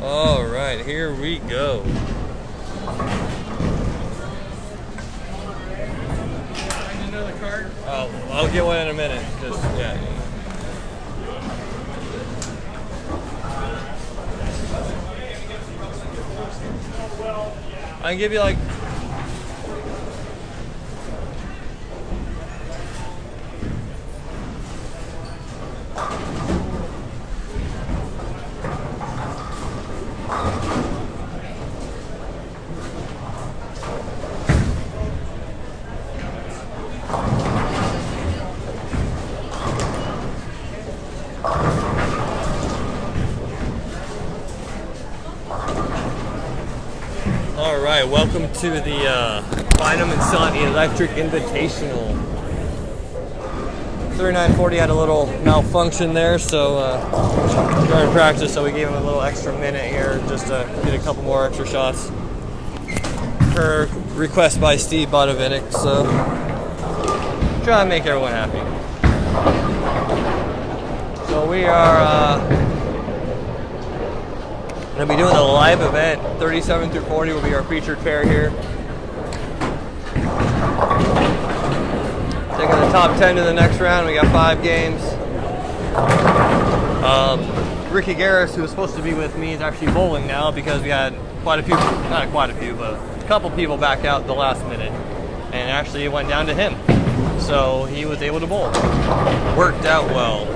All right, here we go. Find another card? Oh, I'll get one in a minute. Just yeah. I can give you like. All right, welcome to the Bynum&Son Electric Invitational. 3940 had a little malfunction there, so during practice, so we gave him a little extra minute here just to get a couple more extra shots. Per request by Steve Bodovinik, so try to make everyone happy. So we are going to be doing the live event. 37 through 40 will be our featured pair here. Taking the top 10 to the next round. We got 5 games. Ricky Garris, who was supposed to be with me, is actually bowling now because we had quite a few, not quite a few, but a couple people back out the last minute. And actually it went down to him. So he was able to bowl. Worked out well.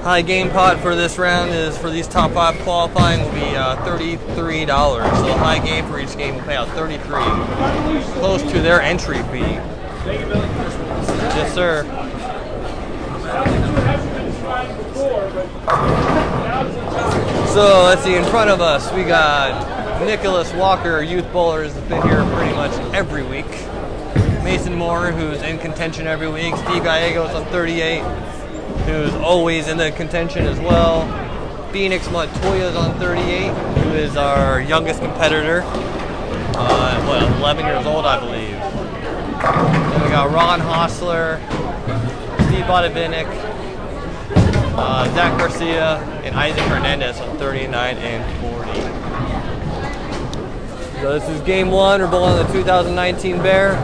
High game pot for this round is, for these top 5 qualifying, will be $33. So the high game for each game will pay out $33, close to their entry fee. Yes, sir. So let's see, in front of us we got Nicholas Walker, youth bowler, has been here pretty much every week. Mason Moore, who's in contention every week. Steve Gallegos on 38. Who's always in the contention as well. Phoenix Montoya's on 38, who is our youngest competitor. 11 years old, I believe. Then we got Ron Hostler, Steve Bodovinik, Zach Garcia, and Isaac Hernandez on 39 and 40. So this is game 1. We're bowling the 2019 Bear.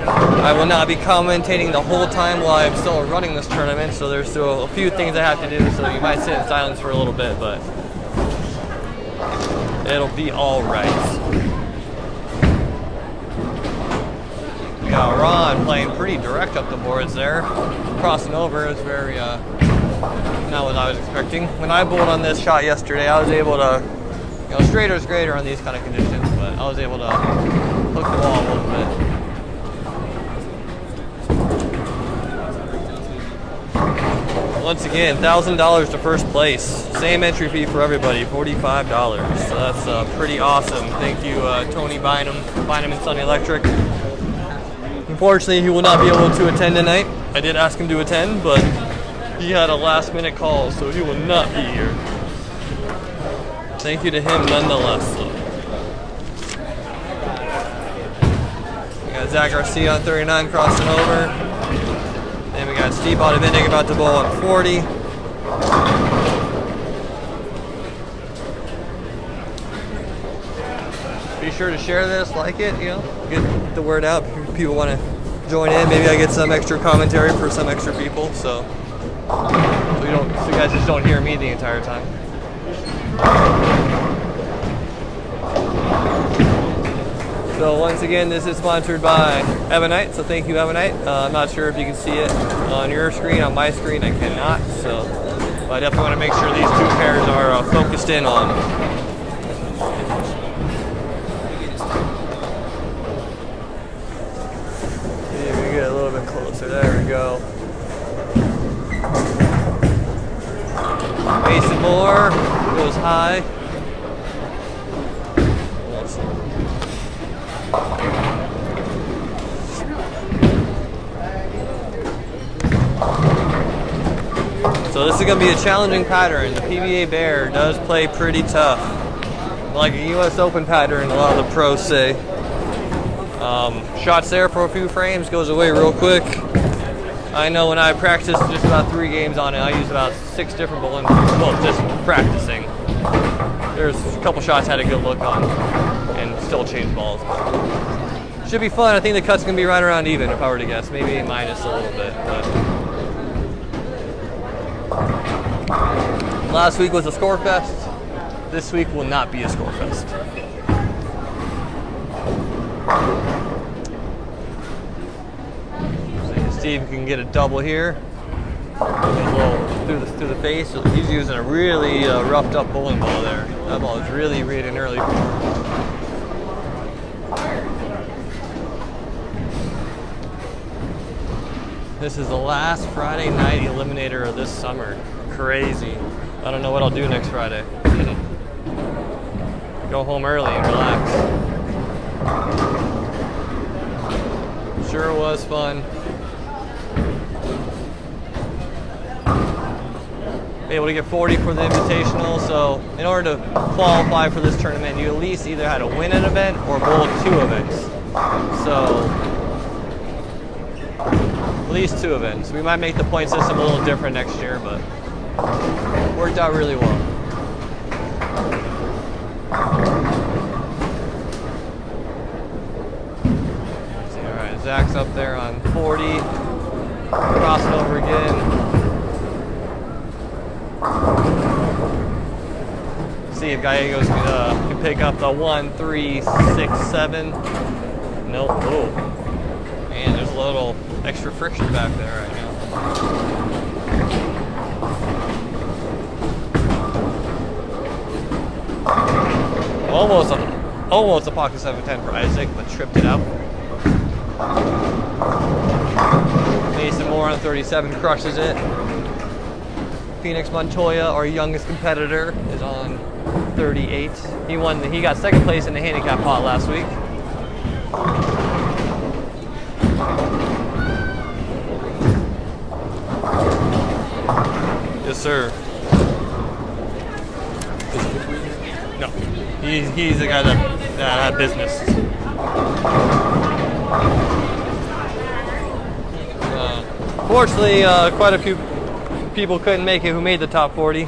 I will not be commentating the whole time while I'm still running this tournament, so there's still a few things I have to do, so you might sit in silence for a little bit, but it'll be all right. We got Ron playing pretty direct up the boards there. Crossing over is very, not what I was expecting. When I bowled on this shot yesterday, I was able to, straighter is greater on these kind of conditions, but I was able to hook the ball a little bit. Once again, $1,000 to first place. Same entry fee for everybody, $45. So that's pretty awesome. Thank you, Tony Bynum&Son Electric. Unfortunately, he will not be able to attend tonight. I did ask him to attend, but he had a last-minute call, so he will not be here. Thank you to him nonetheless. So. We got Zach Garcia on 39 crossing over. Then we got Steve Bodovinik about to bowl on 40. Be sure to share this, like it, get the word out. People want to join in. Maybe I get some extra commentary for some extra people, so you guys just don't hear me the entire time. So once again, this is sponsored by Ebonite, so thank you, Ebonite. I'm not sure if you can see it on your screen. On my screen, I cannot, so but I definitely want to make sure these 2 pairs are focused in on. See if we can get a little bit closer. There we go. Mason Moore goes high. So this is going to be a challenging pattern. The PBA Bear does play pretty tough. Like a US Open pattern, a lot of the pros say. Shots there for a few frames, goes away real quick. I know when I practiced just about 3 games on it, I used about 6 different bowling, well, just practicing. there's a couple shots had a good look on and still changed balls. Should be fun. I think the cut's gonna be right around even if I were to guess. Maybe minus a little bit. But last week was a score fest. This week will not be a score fest. See, Steve can get a double here. A little through the face. He's using a really roughed up bowling ball there. That ball is really reading early. This is the last Friday night Eliminator of this summer. Crazy. I don't know what I'll do next Friday. Go home early and relax. Sure was fun. Able to get 40 for the Invitational, so in order to qualify for this tournament, you at least either had to win an event or bowl 2 events. So, at least 2 events. We might make the point system a little different next year, but worked out really well. Alright, Zach's up there on 40. Crossing over again. See if Gallegos can pick up the 1, 3, 6, 7. Nope. Oh. Man, there's a little extra friction back there right now. Almost a pocket 710 for Isaac, but tripped it out. Mason Moore on 37 crushes it. Phoenix Montoya, our youngest competitor, is on 38. He got second place in the handicap pot last week. Yes, sir. No, he's the guy that had business. Fortunately, quite a few people couldn't make it who made the top 40,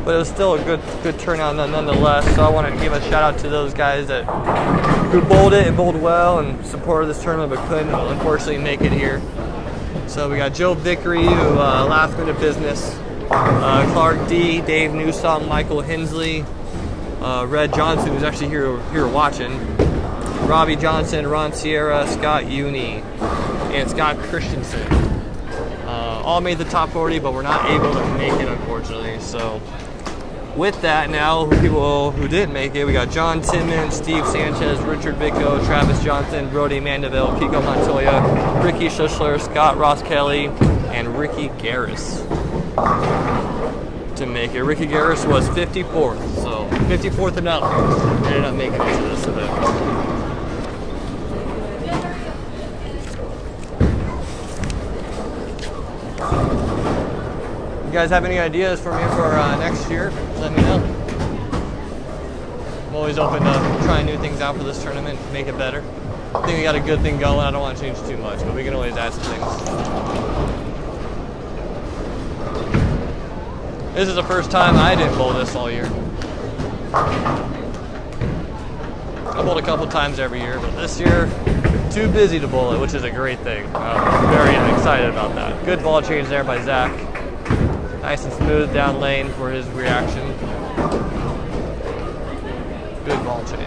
but it was still a good turnout nonetheless. So I want to give a shout out to those guys who bowled it and bowled well and supported this tournament but couldn't unfortunately make it here. So we got Joe Vickery, who last minute business, Clark D, Dave Newsom, Michael Hensley, Red Johnson, who's actually here watching, Robbie Johnson, Ron Sierra, Scott Uni, and Scott Christensen. All made the top 40, but we're not able to make it, unfortunately. So with that, now people who didn't make it, we got John Timmons, Steve Sanchez, Richard Vicko, Travis Johnson, Brody Mandeville, Kiko Montoya, Ricky Schuschler, Scott Ross Kelly, and Ricky Garris to make it. Ricky Garris was 54th, so 54th and up. Ended up making it to this event. You guys have any ideas for me for next year? Let me know. I'm always open to trying new things out for this tournament, make it better. I think we got a good thing going. I don't want to change too much, but we can always add some things. This is the first time I didn't bowl this all year. I bowled a couple times every year, but this year, too busy to bowl it, which is a great thing. I'm very excited about that. Good ball change there by Zach. Nice and smooth down lane for his reaction. Good ball change.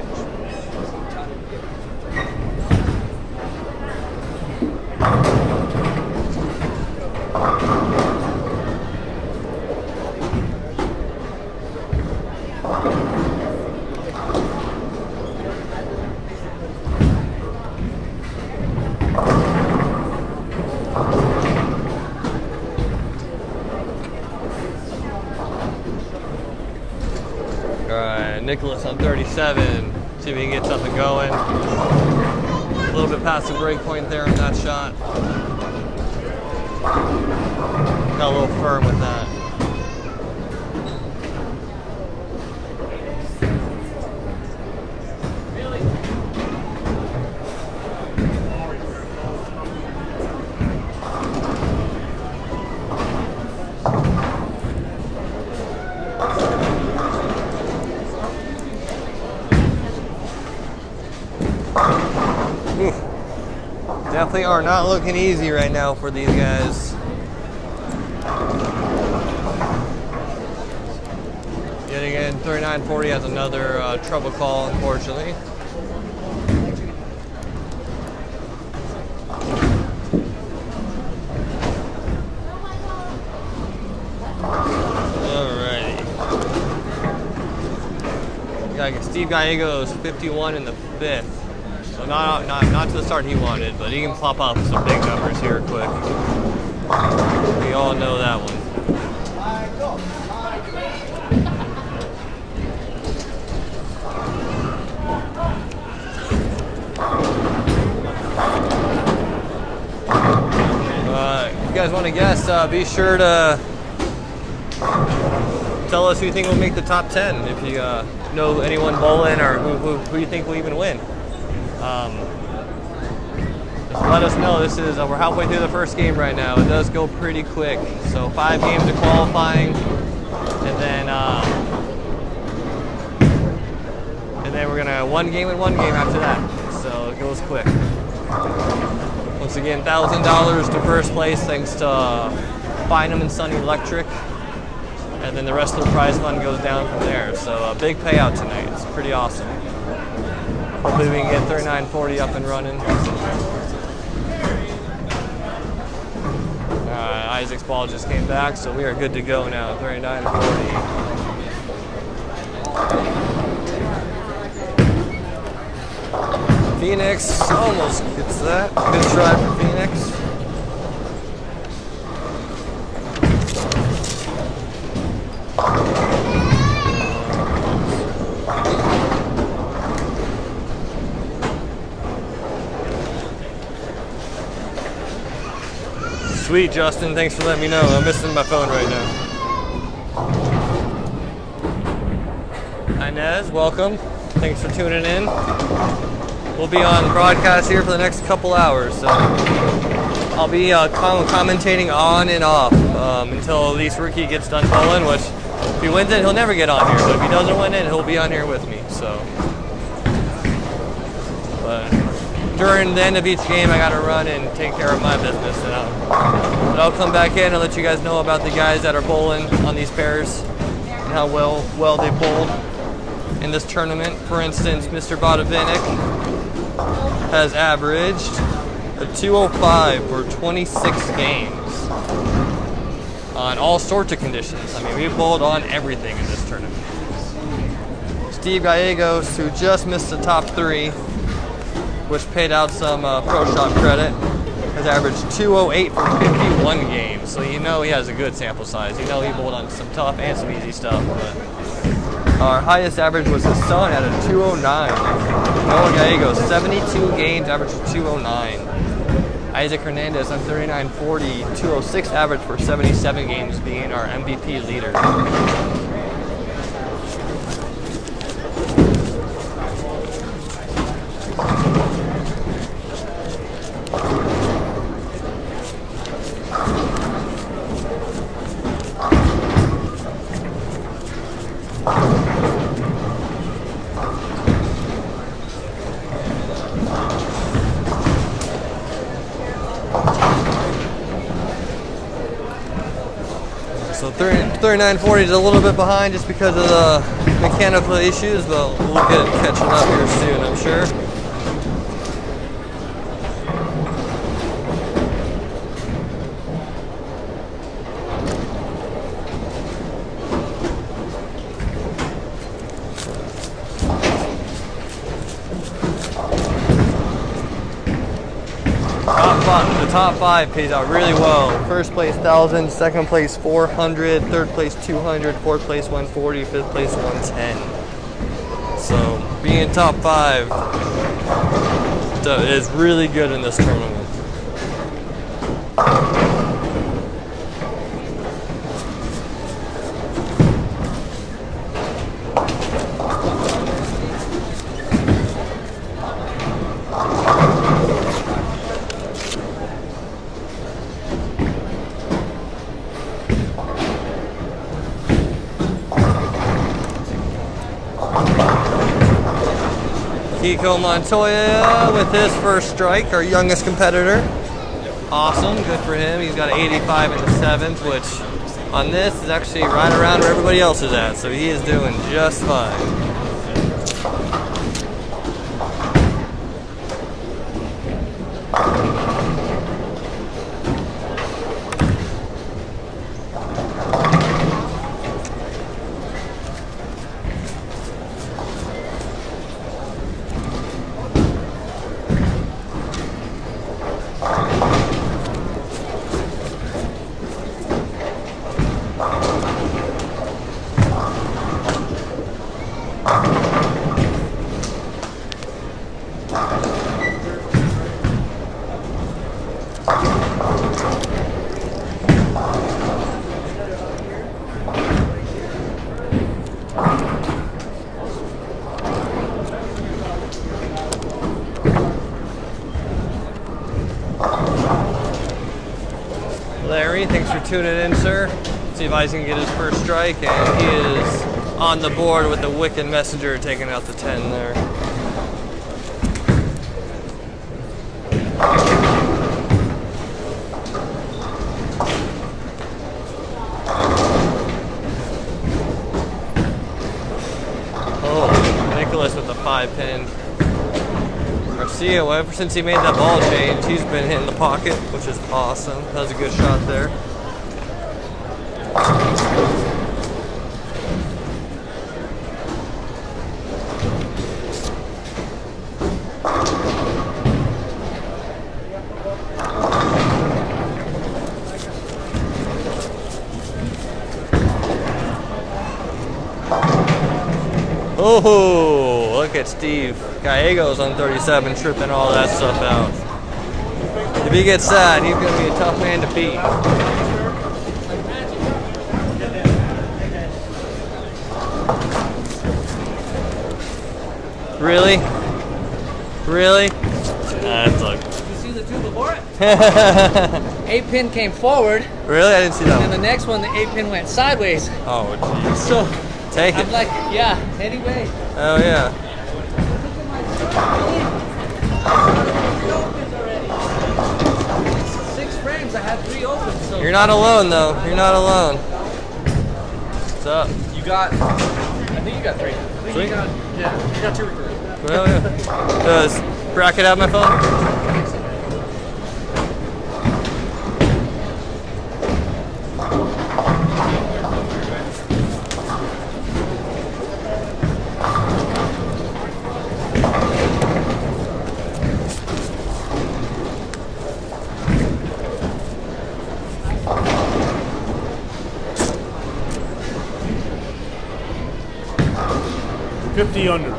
Nicholas on 37. See if we can get something going. A little bit past the break point there on that shot. Got a little firm with that. Definitely are not looking easy right now for these guys. Yet again, 3940 has another trouble call, unfortunately. Steve Gallego's 51 in the 5th. So not to the start he wanted, but he can plop up some big numbers here quick. We all know that one. If you guys want to guess, be sure to tell us who you think will make the top 10. If you know anyone bowling or who you think will even win. Just let us know. This is we're halfway through the first game right now. It does go pretty quick. So 5 games of qualifying, and then we're gonna one game after that. So it goes quick. Once again, $1,000 to first place thanks to Bynum&Son Electric. And then the rest of the prize fund goes down from there. So a big payout tonight. It's pretty awesome. Hopefully we can get 3940 up and running. Isaac's ball just came back, so we are good to go now. 3940. Phoenix almost gets that. Good try for Phoenix. Sweet, Justin. Thanks for letting me know. I'm missing my phone right now. Inez, welcome. Thanks for tuning in. We'll be on broadcast here for the next couple hours, so I'll be commentating on and off until at least Ricky gets done bowling, which if he wins it, he'll never get on here, but if he doesn't win it, he'll be on here with me, so. But during the end of each game, I gotta run and take care of my business, and I'll come back in and let you guys know about the guys that are bowling on these pairs and how well they bowled in this tournament. For instance, Mr. Bodavinik has averaged a 205 for 26 games on all sorts of conditions. I mean, we bowled on everything in this tournament. Steve Gallegos, who just missed the top 3, which paid out some pro shop credit, has averaged 208 for 51 games. So you know he has a good sample size. You know he bowled on some tough and some easy stuff. But our highest average was his son at a 209. Noah Gallegos, 72 games, averaged 209. Isaac Hernandez on 3940, 206 average for 77 games, being our MVP leader. So 3940 is a little bit behind just because of the mechanical issues, but we'll get catching up here soon, I'm sure. The top 5 pays out really well. First place 1,000, second place 400, third place 200, fourth place 140, fifth place 110. So being top 5 is really good in this tournament. Kiko Montoya with his first strike, our youngest competitor. Awesome, good for him. He's got an 85 in the 7th, which on this is actually right around where everybody else is at, so he is doing just fine. Larry, thanks for tuning in, sir. Let's see if I can get his first strike, and he is on the board with the Wicked Messenger taking out the 10 there. Oh, Nicholas with the 5-pin. Garcia, well, ever since he made that ball change, he's been hitting the pocket, which is awesome. That was a good shot there. Oh, look at Steve Gallegos on 37 tripping all that stuff out. If he gets that, he's going to be a tough man to beat. Really? Really? That's like... You see the two before it? 8-pin came forward. Really? I didn't see that And one. then the next one, the 8-pin went sideways. Oh, jeez. So Take it. I'm like, yeah, anyway. Oh, yeah. 6 frames, I had 3 open. So You're not alone, though. You're not alone. What's up? You got, I think you got 3. I think Sweet. you got 2 or 3. Well, yeah. Does bracket have my phone? Under.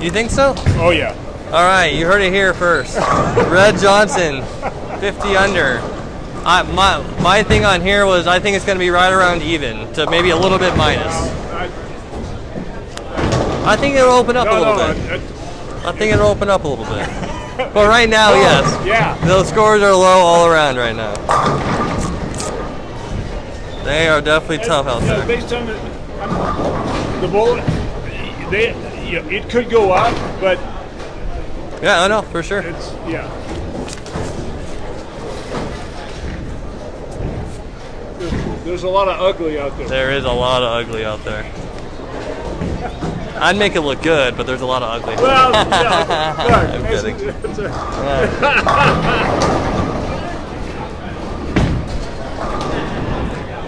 You think so? Oh yeah. All right, you heard it here first. Red Johnson, 50 under. My thing on here was I think it's going to be right around even to maybe a little bit minus. I think it'll open up a little bit. I think it'll open up a little bit. But right now, yes. Yeah. Those scores are low all around right now. They are definitely tough out there. Based on the bullet, it could go up, but Yeah, I know, for sure. it's There's a lot of ugly out there. There is a lot of ugly out there. I'd make it look good, but there's a lot of ugly. Well, yeah, I'm kidding.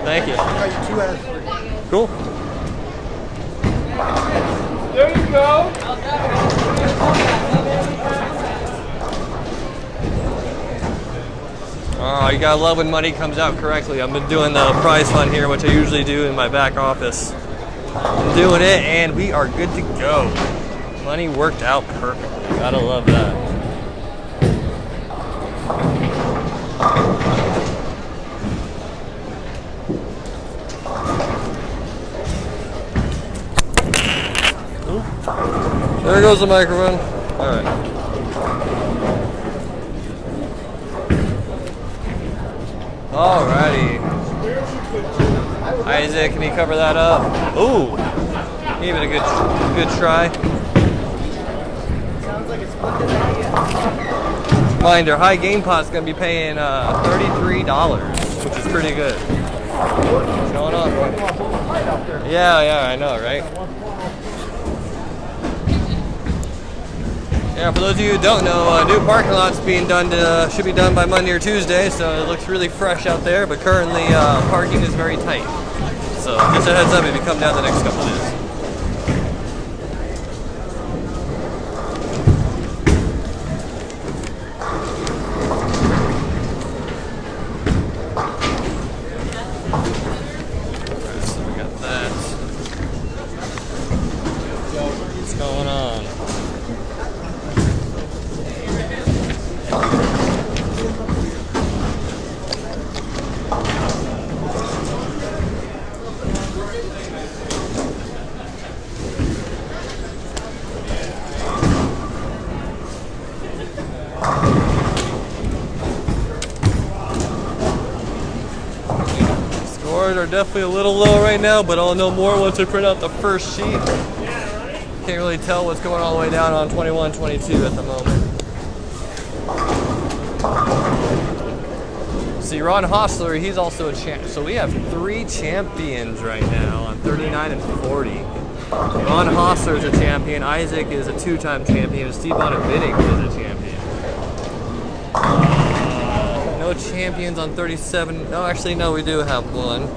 Thank you. Cool. There you go. Oh, you gotta love when money comes out correctly. I've been doing the prize fund here, which I usually do in my back office. I'm doing it, and we are good to go. Money worked out perfectly. Gotta love that. Ooh. There goes the microphone. All right. Alrighty. Isaac, can you cover that up? Ooh, gave it a good try. Reminder, high game pot's gonna be paying $33, which is pretty good. What's going on, boy? Yeah, I know, right? Yeah, for those of you who don't know, new parking lot's being done should be done by Monday or Tuesday, so it looks really fresh out there, but currently parking is very tight. So just a heads up if you come down the next couple of days. Are definitely a little low right now, but I'll know more once I print out the first sheet. Can't really tell what's going all the way down on 21, 22 at the moment. See, Ron Hostler, he's also a champ. So we have 3 champions right now on 39 and 40. Ron Hostler is a champion. Isaac is a 2-time champion. And Steve Bynum is a champion. No champions on 37. No, actually, no, we do have one.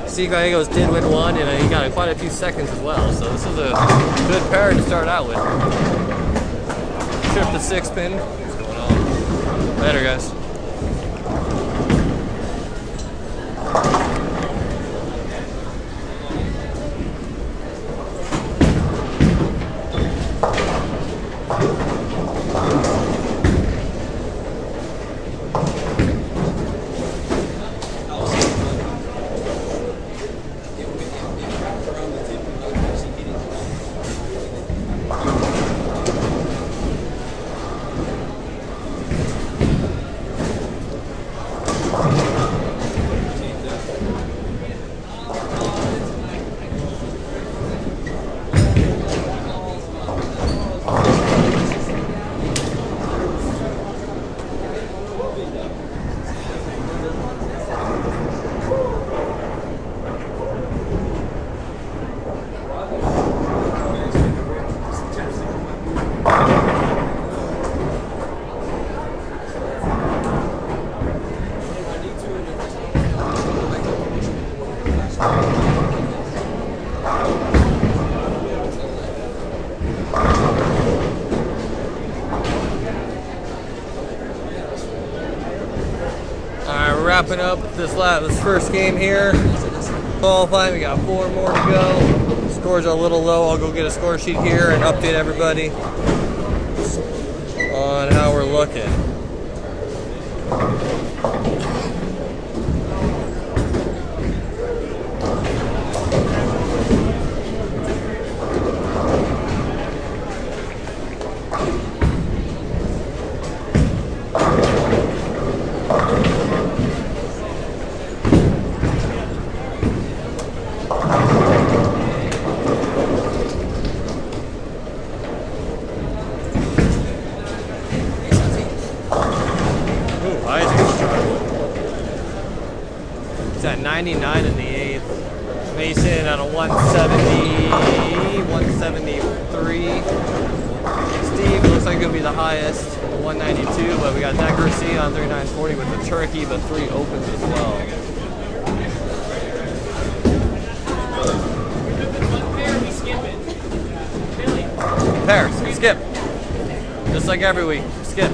Steve Gallegos did win one, and he got quite a few seconds as well. So this is a good pair to start out with. Trip to 6 pin. What's going on? Later, guys. Wrapping up this first game here. Qualifying, we got 4 more to go. Scores are a little low. I'll go get a score sheet here and update everybody on how we're looking. He's at 99 in the 8th. Mason at a 170, 173. Steve looks like he'll be the highest, 192, but we got Decker C on 39.40 with the turkey, but 3 opens as well. Pair, skip. Just like every week, skip.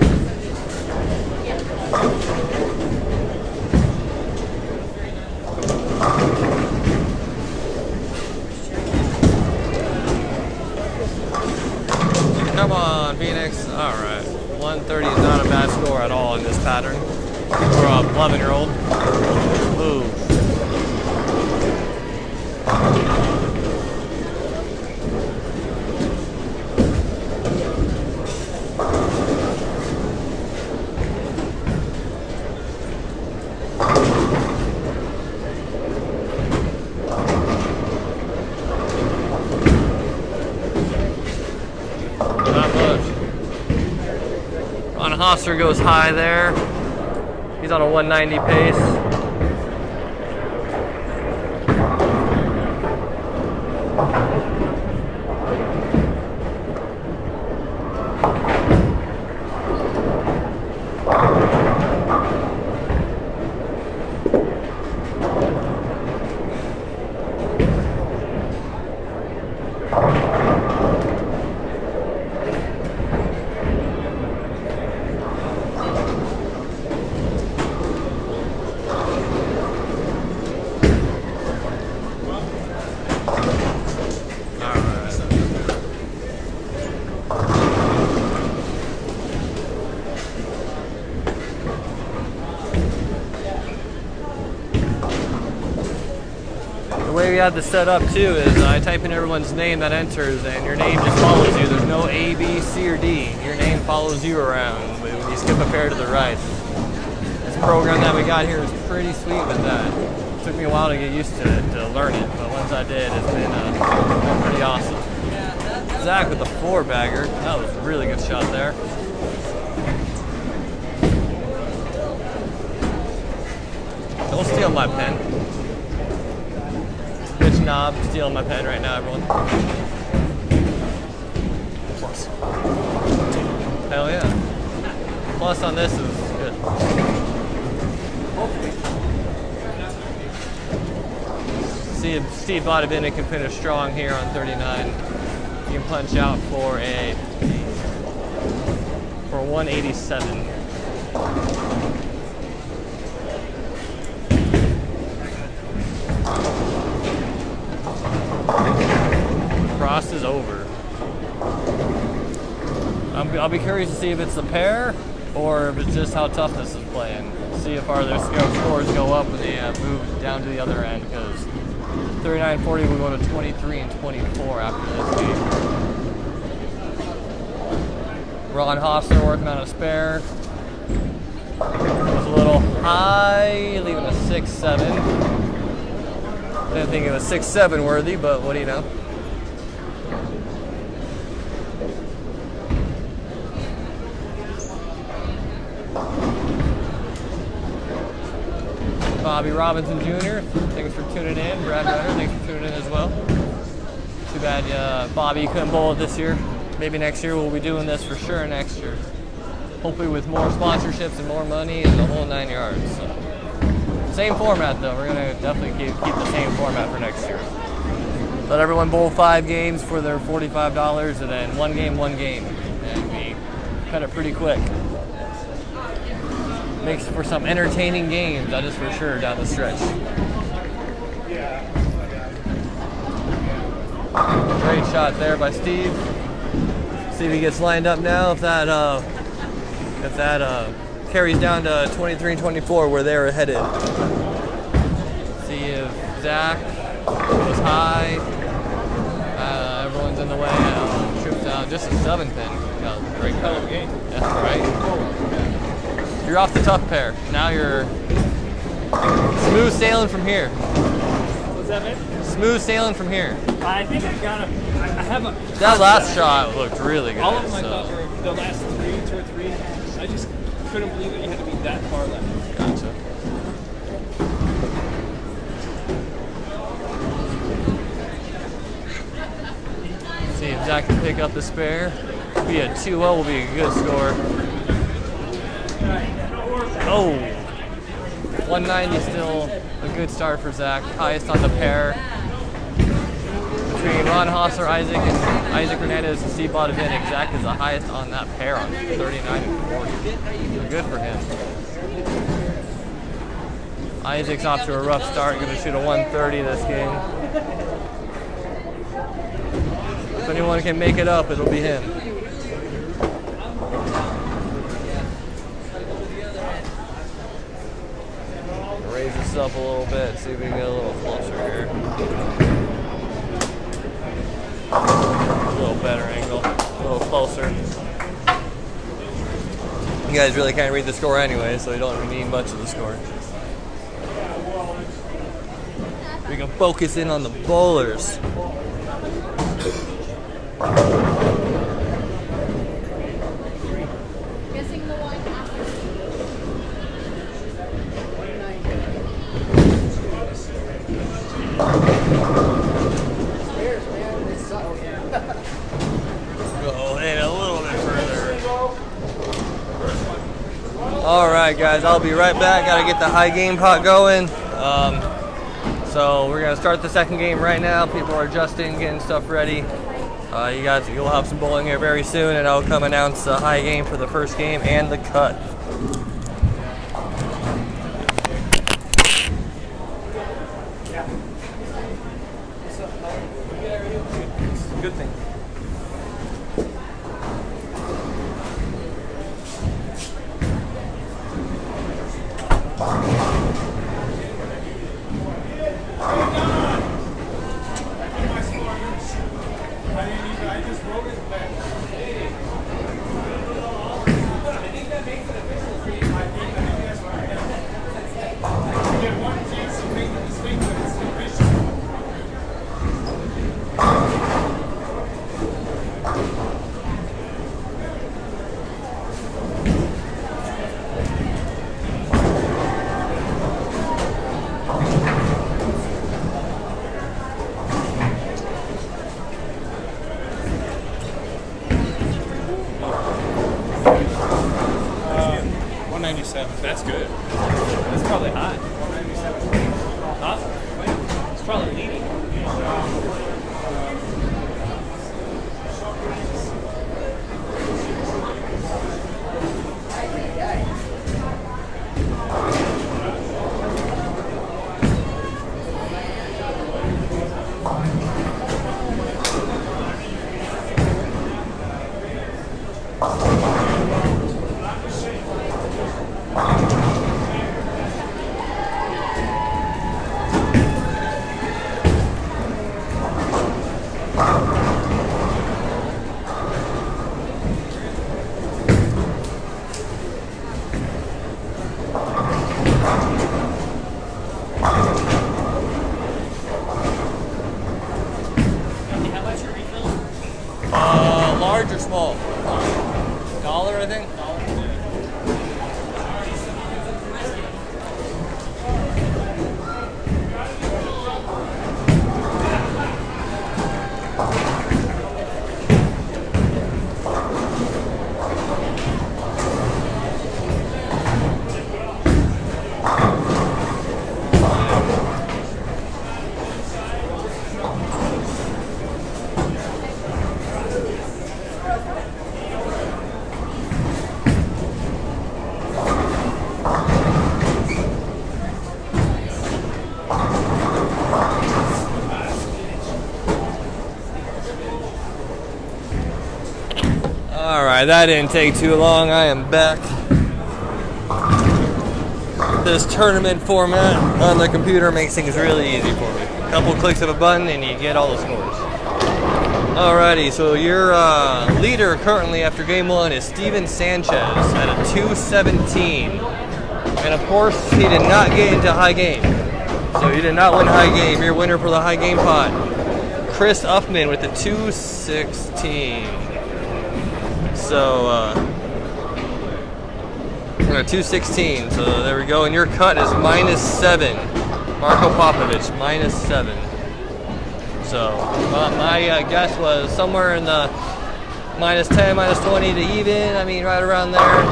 Come on, Phoenix. All right. 130 is not a bad score at all in this pattern for a 11-year-old. Ooh. Not much. Hofstra goes high there. He's on a 190 pace. The way we have this set up too is I type in everyone's name that enters and your name just follows you. There's no A, B, C, or D. Your name follows you around when you skip a pair to the right. This program that we got here is pretty sweet with that. It took me a while to get used to it, to learn it, but once I did, it's been pretty awesome. Zach with the 4-bagger. That was a really good shot there. Don't steal my pen. Bitch knob stealing my pen right now, everyone. Plus. Hell yeah. Plus on this is good. See if Steve Bynum can finish strong here on 39. He can punch out for 187. Frost is over. I'll be curious to see if it's the pair or if it's just how toughness is playing. See if their scores go up when they move down to the other end, because 39-40 will go to 23 and 24 after this game. Ron Hofstra working on a spare. Was a little high, leaving a 6-7. Didn't think it was 6-7 worthy, but what do you know? Bobby Robinson Jr., thanks for tuning in. Brad Renner, thanks for tuning in as well. Too bad Bobby couldn't bowl it this year. Maybe next year we'll be doing this for sure next year. Hopefully with more sponsorships and more money and the whole 9 yards. So. Same format though, we're gonna definitely keep the same format for next year. Let everyone bowl 5 games for their $45 and then one game. And we cut it pretty quick. Makes for some entertaining games, that is for sure, down the stretch. Great shot there by Steve. See if he gets lined up now. If that carries down to 23-24 where they're headed. See if Zach goes high. Everyone's in the way. Trips out. Just a 7-pin. Great color game. Yeah, right. You're off the tough pair. Now you're smooth sailing from here. What's that, man? Smooth sailing from here. I think I got I have a... That last shot looked really good. All of my thoughts were the last 2 or 3. I just couldn't believe that you had to be that far left. Gotcha. See if Zach can pick up the spare. Be a 2-0 will be a good score. Oh, 190 still a good start for Zach. Highest on the pair between Ron Hofstra, Isaac Hernandez, and Steve Bynum. Zach is the highest on that pair on 39 and 40. So good for him. Isaac's off to a rough start. Going to shoot a 130 this game. If anyone can make it up, it'll be him. Raise this up a little bit, see if we can get a little closer here. A little better angle, a little closer. You guys really can't read the score anyway, so you don't even need much of the score. We can focus in on the bowlers. Guessing the one. right, guys, I'll be right back. Gotta get the high game pot going. So we're gonna start the second game right now. People are adjusting, getting stuff ready. You guys, you'll have some bowling here very soon, and I'll come announce the high game for the first game and the cut. Good thing. That's good. That's probably high. Huh? It's probably leading. Large or small? $1, I think. Alright, that didn't take too long. I am back. This tournament format on the computer makes things really easy for me. A couple clicks of a button and you get all the scores. Alrighty, so your leader currently after game 1 is Steven Sanchez at a 217. And of course, he did not get into high game. So he did not win high game. Your winner for the high game pot, Chris Uffman with the 216. So, 216. So there we go. And your cut is -7. Marco Popovich, -7. So my guess was somewhere in the -10, -20 to even. I mean, right around there.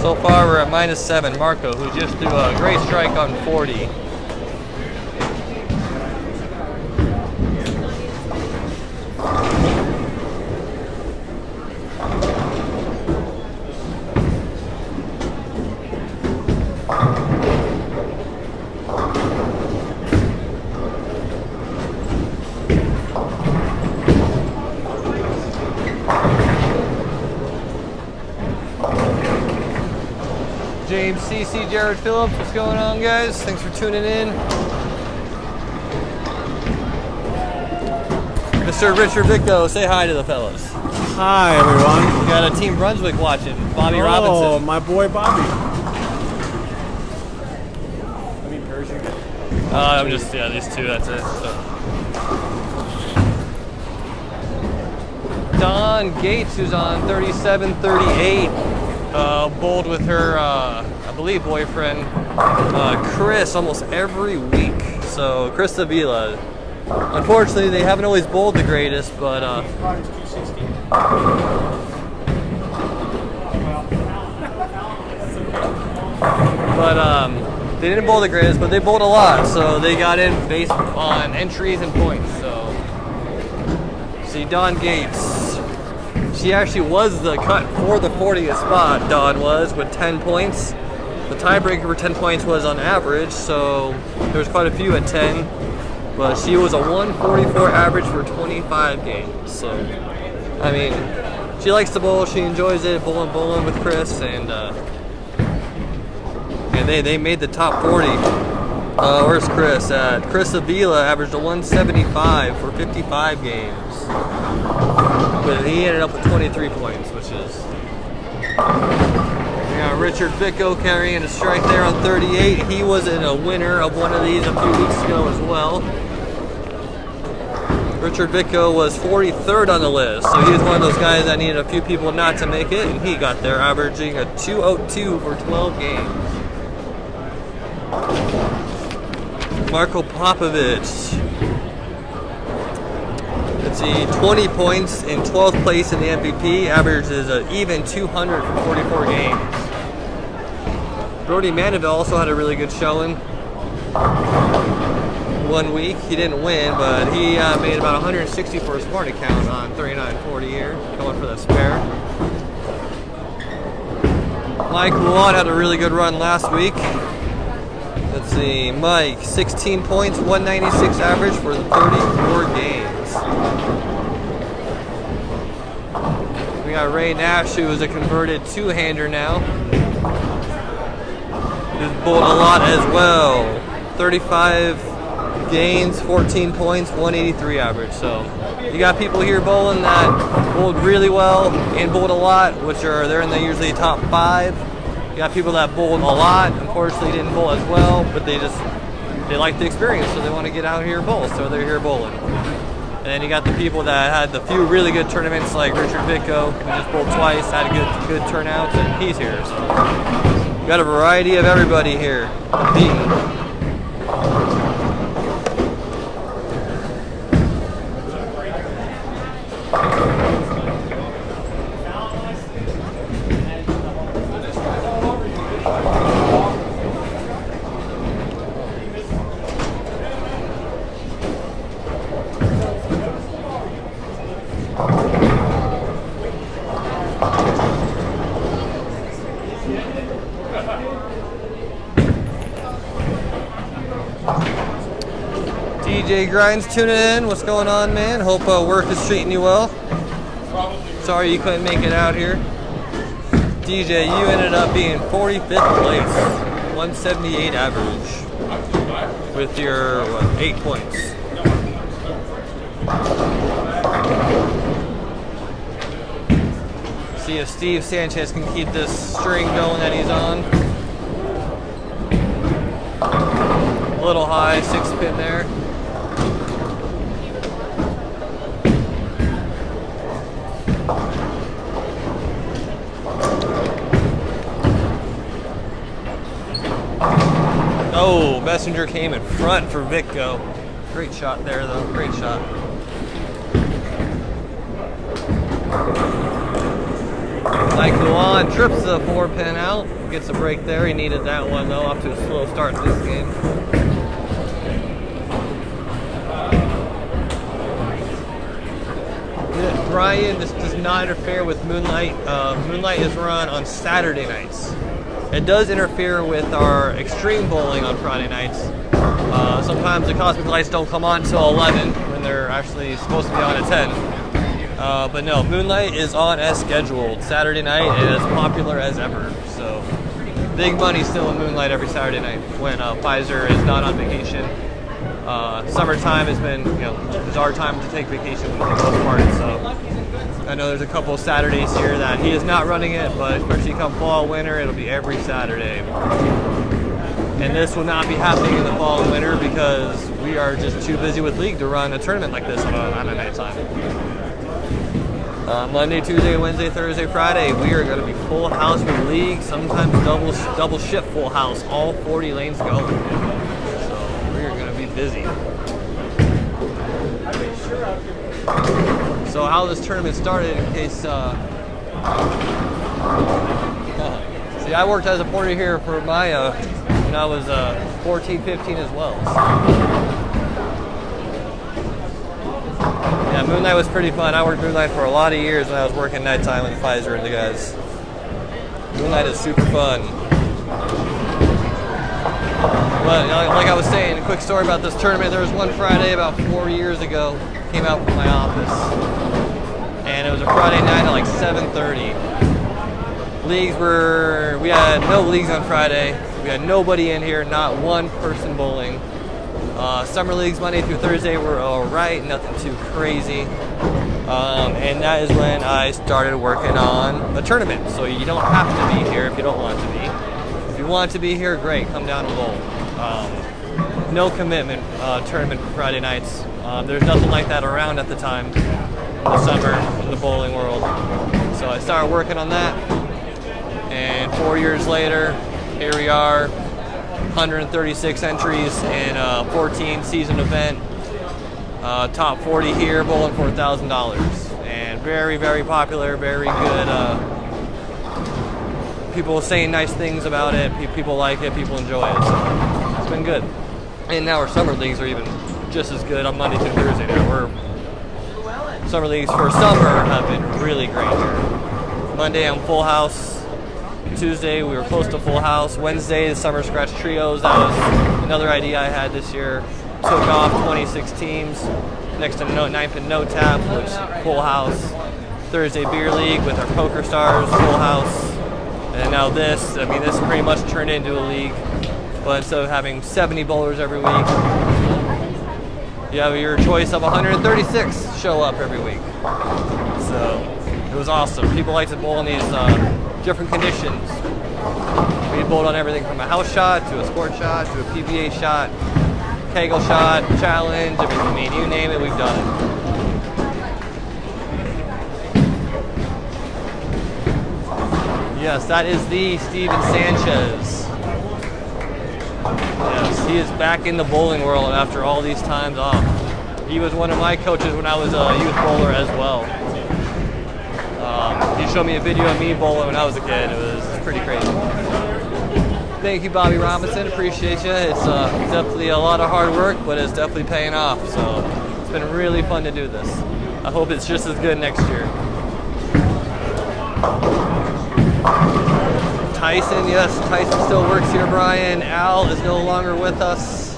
So far, we're at -7. Marco, who just threw a great strike on 40. James CC, Jared Phillips, what's going on, guys? Thanks for tuning in. Mr. Richard Vicko, say hi to the fellas. Hi, everyone. We got a Team Brunswick watching. Bobby Oh, Robinson. my boy Bobby. I'm just, yeah, these two, that's it. So. Dawn Gates, who's on 37-38. Bowled with her, I believe, boyfriend, Chris, almost every week. So, Christabella. Unfortunately, they haven't always bowled the greatest, but, But they didn't bowl the greatest, but they bowled a lot, so they got in based on entries and points. So, see, Dawn Gates, she actually was the cut for the 40th spot. Dawn was with 10 points. The tiebreaker for 10 points was on average, so there was quite a few at 10. But she was a 144 average for 25 games. So, I mean, she likes to bowl. She enjoys it, bowling with Chris, and they made the top 40. Where's Chris at? Christabella averaged a 175 for 55 games. But he ended up with 23 points, which is... We got Richard Vicko carrying a strike there on 38. He was in a winner of one of these a few weeks ago as well. Richard Vicko was 43rd on the list, so he was one of those guys that needed a few people not to make it, and he got there, averaging a 202 for 12 games. Marko Popovich. Let's see, 20 points in 12th place in the MVP, averages an even 200 for 44 games. Brody Mandeville also had a really good showing. 1 week, he didn't win, but he made about 160 for a smart account on 39.40 here, going for the spare. Mike Luan had a really good run last week. Let's see, Mike, 16 points, 196 average for 34 games. We got Ray Nash, who is a converted two-hander now. He's bowled a lot as well. 35 gains, 14 points, 183 average. So you got people here bowling that bowled really well and bowled a lot, which are they're in the usually top 5. You got people that bowled a lot, unfortunately didn't bowl as well, but they like the experience, so they want to get out here and bowl, so they're here bowling. And then you got the people that had the few really good tournaments, like Richard Vicko, who just bowled twice, had a good turnout, and he's here. So you got a variety of everybody here competing. DJ Grinds tuning in. What's going on, man? Hope work is treating you well. Sorry you couldn't make it out here. DJ, you ended up being 45th place, 178 average, with your 8 points. See if Steve Sanchez can keep this string going that he's on. A little high, 6 pin there. Oh, Messenger came in front for Vicko. Great shot there, though. Great shot. Mike Luan trips the 4-pin out. Gets a break there. He needed that one, though. Off to a slow start this game. Brian, this does not interfere with Moonlight. Moonlight is run on Saturday nights. It does interfere with our extreme bowling on Friday nights. Sometimes the cosmic lights don't come on until 11 when they're actually supposed to be on at 10. But no, Moonlight is on as scheduled. Saturday night and as popular as ever. So big money still in Moonlight every Saturday night when Pfizer is not on vacation. Summertime has been, is our time to take vacation for the most part. So I know there's a couple Saturdays here that he is not running it, but especially come fall, winter, it'll be every Saturday. And this will not be happening in the fall and winter because we are just too busy with league to run a tournament like this on a night time. Monday, Tuesday, Wednesday, Thursday, Friday, we are going to be full house with league, sometimes double shift full house, all 40 lanes going. So we are going to be busy. So how this tournament started, in case See, I worked as a porter here for my when I was 14, 15 as well. Yeah, Moonlight was pretty fun. I worked Moonlight for a lot of years when I was working nighttime with Pfizer and the guys. Moonlight is super fun. But like I was saying, a quick story about this tournament. There was one Friday about 4 years ago. Came out from my office, and it was a Friday night at like 7:30. We had no leagues on Friday. We had nobody in here, not one person bowling. Summer leagues Monday through Thursday were all right, nothing too crazy. And that is when I started working on a tournament. So you don't have to be here if you don't want to be. If you want to be here, great, come down and bowl. No commitment tournament for Friday nights. There's nothing like that around at the time in the summer in the bowling world. So I started working on that, and 4 years later, here we are, 136 entries in a 14 season event. Top 40 here, bowling for $1,000, and very, very popular, very good. People saying nice things about it. People like it. People enjoy it. So it's been good. And now our summer leagues are even just as good on Monday through Thursday. Now summer leagues for summer have been really great here. Monday I'm full house. Tuesday we were close to full house. Wednesday the summer scratch trios. That was another idea I had this year. Took off 26 teams. Next to ninth and no tap was full house. Thursday beer league with our poker stars, full house. And now this pretty much turned into a league. But instead of having 70 bowlers every week, you have your choice of 136 show up every week. So it was awesome. People like to bowl in these different conditions. We bowled on everything from a house shot to a sport shot to a PBA shot, kegel shot, challenge. I mean, you name it, we've done it. Yes, that is the Steven Sanchez. Yes, he is back in the bowling world after all these times off. He was one of my coaches when I was a youth bowler as well. He showed me a video of me bowling when I was a kid. It was pretty crazy. Thank you, Bobby Robinson. Appreciate you. It's definitely a lot of hard work, but it's definitely paying off. So it's been really fun to do this. I hope it's just as good next year. Tyson, yes, Tyson still works here, Brian. Al is no longer with us.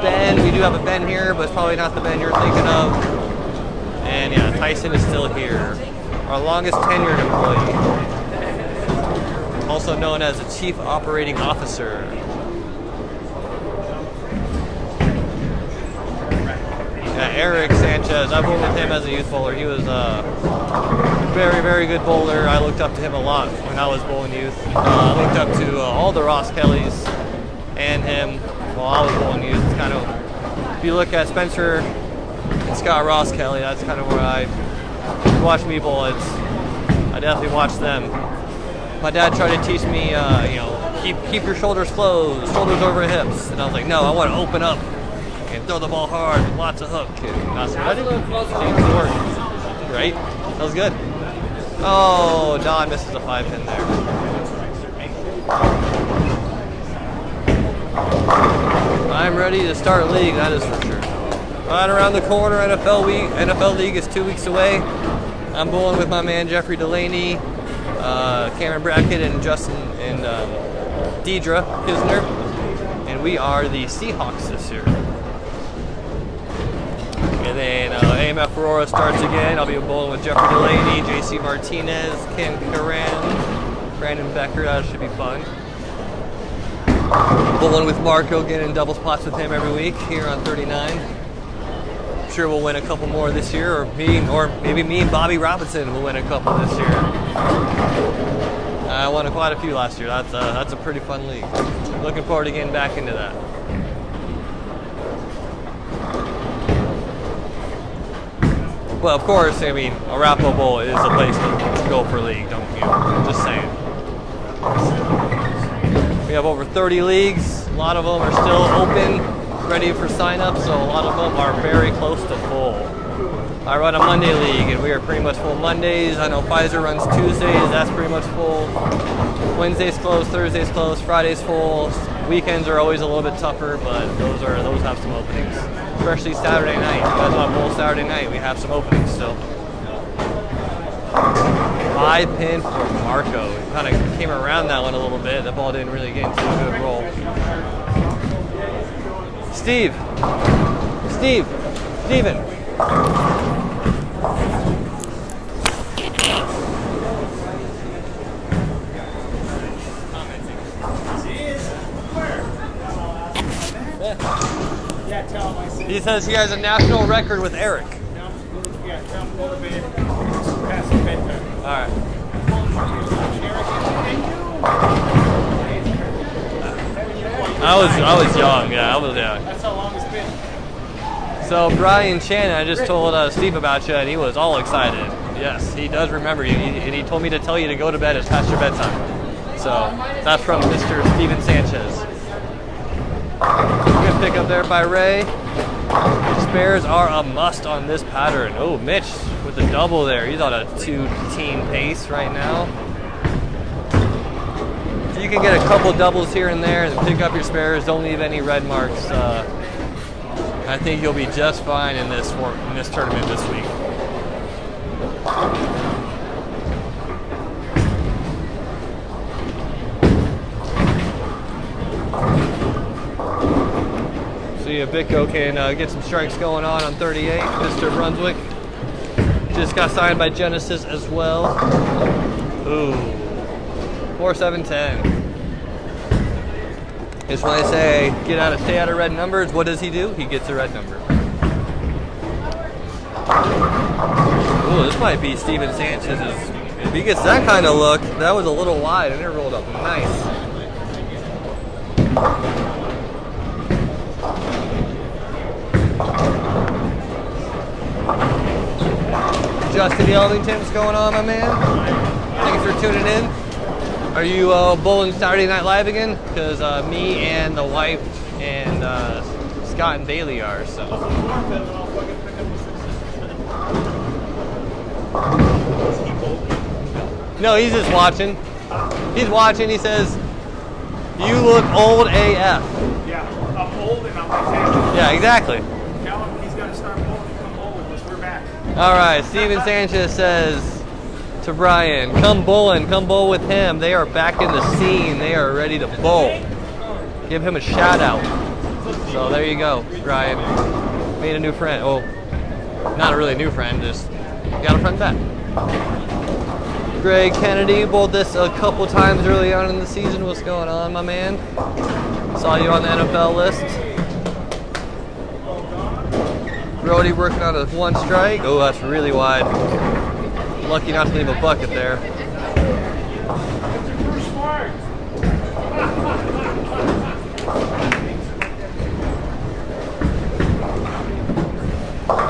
Ben, we do have a Ben here, but it's probably not the Ben you're thinking of. And yeah, Tyson is still here. Our longest tenured employee. Also known as the Chief Operating Officer. Yeah, Eric Sanchez, I bowled with him as a youth bowler. He was a very, very good bowler. I looked up to him a lot when I was bowling youth. I looked up to all the Ross Kellys and him while I was bowling youth. It's kind of, if you look at Spencer and Scott Ross Kelly, that's kind of where I watch me bowl. I definitely watch them. My dad tried to teach me, keep your shoulders closed, shoulders over hips. And I was like, no, I want to open up and throw the ball hard, lots of hook. And that's what I did. Seems to work. Right? That was good. Oh, Don misses a 5-pin there. I'm ready to start league, that is for sure. Right around the corner, NFL League is 2 weeks away. I'm bowling with my man Jeffrey Delaney, Cameron Brackett, and Justin and Deidre Kisner, and we are the Seahawks this year. And then AMF Aurora starts again. I'll be bowling with Jeffrey Delaney, JC Martinez, Kim Curran, Brandon Becker. That should be fun. Bowling with Marco, getting double spots with him every week here on 39. I'm sure we'll win a couple more this year, or maybe me and Bobby Robinson will win a couple this year. I won quite a few last year. That's a pretty fun league. Looking forward to getting back into that. Well, of course, I mean, Arapahoe Bowl is a place to go for league, don't you? Just saying. We have over 30 leagues. A lot of them are still open, ready for sign-up, so a lot of them are very close to full. I run a Monday league, and we are pretty much full Mondays. I know Pfizer runs Tuesdays, that's pretty much full. Wednesdays closed, Thursdays closed, Fridays full. Weekends are always a little bit tougher, but those have some openings. Especially Saturday night. You guys want a full Saturday night, we have some openings still. High pin for Marco. He kind of came around that one a little bit. The ball didn't really get into a good roll. Steven. He says he has a national record with Eric. Alright. I was young, yeah, I was young. That's how long it's been. So Brian Shannon, I just told Steve about you, and he was all excited. Yes, he does remember you, and he told me to tell you to go to bed. It's past your bedtime. So that's from Mr. Steven Sanchez. Good pick up there by Ray. Spares are a must on this pattern. Oh, Mitch with the double there. He's on a 2-team pace right now. If you can get a couple doubles here and there and pick up your spares, don't leave any red marks. I think you'll be just fine in this tournament this week. See if Bicko can get some strikes going on 38. Mr. Brunswick just got signed by Genesis as well. Ooh, 4-7-10. Just when I say stay out of red numbers, what does he do? He gets a red number. Ooh, this might be Steven Sanchez's. If he gets that kind of look, that was a little wide and it rolled up nice. Justin Yeldington, what's going on, my man? Thanks for tuning in. Are you bowling Saturday Night Live again? Because me and the wife and Scott and Bailey are, so. No, he's just watching. He's watching, he says, you look old AF. Yeah, I'm old and I'm like, yeah, exactly. tell him he's got to start bowling and come bowl with us. We're back. All right, Steven Sanchez says to Brian, come bowl with him. They are back in the scene. They are ready to bowl. Give him a shout out. So there you go, Brian. Made a new friend. Oh, not a really new friend, just got a friend back. Greg Kennedy bowled this a couple times early on in the season. What's going on, my man? Saw you on the NFL list. Brody working on a 1 strike. Oh, that's really wide. Lucky not to leave a bucket there.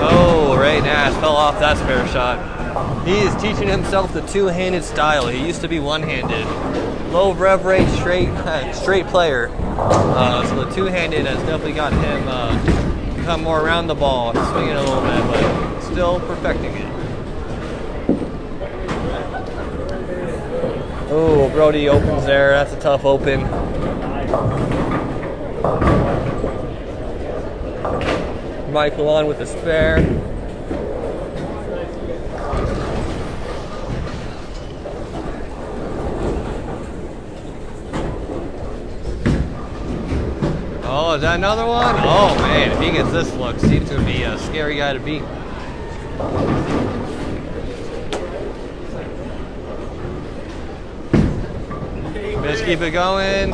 Oh, Ray Nash fell off that spare shot. He is teaching himself the two-handed style. He used to be one-handed. Low rev rate, straight player. So the two-handed has definitely got him come more around the ball, swinging a little bit, but still perfecting it. Oh, Brody opens there. That's a tough open. Michael on with the spare. Oh, is that another one? Oh man, if he gets this look, seems to be a scary guy to beat. Mitch, keep it going.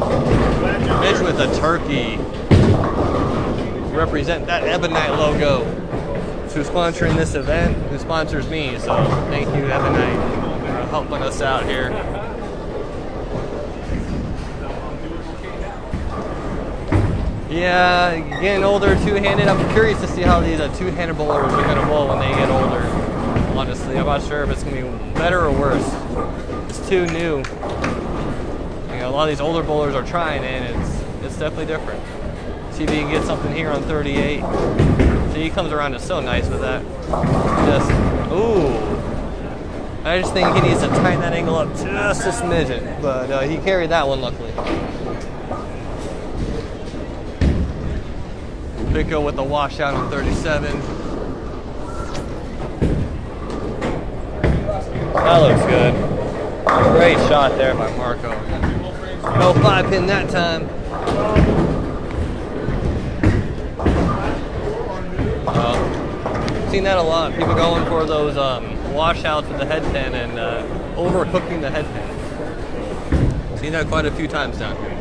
Mitch with a turkey. Represent that Ebonite logo. Who's sponsoring this event? Who sponsors me? So thank you, Ebonite, for helping us out here. Yeah, getting older, two-handed. I'm curious to see how these two-handed bowlers are going to bowl when they get older. Honestly, I'm not sure if it's going to be better or worse. It's too new. You know, a lot of these older bowlers are trying, and it's definitely different. See if you can get something here on 38. See if See, he comes around just so nice with that. Just, ooh. I just think he needs to tighten that angle up just a smidgen, but he carried that one luckily. Vico with the washout on 37. That looks good. Great shot there by Marco. No 5-pin that time. Seen that a lot. People going for those washouts with the head pin and overcooking the head pin. Seen that quite a few times down here.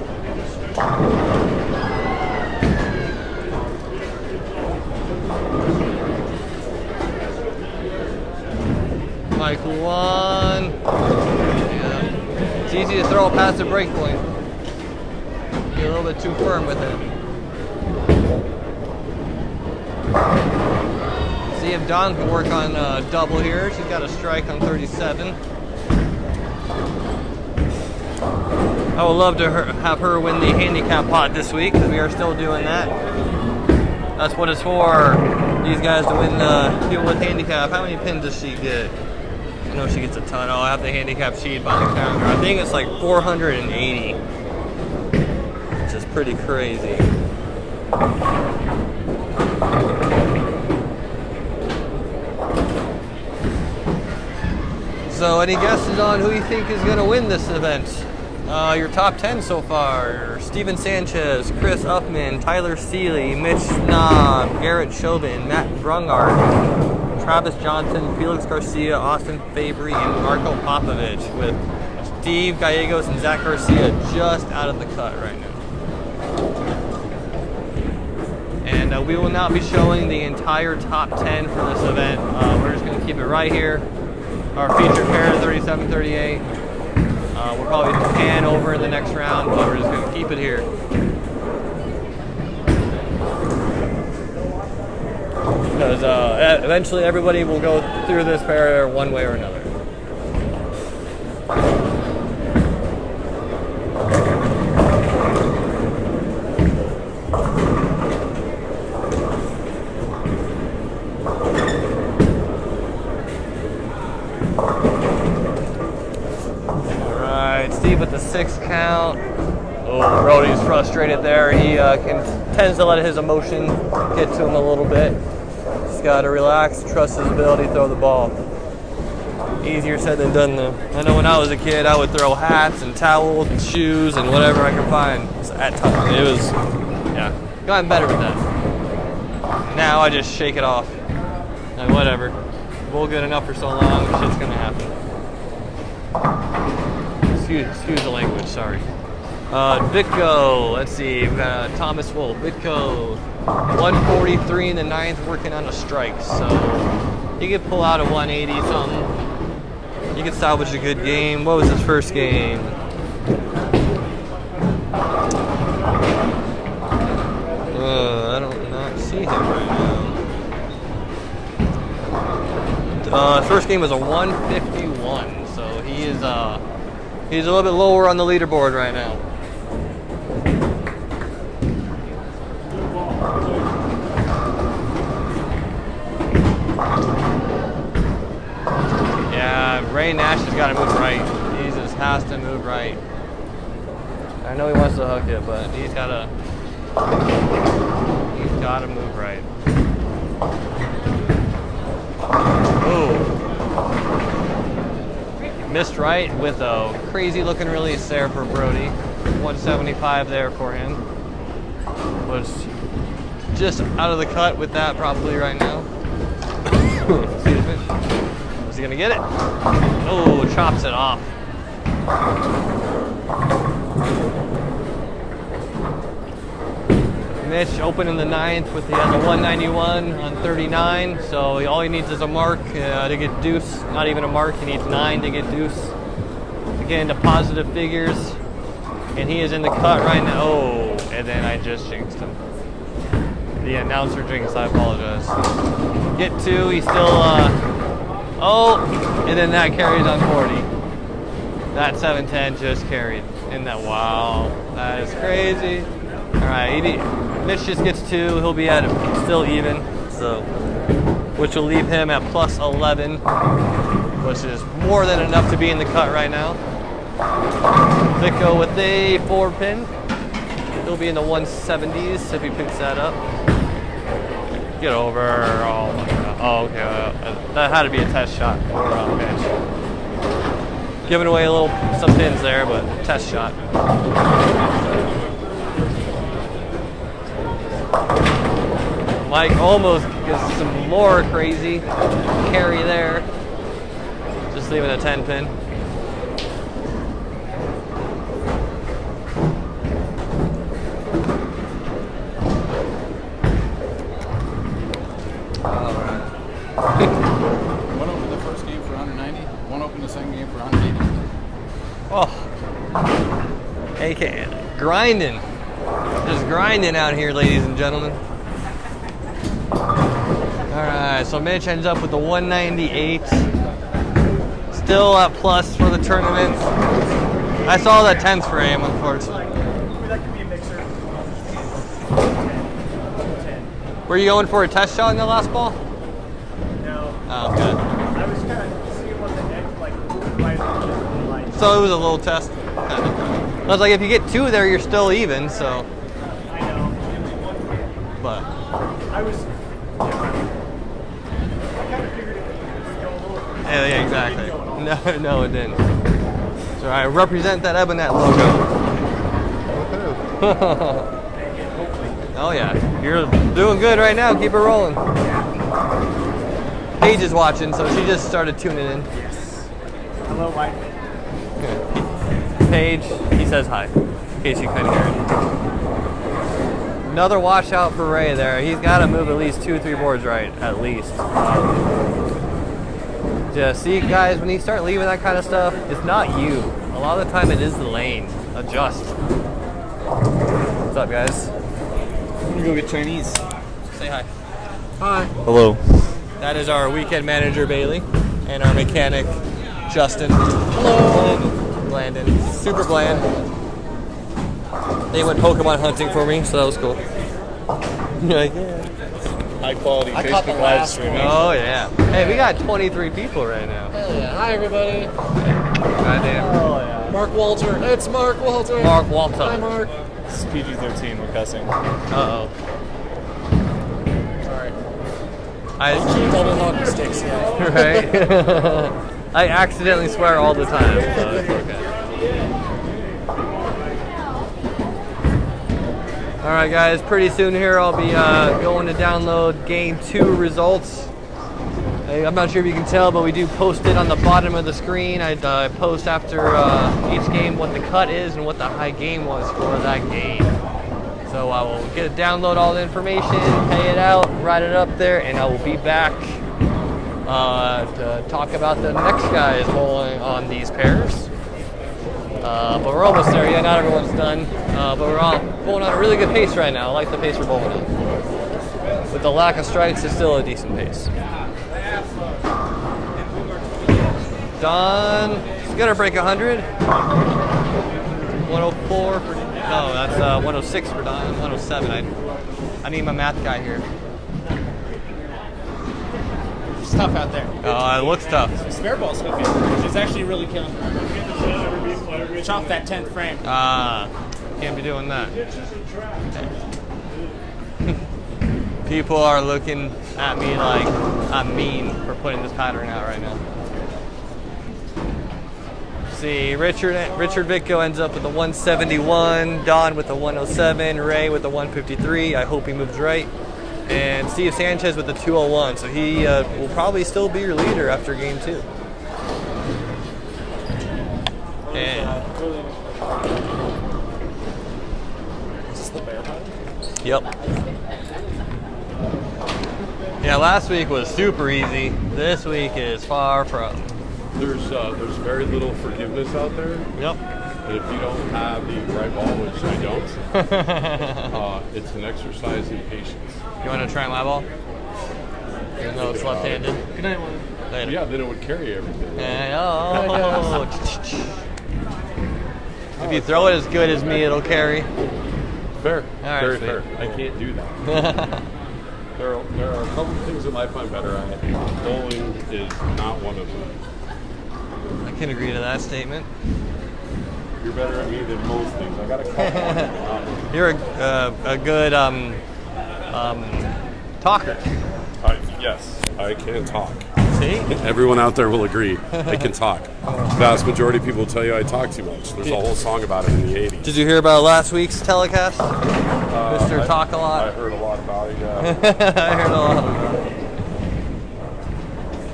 Michael 1. Yeah. It's easy to throw past the break point. Be a little bit too firm with it. See if Dawn can work on double here. She's got a strike on 37. I would love to have her win the handicap pot this week because we are still doing that. That's what it's for. These guys to win people with handicap. How many pins does she get? I know she gets a ton. Oh, I have the handicap sheet by the calendar. I think it's like 480, which is pretty crazy. So, any guesses on who you think is going to win this event? Your top 10 so far: Steven Sanchez, Chris Uppman, Tyler Seeley, Mitch Snob, Garrett Chauvin, Matt Brungard, Travis Johnson, Felix Garcia, Austin Fabry, and Marco Popovich, with Steve Gallegos and Zach Garcia just out of the cut right now. And we will not be showing the entire top 10 for this event. We're just going to keep it right here. Our featured pair, 37-38. We'll probably pan over in the next round, but we're just going to keep it here. Because eventually everybody will go through this pair one way or another. Alright, Steve with the 6 count. Oh, Brody's frustrated there. He tends to let his emotion get to him a little bit. Just gotta relax, trust his ability to throw the ball. Easier said than done though. I know when I was a kid, I would throw hats and towels and shoes and whatever I could find at times. It was, yeah, gotten better with that. Now I just shake it off. Like, whatever. Bowl good enough for so long, shit's gonna happen. Excuse the language, sorry. Vitco, let's see, we've got Thomas Wolf. Vitco, 143 in the 9th, working on a strike. So you could pull out a 180 something. You could salvage a good game. What was his first game? I don't not see him right now. His first game was a 151, so he's a little bit lower on the leaderboard right now. Yeah, Ray Nash has got to move right. He just has to move right. I know he wants to hook it, but he's got to move right. Ooh. Missed right with a crazy looking release there for Brody. 175 there for him. Was just out of the cut with that probably right now. Excuse me. Is he gonna get it? Oh, chops it off. Mitch open in the 9th with the 191 on 39, so all he needs is a mark to get deuce. Not even a mark, he needs 9 to get deuce. Again, to positive figures, and he is in the cut right now. Oh, and then I just jinxed him. The announcer jinx, I apologize. Get 2, he's still, oh, and then that carries on 40. That 710 just carried. Isn't that, wow, that is crazy. All right, Mitch just gets 2. He'll be at still even. so which will leave him at plus 11, which is more than enough to be in the cut right now. Vicko with a 4-pin. He'll be in the 170s if he picks that up. Get over. Oh my god. Oh, okay. That had to be a test shot for Mitch. Giving away some pins there, but test shot. Mike almost gets some more crazy carry there. Just leaving a 10-pin. One opened the first game for 190. One opened the second game for 180. Oh, AK grinding, just grinding out here, ladies and gentlemen. All right, so Mitch ends up with the 198. Still at plus for the tournament. I saw that 10th for him, unfortunately. That could be a mixer. Were you going for a test shot in the last ball? No. Oh, good. I was kind of seeing what the next, like, like. So it was a little test. I was like, if you get 2 there, you're still even. So. I know. But. I was. I kind of figured it would go a little. Yeah, exactly. No, it didn't. So I represent that Ebonite logo. Oh yeah, you're doing good right now. Keep it rolling. Paige is watching, so she just started tuning in. Yes. Hello, wife. Paige, he says hi, in case you couldn't hear it. Another washout for Ray there. He's got to move at least 2-3 boards right, at least. Yeah, see guys, when you start leaving that kind of stuff, it's not you. A lot of the time it is the lane. Adjust. What's up, guys? I'm gonna go get Chinese. Say hi. Hi. Hello. That is our weekend manager, Bailey, and our mechanic, Justin. Hello. Blandon. Super bland. They went Pokemon hunting for me, so that was cool. Like, yeah. High quality I caught the Facebook live last streaming. Oh, yeah. Hey, we got 23 people right now. Hell yeah. Hi, everybody. Goddamn. Oh, yeah. Mark Walter. It's Mark Walter. Mark Walter. Hi, Mark. It's PG-13, we're cussing. Uh-oh. Sorry. I Double hockey sticks, yeah. Right? I accidentally swear all the time, so it's okay. Alright guys, pretty soon here I'll be going to download Game 2 results. I'm not sure if you can tell, but we do post it on the bottom of the screen. I post after each game what the cut is and what the high game was for that game. So I will download all the information, pay it out, write it up there, and I will be back to talk about the next guys bowling on these pairs. But we're almost there yet. Not everyone's done, but we're all bowling on a really good pace right now. I like the pace we're bowling on. With the lack of strikes, it's still a decent pace. Don is gonna break 100. 104 for no, that's 106 for Don. 107. I need my math guy here. It's tough out there. It looks tough. Spare ball's cooking. She's actually really killing her. Chop that 10th frame. Can't be doing that. People are looking at me like I'm mean for putting this pattern out right now. See, Richard Vicko ends up with the 171, Don with the 107, Ray with the 153. I hope he moves right. And Steve Sanchez with the 201. So he will probably still be your leader after game 2. And Is this the bear pattern? yep. Yeah, last week was super easy. This week is far from. There's very little forgiveness out there. Yep. And if you don't have the right ball, which I don't, it's an exercise in patience. You want to try my ball? Even though it's left-handed. Good night, one. Later. Yeah, then it would carry everything. If you throw it as good as me, it'll carry. Fair. All right, Very sweet. fair. I can't do that. There are a couple of things in life I'm better at. Bowling is not one of them. I can agree to that statement. You're better at me than most things. I got a couple. You're a good talker. Yes, I can talk. See? Everyone out there will agree. I can talk. Vast majority of people will tell you I talk too much. There's a whole song about it in the 80s. Did you hear about last week's telecast? Mr. Talk a Lot. I heard a lot about it, yeah. I heard a lot about it.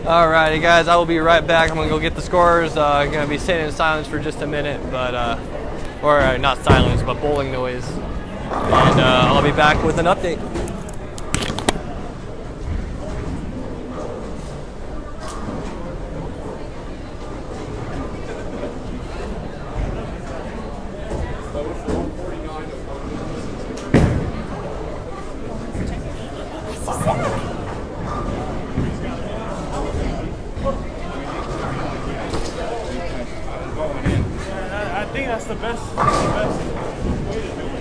Alrighty, guys, I will be right back. I'm gonna go get the scores. I'm gonna be sitting in silence for just a minute, but or not silence, but bowling noise, and I'll be back with an update. I think that's the best. Way to do it.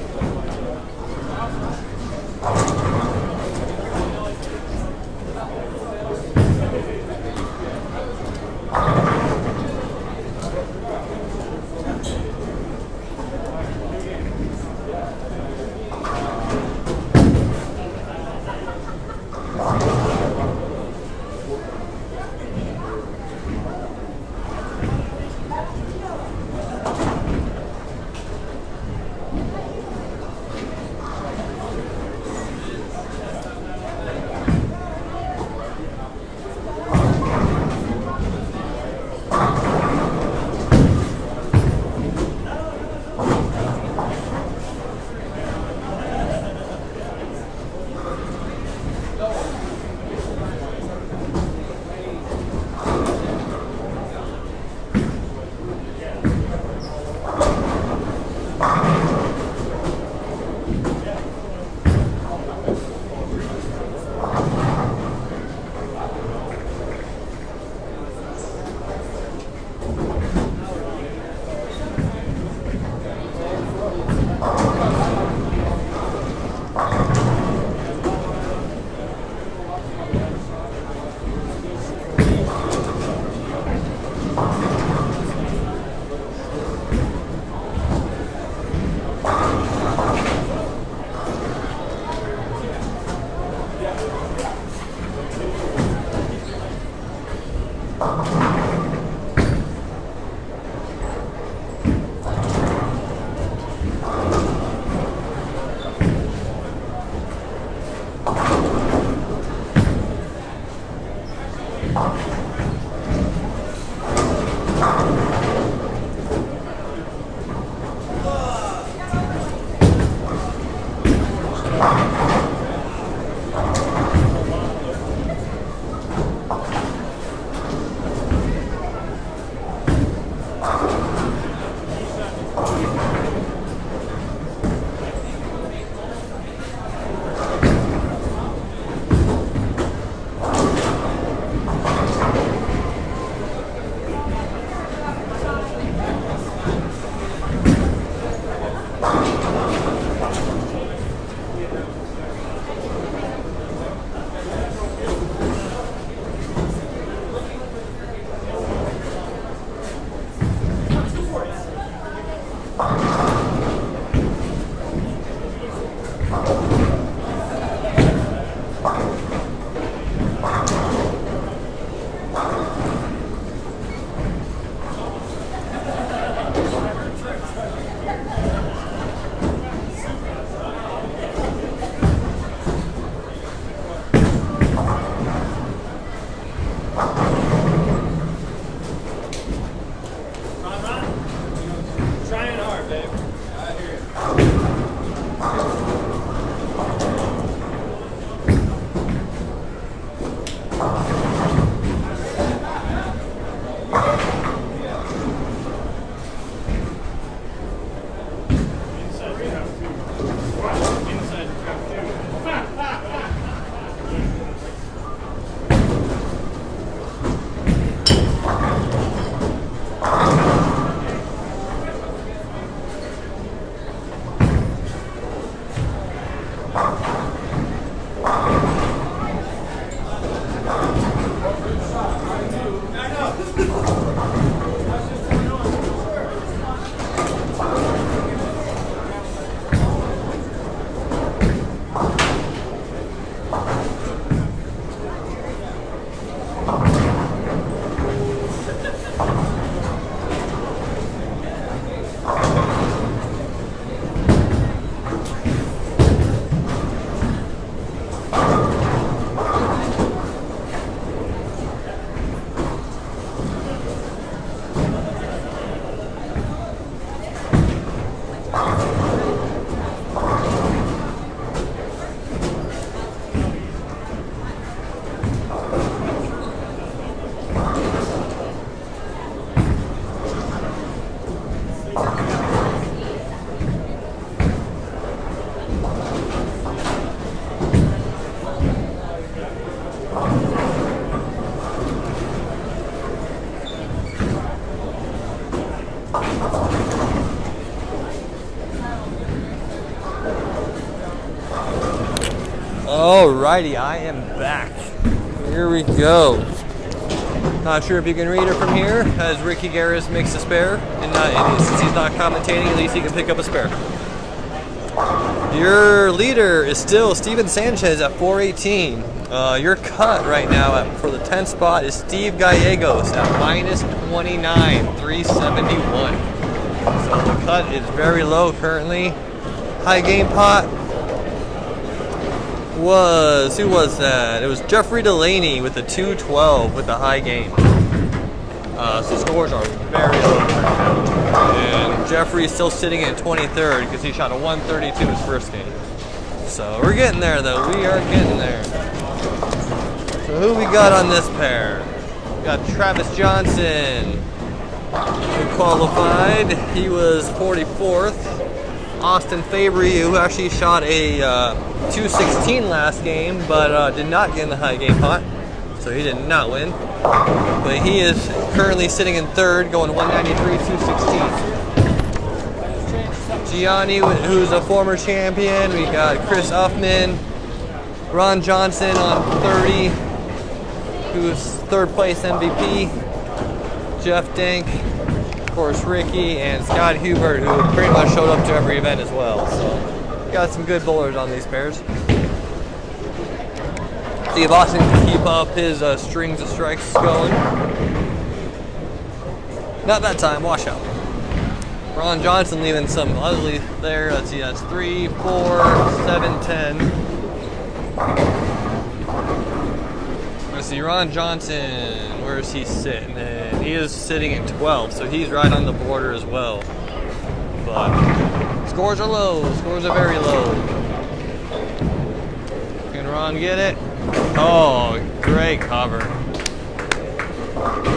Alrighty, I am back. Here we go. Not sure if you can read it from here, as Ricky Garris makes a spare, and since he's not commentating, at least he can pick up a spare. Your leader is still Steven Sanchez at 418. Your cut right now for the 10th spot is Steve Gallegos at minus 29, 371. So the cut is very low currently. High game pot was, who was that? It was Jeffrey Delaney with the 212 with the high game. So scores are very low. And Jeffrey's still sitting in 23rd because he shot a 132 his first game. So we're getting there though, we are getting there. So who we got on this pair? We got Travis Johnson, who qualified. He was 44th. Austin Fabry, who actually shot a 216 last game, but did not get in the high game pot, so he did not win. But he is currently sitting in third, going 193, 216. Gianni, who's a former champion. We got Chris Uffman, Ron Johnson on 30, who's third place MVP. Jeff Dink, of course Ricky, and Scott Hubert, who pretty much showed up to every event as well. So got some good bowlers on these pairs. See if Austin can keep up his strings of strikes going. Not that time, wash out. Ron Johnson leaving some ugly there. Let's see, that's 3, 4, 7, 10. Let's see, Ron Johnson, where is he sitting? And he is sitting in 12, so he's right on the border as well. But scores are low, scores are very low. Can Ron get it? Oh, great cover.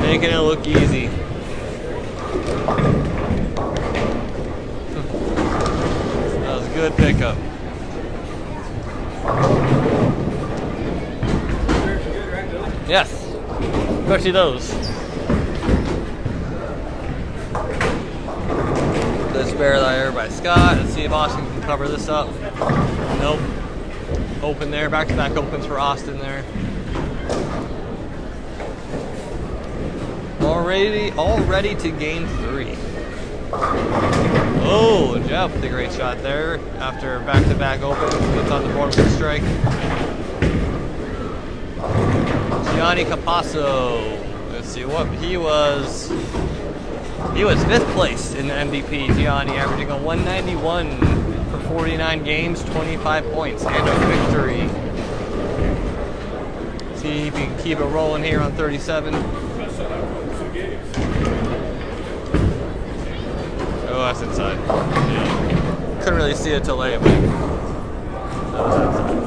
Making it look easy. That was a good pickup. Yes, especially those. The spare there by Scott. Let's see if Austin can cover this up. Nope. Open there, back-to-back opens for Austin there. Already to game 3. Oh, Jeff with a great shot there after back-to-back opens. Gets on the board with a strike. Gianni Capasso. Let's see what he was. He was 5th place in the MVP. Gianni averaging a 191 for 49 games, 25 points, and a victory. See if he can keep it rolling here on 37. Oh, that's inside. Yeah. Couldn't really see it till late, but that was inside.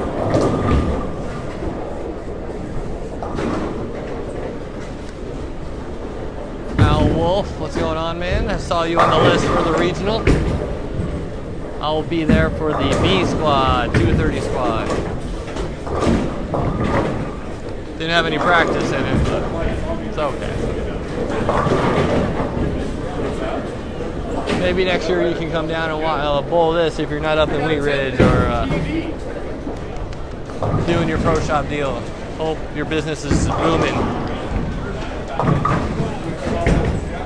Wolf, what's going on, man? I saw you on the list for the regional. I'll be there for the B squad, 230 squad. Didn't have any practice in it, but it's okay. Maybe next year you can come down and bowl this if you're not up in Wheat Ridge or doing your pro shop deal. Hope your business is booming.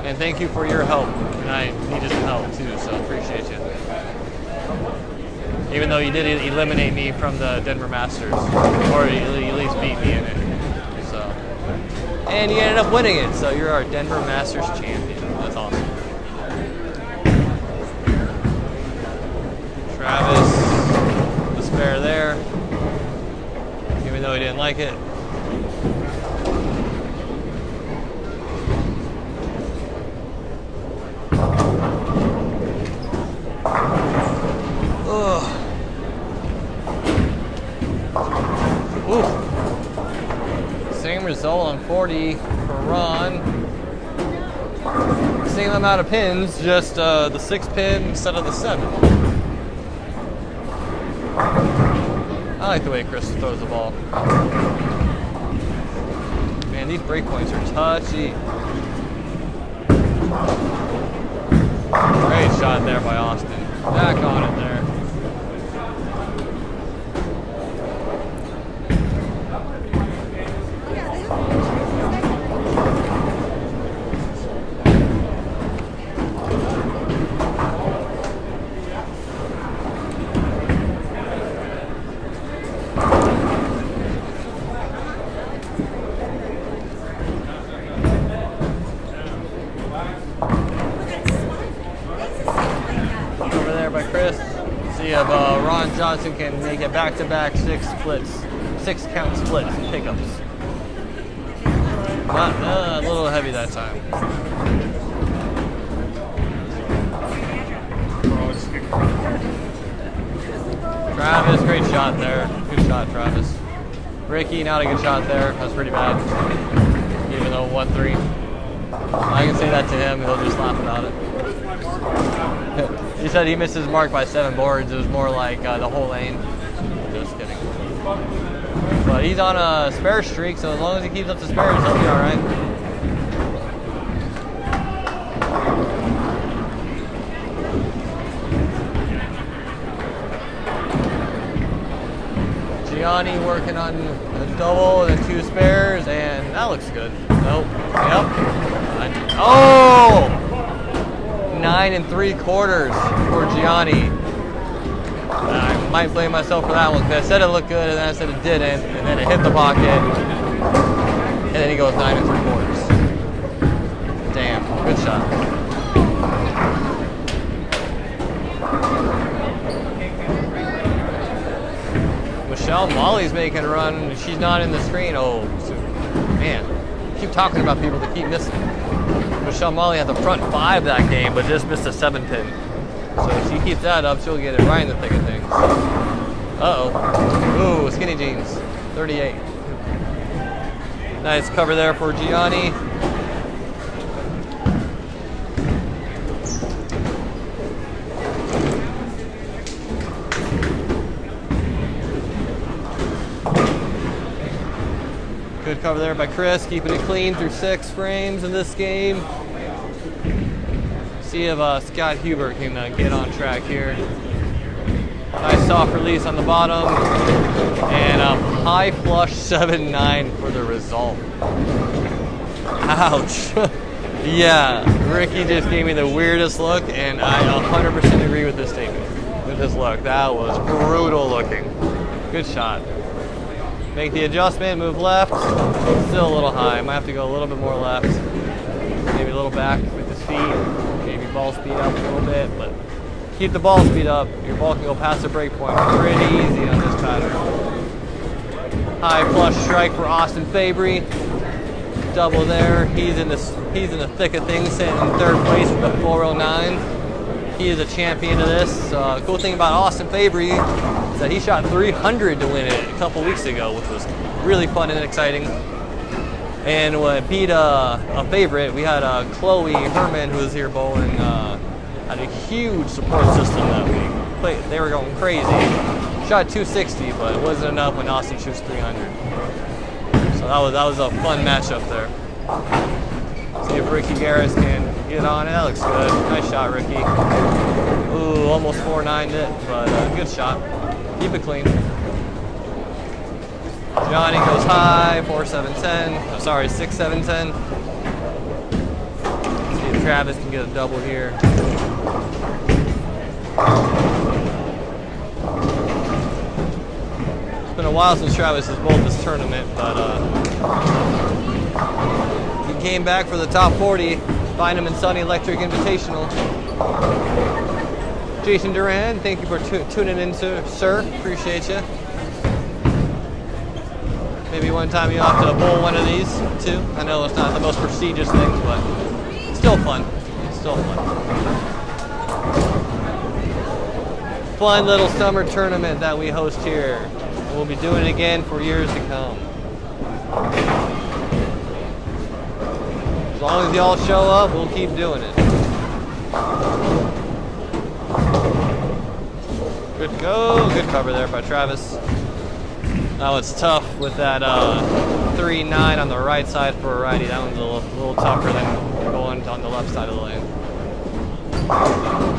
And thank you for your help. And I needed some help too, so appreciate you. Even though you did eliminate me from the Denver Masters, or you at least beat me in it. So, and you ended up winning it, so you're our Denver Masters champion. That's awesome. Travis, the spare there, even though he didn't like it. Same result on 40 for Ron. Same amount of pins, just the 6 pin instead of the 7. I like the way Chris throws the ball. Man, these break points are touchy. Great shot there by Austin. Back on it there. if Ron Johnson can make it back-to-back 6 count splits and pickups. Not a little heavy that time. Travis, great shot there. Good shot, Travis. Ricky, not a good shot there. That's pretty bad. Even though 1-3. I can say that to him, he'll just laugh about it. He said he missed his mark by 7 boards. It was more like the whole lane. Just kidding. But he's on a spare streak, so as long as he keeps up the spares, he'll be alright. Gianni working on a double and 2 spares, and that looks good. Nope. Yep. Oh! 9 3/4 for Gianni. I might blame myself for that one because I said it looked good and then I said it didn't, and then it hit the pocket, and then he goes 9 3/4. Damn, good shot. Michelle Molly's making a run. She's not in the screen. Oh, man. Keep talking about people that keep missing. Michelle Molly had the front 5 that game, but just missed a 7-pin. So if she keeps that up, she'll get it right in the thick of things. Uh-oh. Ooh, skinny jeans. 38. Nice cover there for Gianni. Good cover there by Chris, keeping it clean through 6 frames in this game. See if Scott Hubert can get on track here. Nice soft release on the bottom. And a high flush 7-9 for the result. Ouch. Yeah, Ricky just gave me the weirdest look, and I 100% agree with this statement. With this look, that was brutal looking. Good shot. Make the adjustment, move left. Still a little high. Might have to go a little bit more left. Maybe a little back with his feet. Maybe ball speed up a little bit, but keep the ball speed up. Your ball can go past the break point pretty easy on this pattern. High flush strike for Austin Fabry. Double there. He's in the thick of things, sitting in 3rd place with a 409. He is a champion of this. The cool thing about Austin Fabry is that he shot 300 to win it a couple weeks ago, which was really fun and exciting. And beat a favorite. We had Chloe Herman, who was here bowling, had a huge support system that week. They were going crazy. Shot 260, but it wasn't enough when Austin shoots 300. So that was a fun matchup there. See if Ricky Garris can get on it. That looks good. Nice shot, Ricky. Ooh, almost 4-9'd it, but good shot. Keep it clean. Johnny goes high, 4-7-10. Oh, sorry, 6-7-10. See if Travis can get a double here. It's been a while since Travis has bowled this tournament, but he came back for the top 40 Bynum&Son Electric Invitational. Jason Duran, thank you for tuning in, sir. Appreciate you. Maybe one time you'll have to bowl one of these too. I know it's not the most prestigious thing, but it's still fun. It's still fun. Fun little summer tournament that we host here. And we'll be doing it again for years to come. As long as y'all show up, we'll keep doing it. Good go. Good cover there by Travis. Now it's tough with that 3-9 on the right side for a righty. That one's a little tougher than going on the left side of the lane.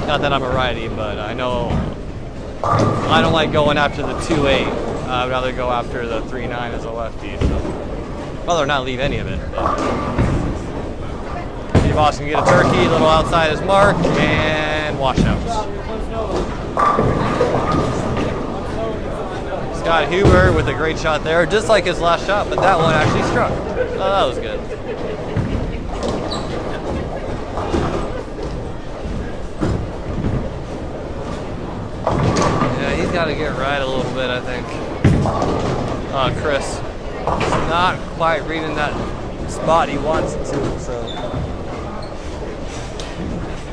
Not that I'm a righty, but I know I don't like going after the 2-8. I'd rather go after the 3-9 as a lefty. So I'd rather not leave any of it. See if Austin can get a turkey, a little outside his mark, and washouts. Scott Huber with a great shot there, just like his last shot, but that one actually struck. So that was good. got to get right a little bit, I think. Chris. He's not quite reading that spot he wants it to, so.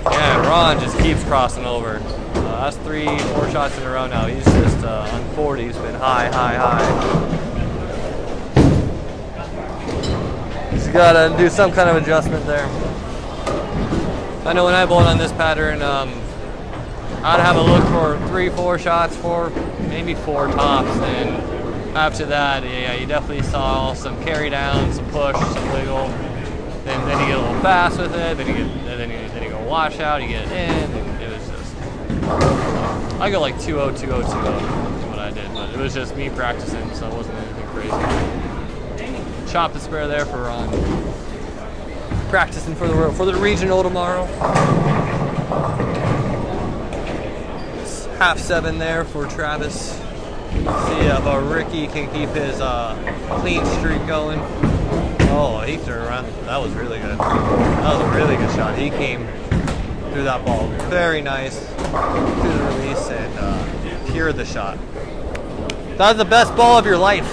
Yeah, Ron just keeps crossing over. That's 3-4 shots in a row now. He's just on 40. He's been high. He's got to do some kind of adjustment there. I know when I bowled on this pattern, I'd have a look for 3-4 shots, maybe 4 tops, and after that, yeah, you definitely saw some carry down, some push, some wiggle. Then you get a little fast with it. Then you go wash out. You get it in, and it was just. I go like 2-0, 2-0, 2-0 is what I did, but it was just me practicing, so it wasn't anything crazy. Chop the spare there for Ron. Practicing for the regional tomorrow. It's 6:30 there for Travis. See if Ricky can keep his clean streak going. Oh, he turned around. That was really good. That was a really good shot. He came through that ball very nice to the release and cured the shot. That was the best ball of your life.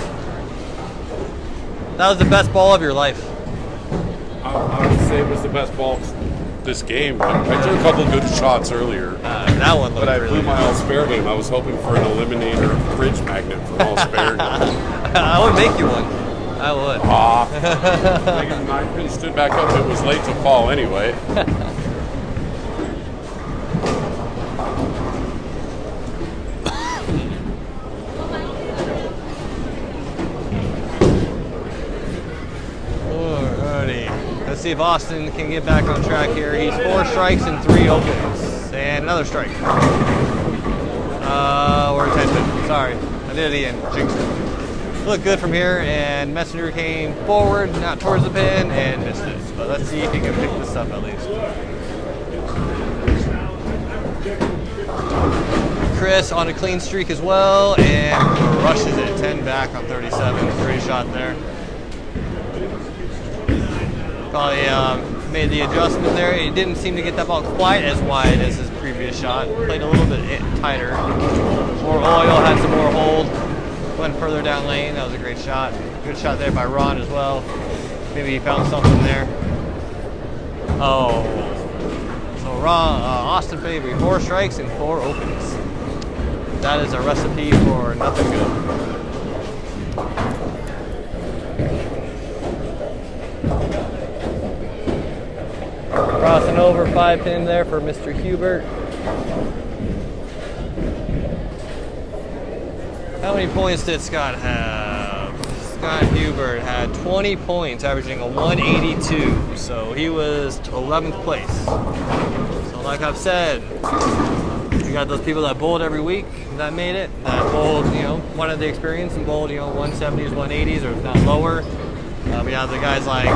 That was the best ball of your life. I would say it was the best ball this game. I took a couple good shots earlier. That one looked But I really blew my good. all spare game. I was hoping for an Eliminator fridge magnet for all spare game. I would make you one. I would. I couldn't stood back up. It was late to fall anyway. Alrighty. Let's see if Austin can get back on track here. He's 4 strikes and 3 opens. And another strike. Or 10. Sorry. I did it again. Jinxed it. Looked good from here, and Messenger came forward, not towards the pin, and missed it. But let's see if he can pick this up at least. Chris on a clean streak as well, and rushes it. 10 back on 37. Great shot there. Probably made the adjustment there. He didn't seem to get that ball quite as wide as his previous shot. Played a little bit tighter. More oil, had some more hold. Went further down lane. That was a great shot. Good shot there by Ron as well. Maybe he found something there. Oh. So Ron, Austin Favory, 4 strikes and 4 opens. That is a recipe for nothing good. Crossing over 5 pin there for Mr. Hubert. How many points did Scott have? Scott Hubert had 20 points, averaging a 182. So he was 11th place. So like I've said, you got those people that bowled every week that made it, that bowled, wanted the experience and bowled, 170s, 180s, or if not lower. We have the guys like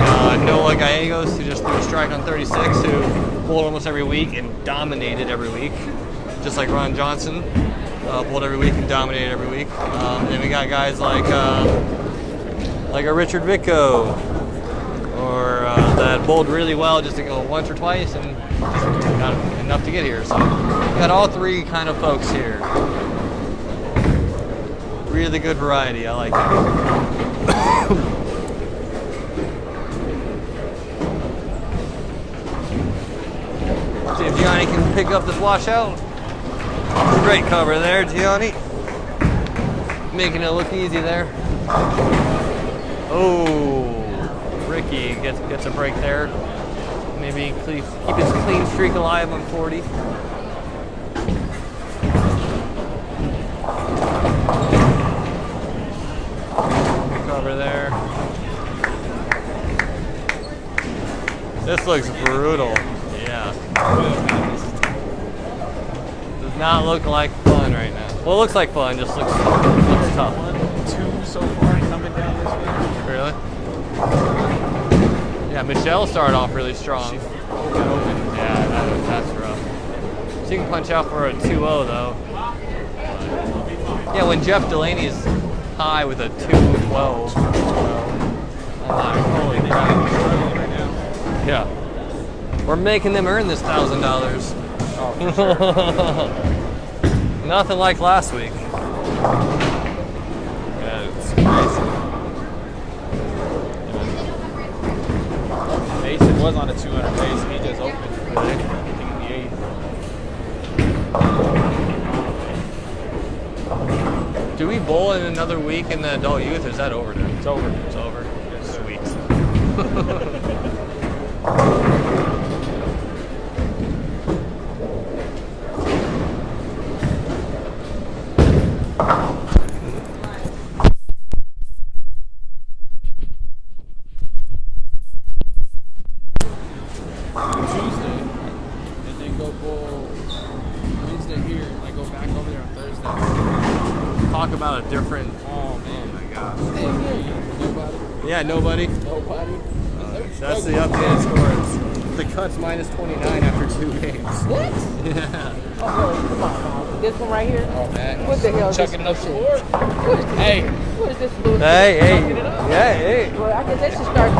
Noah Gallegos, who just threw a strike on 36, who bowled almost every week and dominated every week, just like Ron Johnson. Bowled every week and dominated every week. Then we got guys like a Richard Vicko, or that bowled really well just to go once or twice and just got enough to get here. So we got all 3 kind of folks here. Really good variety. I like it. See if Gianni can pick up this washout. Great cover there, Gianni. Making it look easy there. Oh, Ricky gets a break there. Maybe keep his clean streak alive on 40. Good cover there. This looks brutal. Yeah. Does not look like fun right now. Well, it looks like fun, just looks tough. 2 so far coming down this way. Really? Yeah, Michelle started off really strong. Yeah, that's rough. She can punch out for a 2-0 though. Yeah, when Jeff Delaney's high with a 2-12. I'm like, holy crap. Yeah. We're making them earn this $1,000. Nothing like last week. Yeah, it's crazy. Mason was on a 200 pace. He just opened. I think in the 8th. Do we bowl in another week in the adult youth, or is that over now? It's over. It's over. Sweet. Tuesday, and then go bowl Wednesday here, and I go back over there on Thursday. Talk about a different. Oh man, my gosh. nobody. Yeah, nobody. Nobody. That's the updated scores. The cut's minus 29 after 2 games. What? Yeah. Oh, come on, now. This one right here? Oh man, What the hell is chucking it this up the bullshit? board. What is this? Hey, What is this bullshit? Hey, Chucking it up? yeah, hey. Well, I guess they should start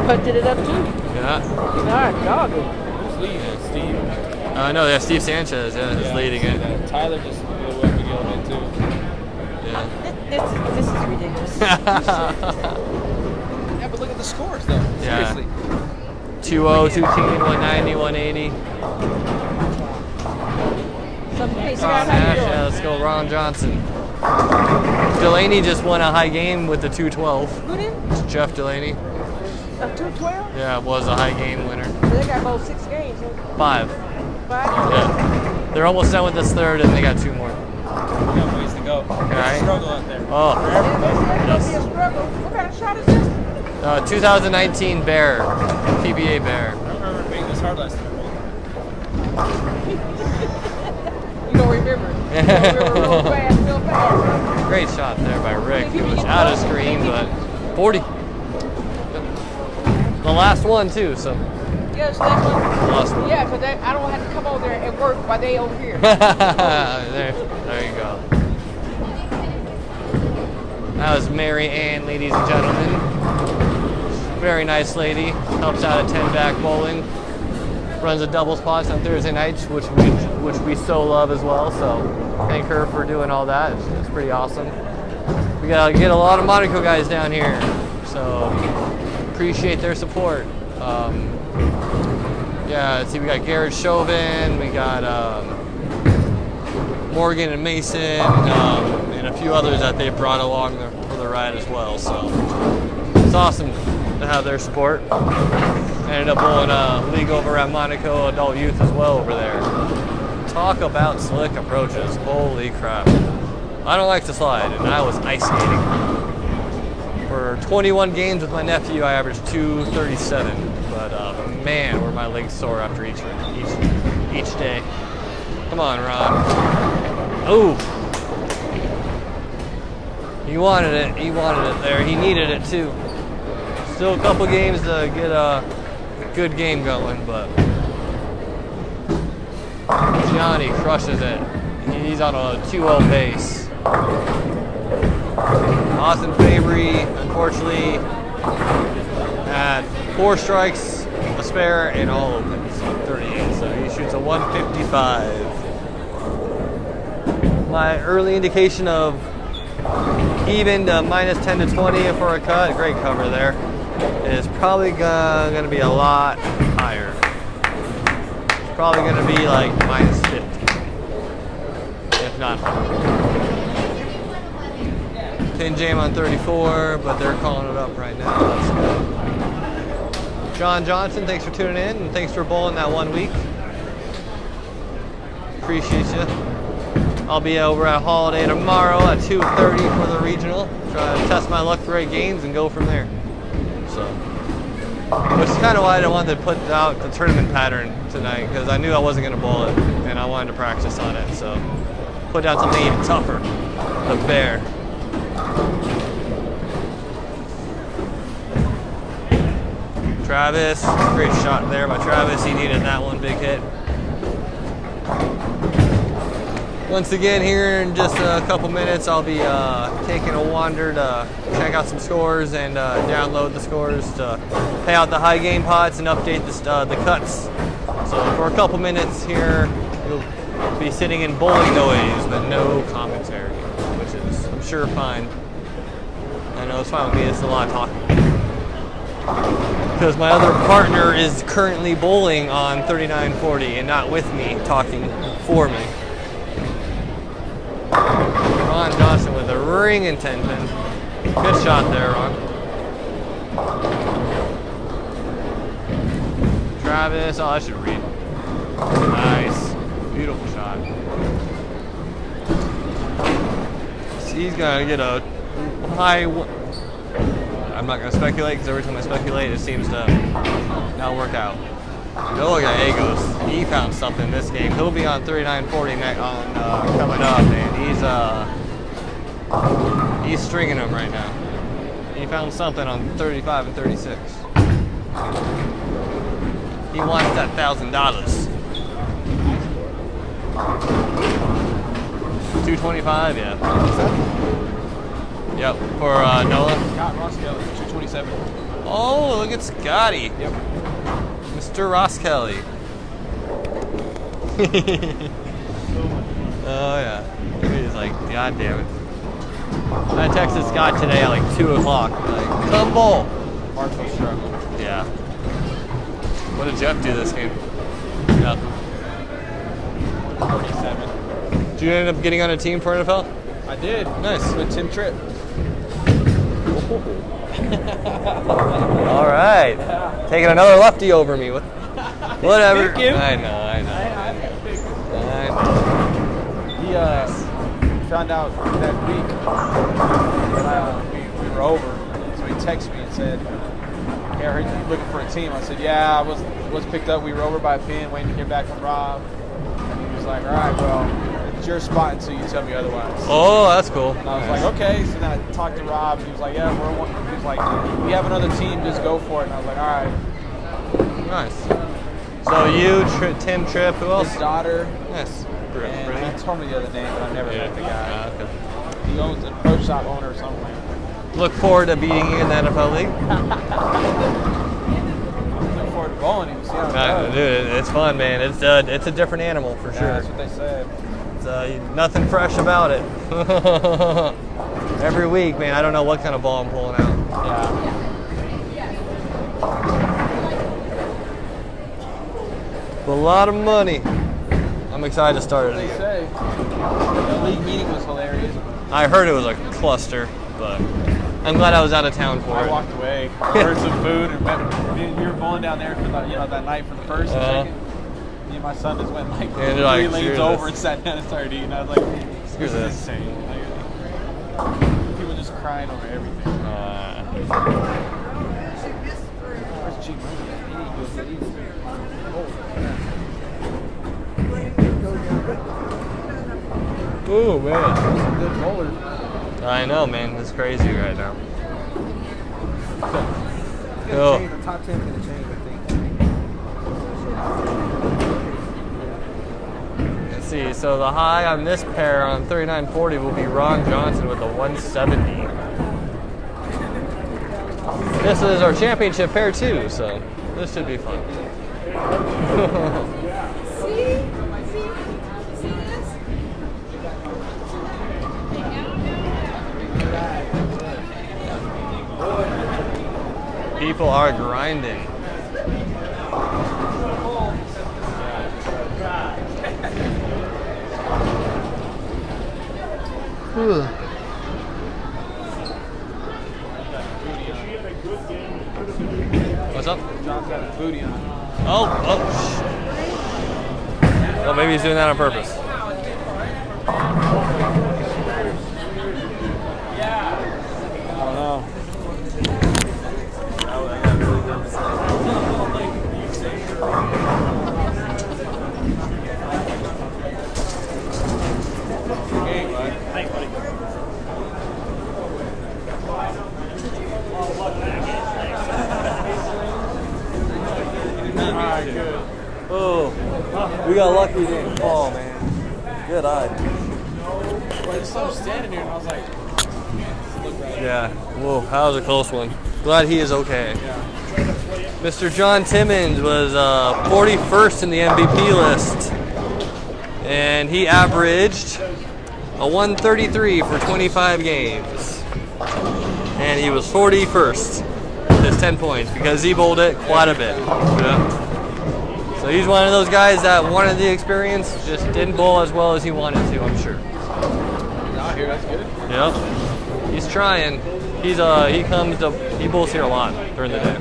punching it up too. Yeah. God, doggone. who's leading it? Steve. No, yeah, Steve Sanchez, is leading it. Tyler just blew up a little bit too. Yeah. This is ridiculous. Yeah, but look at the scores though. Yeah. Seriously. 2-0, 2-10, 190, 180. Something hey, Ron Scott, how Nash, you doing? yeah, let's go Ron Johnson. Delaney just won a high game with the 212. Who did? Jeff Delaney. A 212? Yeah, was a high game winner. So they got both 6 games. Huh? 5. 5? Yeah. They're almost done with this third and they got 2 more. We got ways to go. Right. Struggle out there. Oh, It's gonna be a struggle. What kind of shot is this? 2019 Bear. PBA Bear. I don't remember it being this hard last time. You don't remember. You don't remember real fast, real fast. Great shot there by Rick. It was out of screen, but 40. The last one too, so. Yes, that one. Last one. Yeah, because I don't have to come over there and work while they over here. there you go. That was Mary Ann, ladies and gentlemen. Very nice lady. Helps out at 10 back bowling. Runs a double spots on Thursday nights, which we so love as well. So thank her for doing all that. It's pretty awesome. We gotta get a lot of Monaco guys down here, so appreciate their support. Yeah, let's see, we got Garrett Chauvin, we got Morgan and Mason, and a few others that they brought along for the ride as well. So it's awesome to have their support. Ended up bowling a league over at Monaco Adult Youth as well over there. Talk about slick approaches. Holy crap. I don't like to slide, and I was ice skating. For 21 games with my nephew, I averaged 237. But man, were my legs sore after each day. Come on, Ron. Oh. He wanted it. He wanted it there. He needed it too. Still a couple games to get a good game going, but Gianni crushes it. He's on a 2-0 pace. Austin Fabry, unfortunately, had 4 strikes, a spare, and all opens. 38, so he shoots a 155. My early indication of even to minus 10 to 20 for a cut, great cover there, is probably going to be a lot higher. It's probably going to be like minus 50, if not higher. Pin jam on 34, but they're calling it up right now. That's good. John Johnson, thanks for tuning in, and thanks for bowling that 1 week. Appreciate you. I'll be over at Holiday tomorrow at 2:30 for the regional. Try to test my luck for 8 games and go from there. So, which is kind of why I wanted to put out the tournament pattern tonight, because I knew I wasn't going to bowl it, and I wanted to practice on it. So, put down something even tougher. The Bear. Travis, great shot there by Travis. He needed that one big hit. Once again, here in just a couple minutes, I'll be taking a wander to check out some scores and download the scores to pay out the high game pots and update the cuts. So for a couple minutes here, be sitting in bowling noise, but no commentary, which is, I'm sure, fine. I know it's fine with me, it's a lot of talking. Because my other partner is currently bowling on 3940 and not with me, talking for me. Ron Johnson with a ring intention. Good shot there, Ron. Travis, oh, I should read. Nice. Beautiful shot. He's gonna get a high. I'm not gonna speculate because every time I speculate, it seems to not work out. Oh, look at Agos. He found something this game. He'll be on 3940 on coming up, and he's stringing them right now. He found something on 35 and 36. He wants that $1,000. 225, yeah. Yep, for Nola. Scott Ross Kelly, 227. Oh, look at Scotty. Yep. Mr. Ross Kelly. Oh, yeah. He's like, God damn it. I texted Scott today at like 2 o'clock. Like, come bowl. Marshall struggle. Yeah. What did Jeff do this game? Nothing. 47. Did you end up getting on a team for NFL? I did. Nice. With Tim Tripp. All right. Taking another lefty over me. Whatever. Pick him. I know. He found out that week that we were over, so he texted me and said, "Hey, I heard you looking for a team." I said, "Yeah, I was picked up. We were over by a pin, waiting to hear back from Rob." And he was like, "All right, well, it's your spot until you tell me otherwise." Oh, that's cool. And I was like, "Okay." So then I talked to Rob, and he was like, "Yeah, he was like, we have another team. Just go for it." And I was like, "All right." Nice. So you, Tim Tripp, who else? His daughter. Nice. And he told me the other name, but I never met the guy. Okay. He owns a pro shop owner somewhere. Look forward to beating you in the NFL league. Look forward to bowling him. See how it goes. Dude, it's fun, man. It's a different animal for Yeah, sure. that's what they said. It's nothing fresh about it. Every week, man. I don't know what kind of ball I'm pulling out. Yeah. A lot of money. I'm excited to start it They again. say the league meeting was hilarious. I heard it was a cluster, but I'm glad I was out of town for I it. walked away, ordered some food, and we were bowling down there for that night for the first and second. Me and my son just went like Yeah, 3 like, lanes screw over this. and sat down and started eating. I was like, Screw this is this. insane. Like, people just crying over everything. Where's Chief? Ooh, man. Some good bowlers. I know, man. It's crazy right now. The top 10 is going to change, I think. Let's see. So the high on this pair on 3940 will be Ron Johnson with a 170. This is our championship pair too, so this should be fun. People are grinding. What's up? John's got his booty on. Oh. Well, maybe he's doing that on purpose. I don't know. Thanks, buddy. Alright, good. Oh, we got lucky it didn't fall, man. Good eye. Well, I just saw him standing here and I was like, look right. Yeah. Whoa, that was a close one. Glad he is okay. Yeah. Mr. John Timmons was 41st in the MVP list. and he averaged a 133 for 25 games. And he was 41st with his 10 points because he bowled it quite a bit. Yeah. So he's one of those guys that wanted the experience, just didn't bowl as well as he wanted to, I'm sure. Out here, that's good. Yep. He's trying. He bowls here a lot during the day.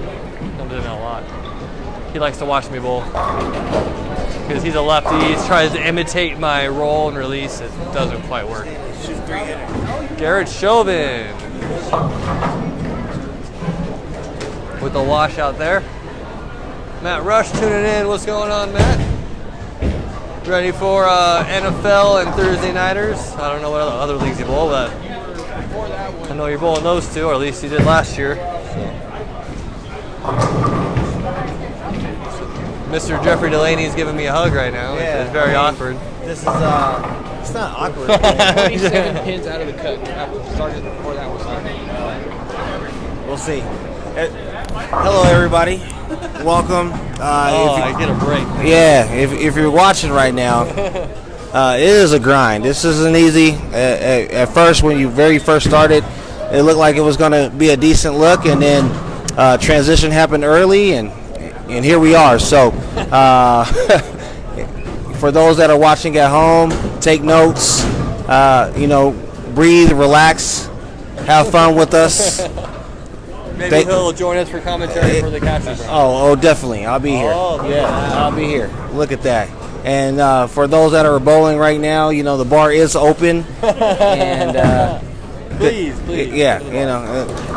Comes in a lot. He likes to watch me bowl because he's a lefty. He tries to imitate my roll and release. It doesn't quite work. Garrett Chauvin with the washout there. Matt Rush tuning in. What's going on, Matt? Ready for NFL and Thursday Nighters? I don't know what other leagues you bowl, but I know you're bowling those two, or at least you did last year. Mr. Jeffrey Delaney's giving me a hug right now. Yeah, It's very awkward. This is it's not awkward. 27 pins out of the cut after started before that was started. We'll see. Hello, everybody. Welcome. I get a break. Yeah, if you're watching right now, it is a grind. This isn't easy. At first, when you very first started, it looked like it was going to be a decent look, and then transition happened early, and here we are. So, for those that are watching at home, take notes. Breathe, relax, have fun with us. Maybe he'll join us for commentary for the catchers. Oh, definitely. I'll be here. I'll be here. Look at that. And for those that are bowling right now, the bar is open. And please. Yeah,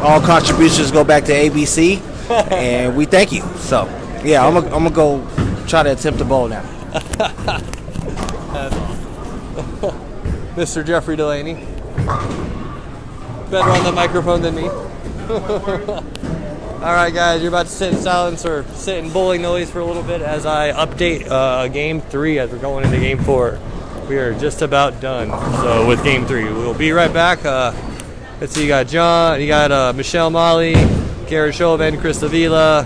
all contributions go back to ABC, and we thank you. So, yeah, I'm gonna go try to attempt to bowl now. Mr. Jeffrey Delaney, better on the microphone than me. All right, guys, you're about to sit in silence or sit in bowling noise for a little bit as I update Game 3 as we're going into Game 4. We are just about done. So with Game 3, we'll be right back. Let's see, you got Michelle Molly, Garrett Chauvin, Christabella.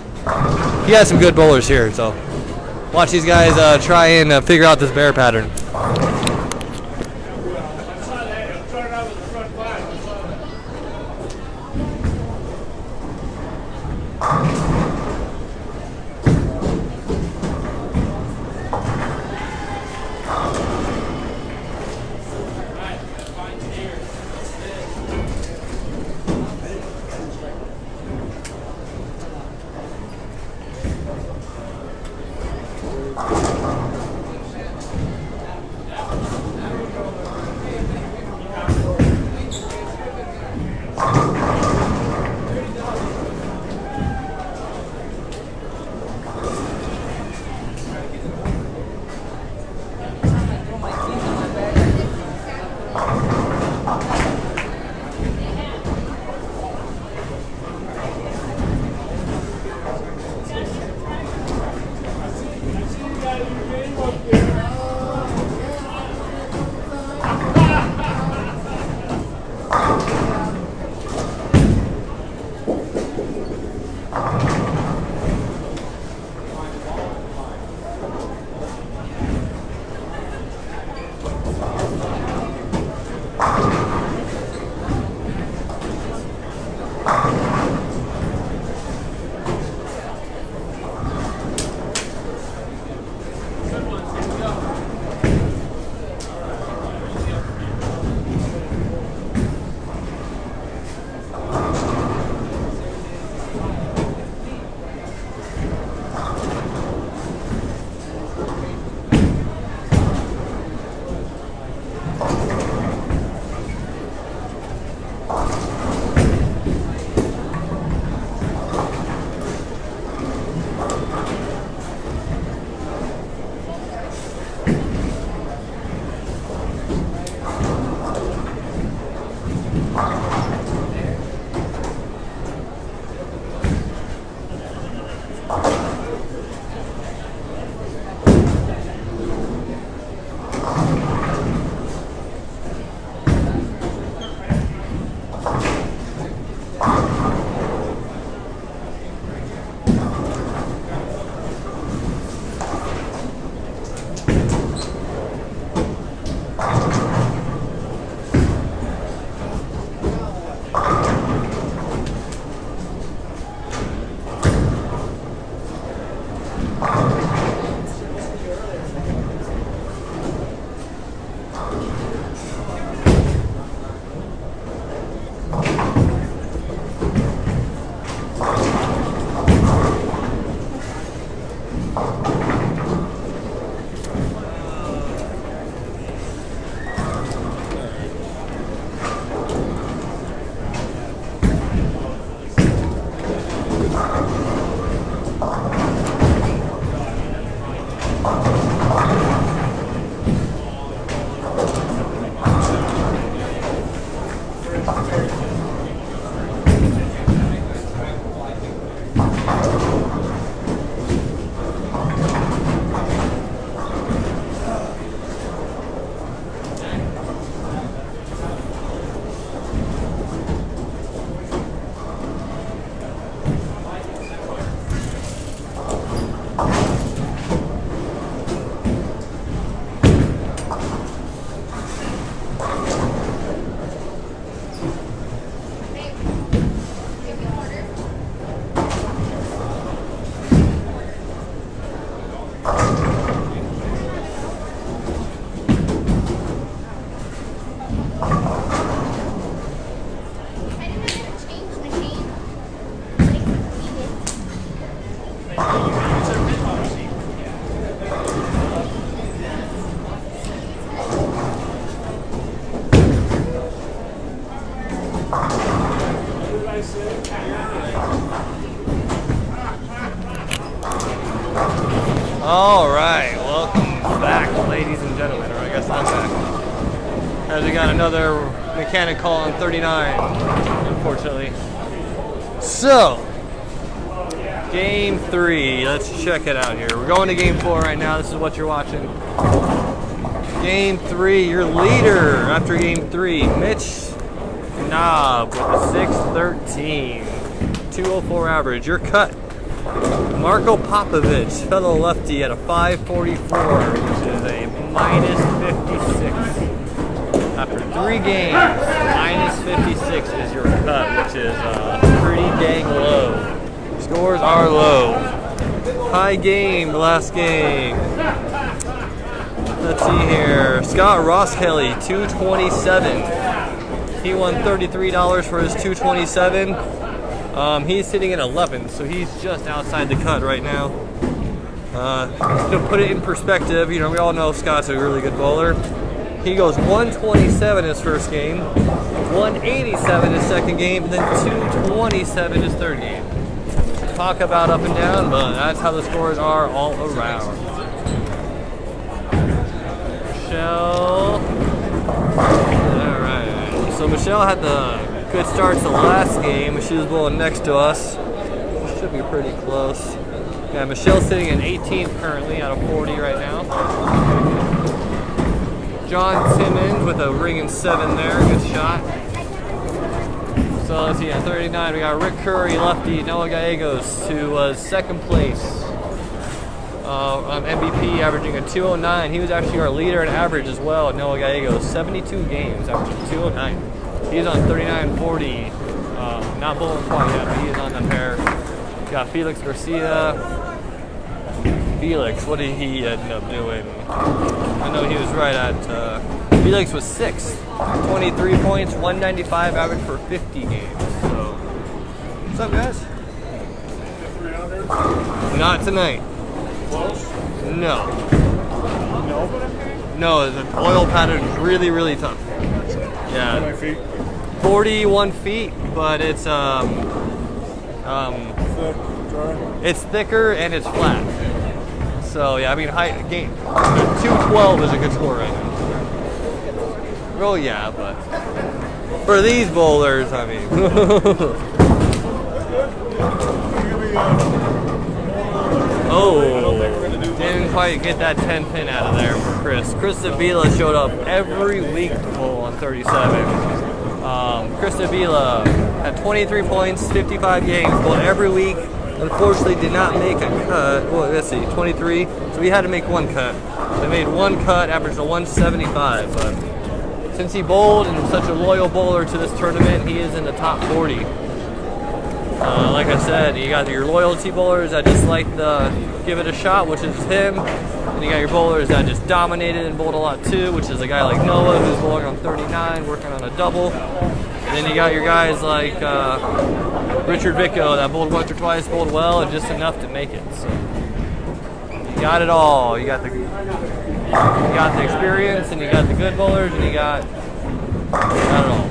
He has some good bowlers here, so watch these guys try and figure out this bear pattern. All right, welcome back, ladies and gentlemen, or I guess I'm back. As we got another mechanic call on 39, unfortunately. So, game 3, let's check it out here. We're going to game 4 right now, this is what you're watching. Game 3, your leader after game 3, Mitch Knob with a 613, 204 average. Your cut, Marco Popovich, fellow lefty, at a 544, which is a minus 56. After 3 games, minus 56 is your cut, which is pretty dang low. Scores are low. High game, last game. Let's see here. Scott Ross Kelly, 227. He won $33 for his 227. He's sitting in 11th, so he's just outside the cut right now. To put it in perspective, you know, we all know Scott's a really good bowler. He goes 127 his first game, 187 his second game, and then 227 his third game. Talk about up and down, but that's how the scores are all around. Michelle. Alright, so Michelle had the good start to the last game. She was bowling next to us. Should be pretty close. Yeah, Michelle's sitting in 18th currently out of 40 right now. John Timmons with a ring and 7 there. Good shot. So let's see, at 39 we got Rick Curry, lefty, Noah Gallegos, who was second place on MVP, averaging a 209. He was actually our leader in average as well, Noah Gallegos, 72 games, averaging 209. He's on 39-40, not bowling quite yet, but he is on the pair. Got Felix Garcia. Felix, what did he end up doing? I know he was right at, Felix was 6th, 23 points, 195 average for 50 games. So, what's up, guys? Not tonight. Close? No. No? No, the oil pattern is really, really tough. How many Yeah, feet? 41 feet, but it's Thick, dry? it's thicker and it's flat. So yeah, I mean, high game 212 is a good score right now. Oh yeah, but for these bowlers, I mean. Oh, didn't quite get that 10 pin out of there for Chris. Christabella showed up every week to bowl on 37. Christabella had 23 points, 55 games, bowled every week. Unfortunately, did not make a cut. Well, let's see, 23. So we had to make one cut. They made one cut, averaged a 175. But since he bowled and such a loyal bowler to this tournament, he is in the top 40. Like I said, you got your loyalty bowlers that just like to give it a shot, which is him. And you got your bowlers that just dominated and bowled a lot too, which is a guy like Noah who's bowling on 39, working on a double. And then you got your guys like Richard Vicko that bowled once or twice, bowled well, and just enough to make it. So you got it all. You got the experience, and you got the good bowlers, and you got it all.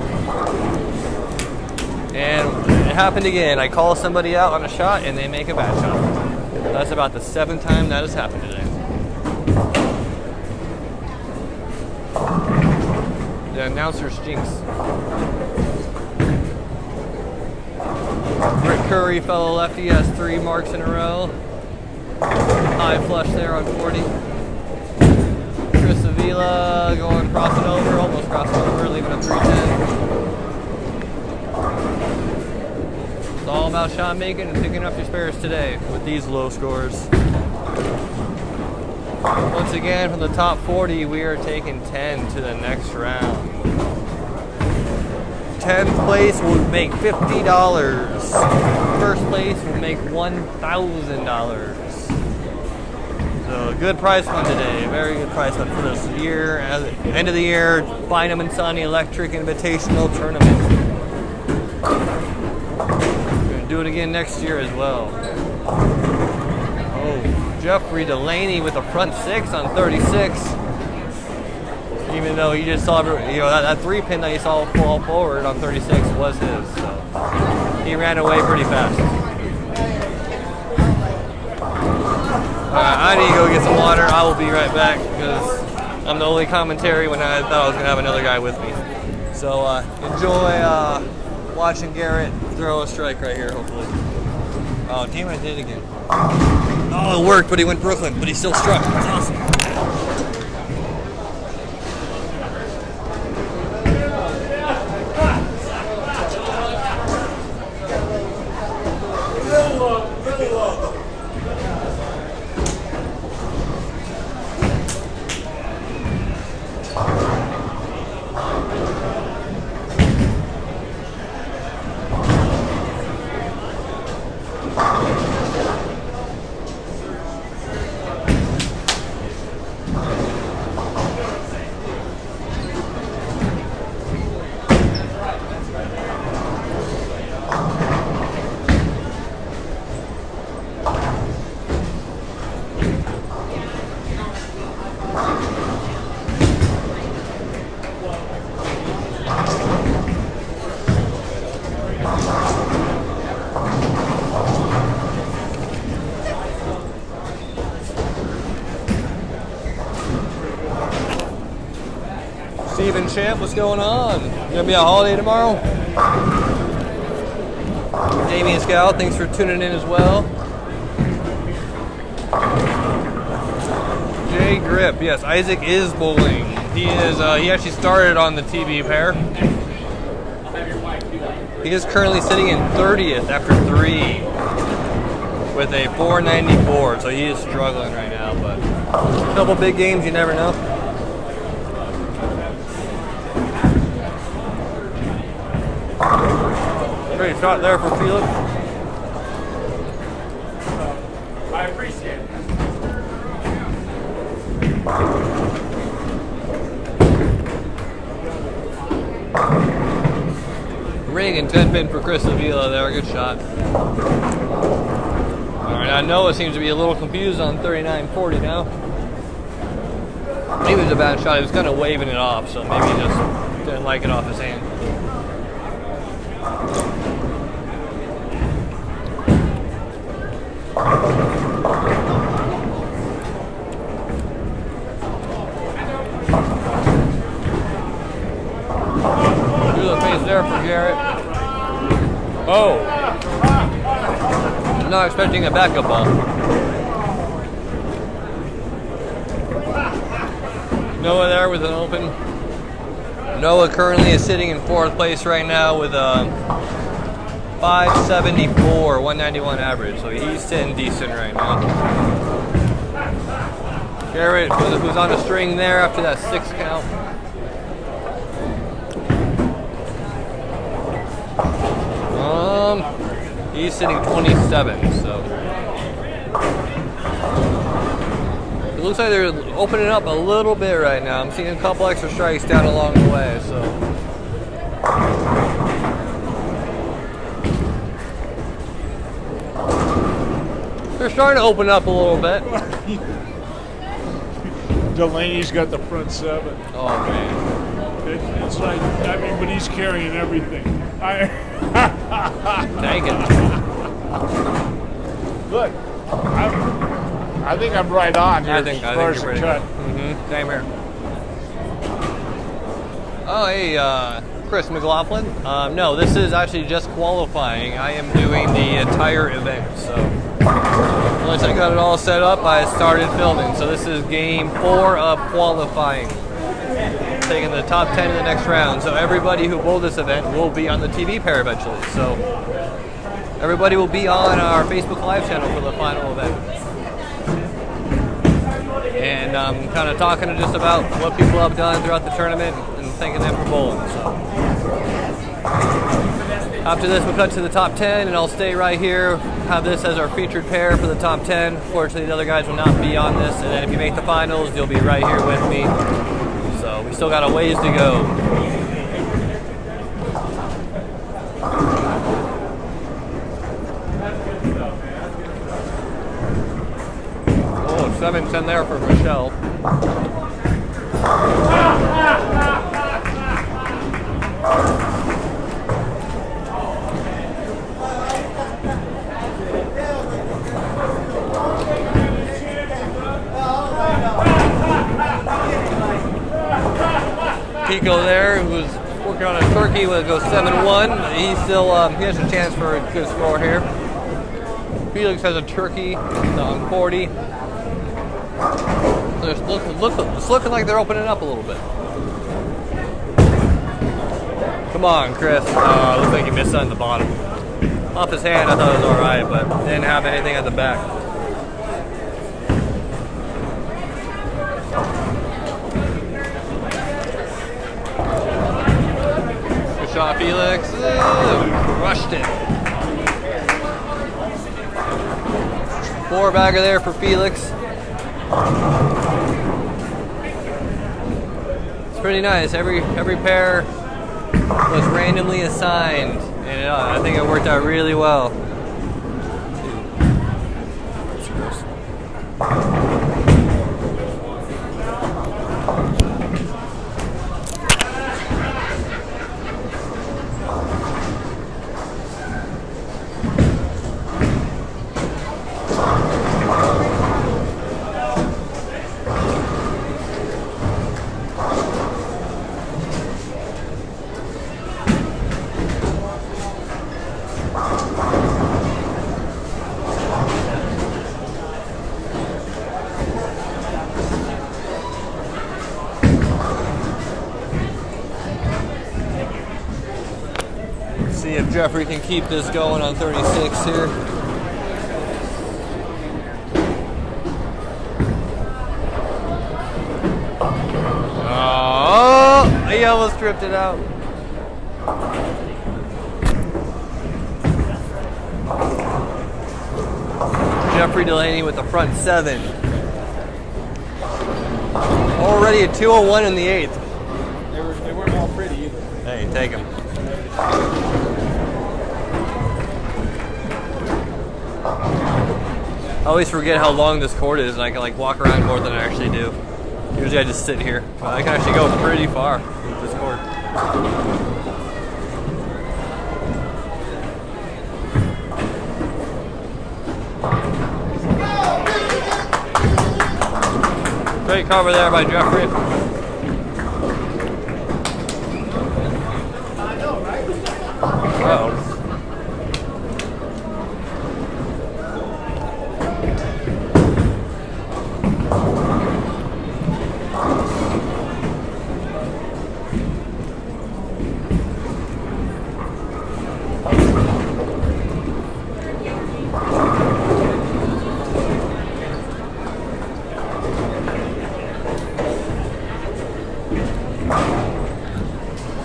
And it happened again. I call somebody out on a shot, and they make a bad shot. That's about the 7th time that has happened today. The announcer's jinx. Rick Curry, fellow lefty, has 3 marks in a row. High flush there on 40. Christabella going crossing over, almost crossing over, leaving a 310. It's all about shot making and picking up your spares today with these low scores. Once again, from the top 40, we are taking 10 to the next round. 10th place will make $50. First place will make $1,000. So a good prize fund today. Very good prize fund for this year. At the end of the year, Bynum&Son Electric Invitational Tournament. We're going to do it again next year as well. Oh, Jeffrey Delaney with a front 6 on 36. Even though you just saw, that 3-pin that you saw fall forward on 36 was his. So he ran away pretty fast. Alright, I need to go get some water. I will be right back because I'm the only commentary when I thought I was going to have another guy with me. So enjoy watching Garrett throw a strike right here, hopefully. Oh, damn it, I did it again. Oh, it worked, but he went Brooklyn, but he still struck. That's awesome. Steven Champ, what's going on? Gonna be a holiday tomorrow? Damien Scout, thanks for tuning in as well. Jay Grip, yes, Isaac is bowling. He is. He actually started on the TB pair. He is currently sitting in 30th after 3 with a 494, so he is struggling right now. But a couple big games, you never know. Great shot there for Felix. I appreciate it. Ring and 10 pin for Christabella there, good shot. Alright, now Noah seems to be a little confused on 39-40 now. Maybe it was a bad shot, he was kind of waving it off, so maybe he just didn't like it off his hand. Do the face there for Garrett. Oh! Not expecting a backup ball. Noah there with an open. Noah currently is sitting in 4th place right now with a 574, 191 average, so he's sitting decent right now. Garrett, who's on a string there after that 6 count. He's sitting 27, so. It looks like they're opening up a little bit right now. I'm seeing a couple extra strikes down along the way, so. They're starting to open up a little bit. Delaney's got the front 7. Oh, man. It's like, I mean, but he's carrying everything. Dang it. Look, I I think I'm right on here. I think you're first pretty cut. good. Same here. Oh, hey, Chris McLaughlin. No, this is actually just qualifying. I am doing the entire event, so once I got it all set up, I started filming. So this is game 4 of qualifying. Taking the top 10 in the next round. So everybody who bowled this event will be on the TV pair eventually. So everybody will be on our Facebook Live channel for the final event. And I'm kind of talking just about what people have done throughout the tournament and thanking them for bowling. So after this, we'll cut to the top 10, and I'll stay right here, have this as our featured pair for the top 10. Fortunately, the other guys will not be on this, and then if you make the finals, you'll be right here with me. So we still got a ways to go. Oh, 7-10 there for Michelle. Pico there, who's working on a turkey, will go 7-1. He still he has a chance for a good score here. Felix has a turkey on 40. So it's looking like they're opening up a little bit. Come on, Chris. Looks like he missed on the bottom. Off his hand, I thought it was all right, but didn't have anything at the back. Good shot, Felix. Crushed it. 4-bagger there for Felix. It's pretty nice. Every pair was randomly assigned, and I think it worked out really well. See if Jeffrey can keep this going on 36 here. Oh, he almost stripped it out. Jeffrey Delaney with the front 7. Already a 201 in the 8th. They weren't all pretty either. Hey, take him. I always forget how long this court is, and I can like walk around more than I actually do. Usually I just sit here. But I can actually go pretty far with this court. Great cover there by Jeffrey. Uh-oh.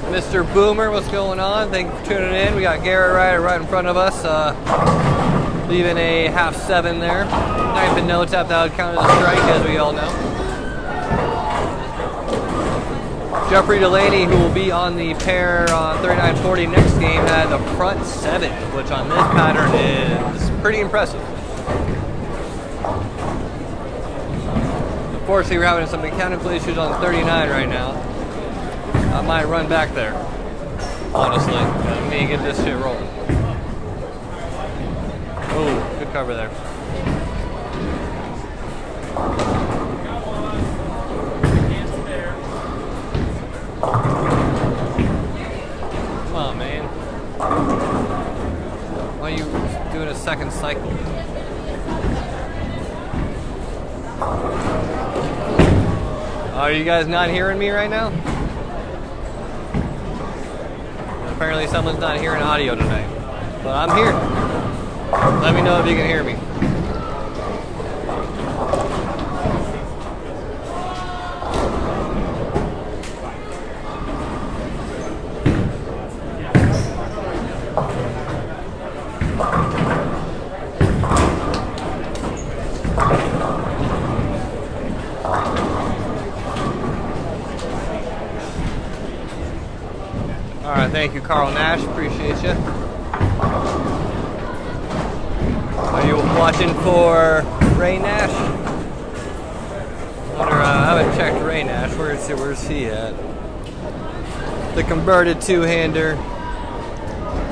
Mr. Boomer, what's going on? Thank you for tuning in. We got Garrett Ryder right in front of us, leaving a half 7 there. Not even no tap, that would count as a strike, as we all know. Jeffrey Delaney, who will be on the pair on 39-40 next game, had the front 7, which on this pattern is pretty impressive. Unfortunately, we're having some mechanical issues on 39 right now. I might run back there, honestly. Let me get this shit rolling. Oh, good cover there. Come on, man. Why are you doing a second cycle? Are you guys not hearing me right now? Apparently someone's not hearing audio tonight. But I'm here. Let me know if you can hear me. Alright, thank you, Carl Nash. Appreciate you. Are you watching for Ray Nash? I haven't checked Ray Nash. Where's he at? The converted two-hander.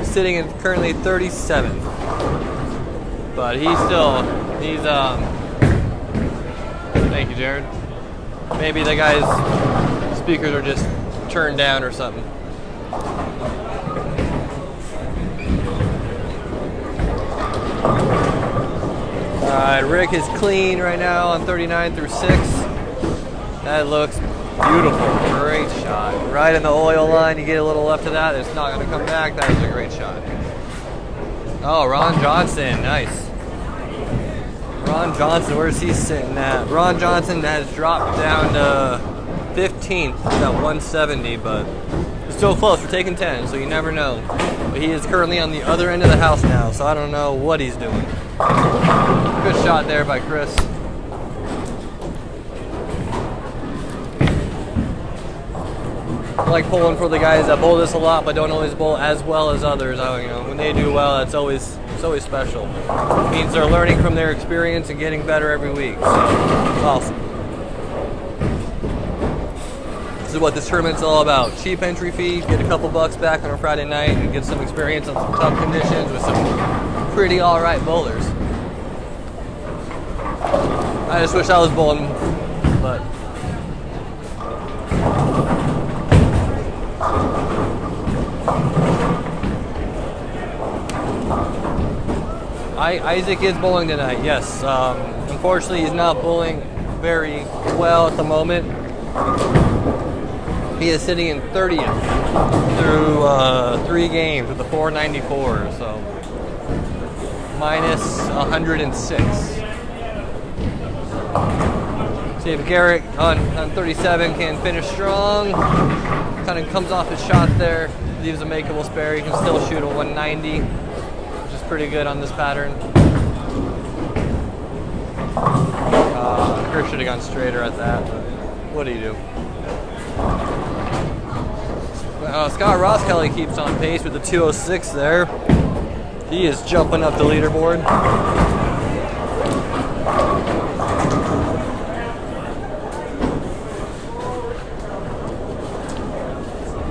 Sitting at currently 37th. But he's thank you, Jared. Maybe the guy's speakers are just turned down or something. Alright, Rick is clean right now on 39 through 6. That looks beautiful. Great shot. Right in the oil line. You get a little left of that. It's not going to come back. That is a great shot. Oh, Ron Johnson. Nice. Ron Johnson, where's he sitting at? Ron Johnson has dropped down to 15th at 170, but it's still close. We're taking 10, so you never know. But he is currently on the other end of the house now, so I don't know what he's doing. Good shot there by Chris. I like pulling for the guys that bowl this a lot, but don't always bowl as well as others. When they do well, it's always special. It means they're learning from their experience and getting better every week. So, awesome. This is what this tournament's all about. Cheap entry fee, get a couple bucks back on a Friday night, and get some experience on some tough conditions with some pretty alright bowlers. I just wish I was bowling, but Isaac is bowling tonight, yes. Unfortunately, he's not bowling very well at the moment. He is sitting in 30th through 3 games with a 494, so minus 106. See if Garrett on 37 can finish strong. Kind of comes off his shot there, leaves a makeable spare. He can still shoot a 190, which is pretty good on this pattern. Chris should have gone straighter at that, but what do you do? Scott Ross Kelly keeps on pace with the 206 there. He is jumping up the leaderboard.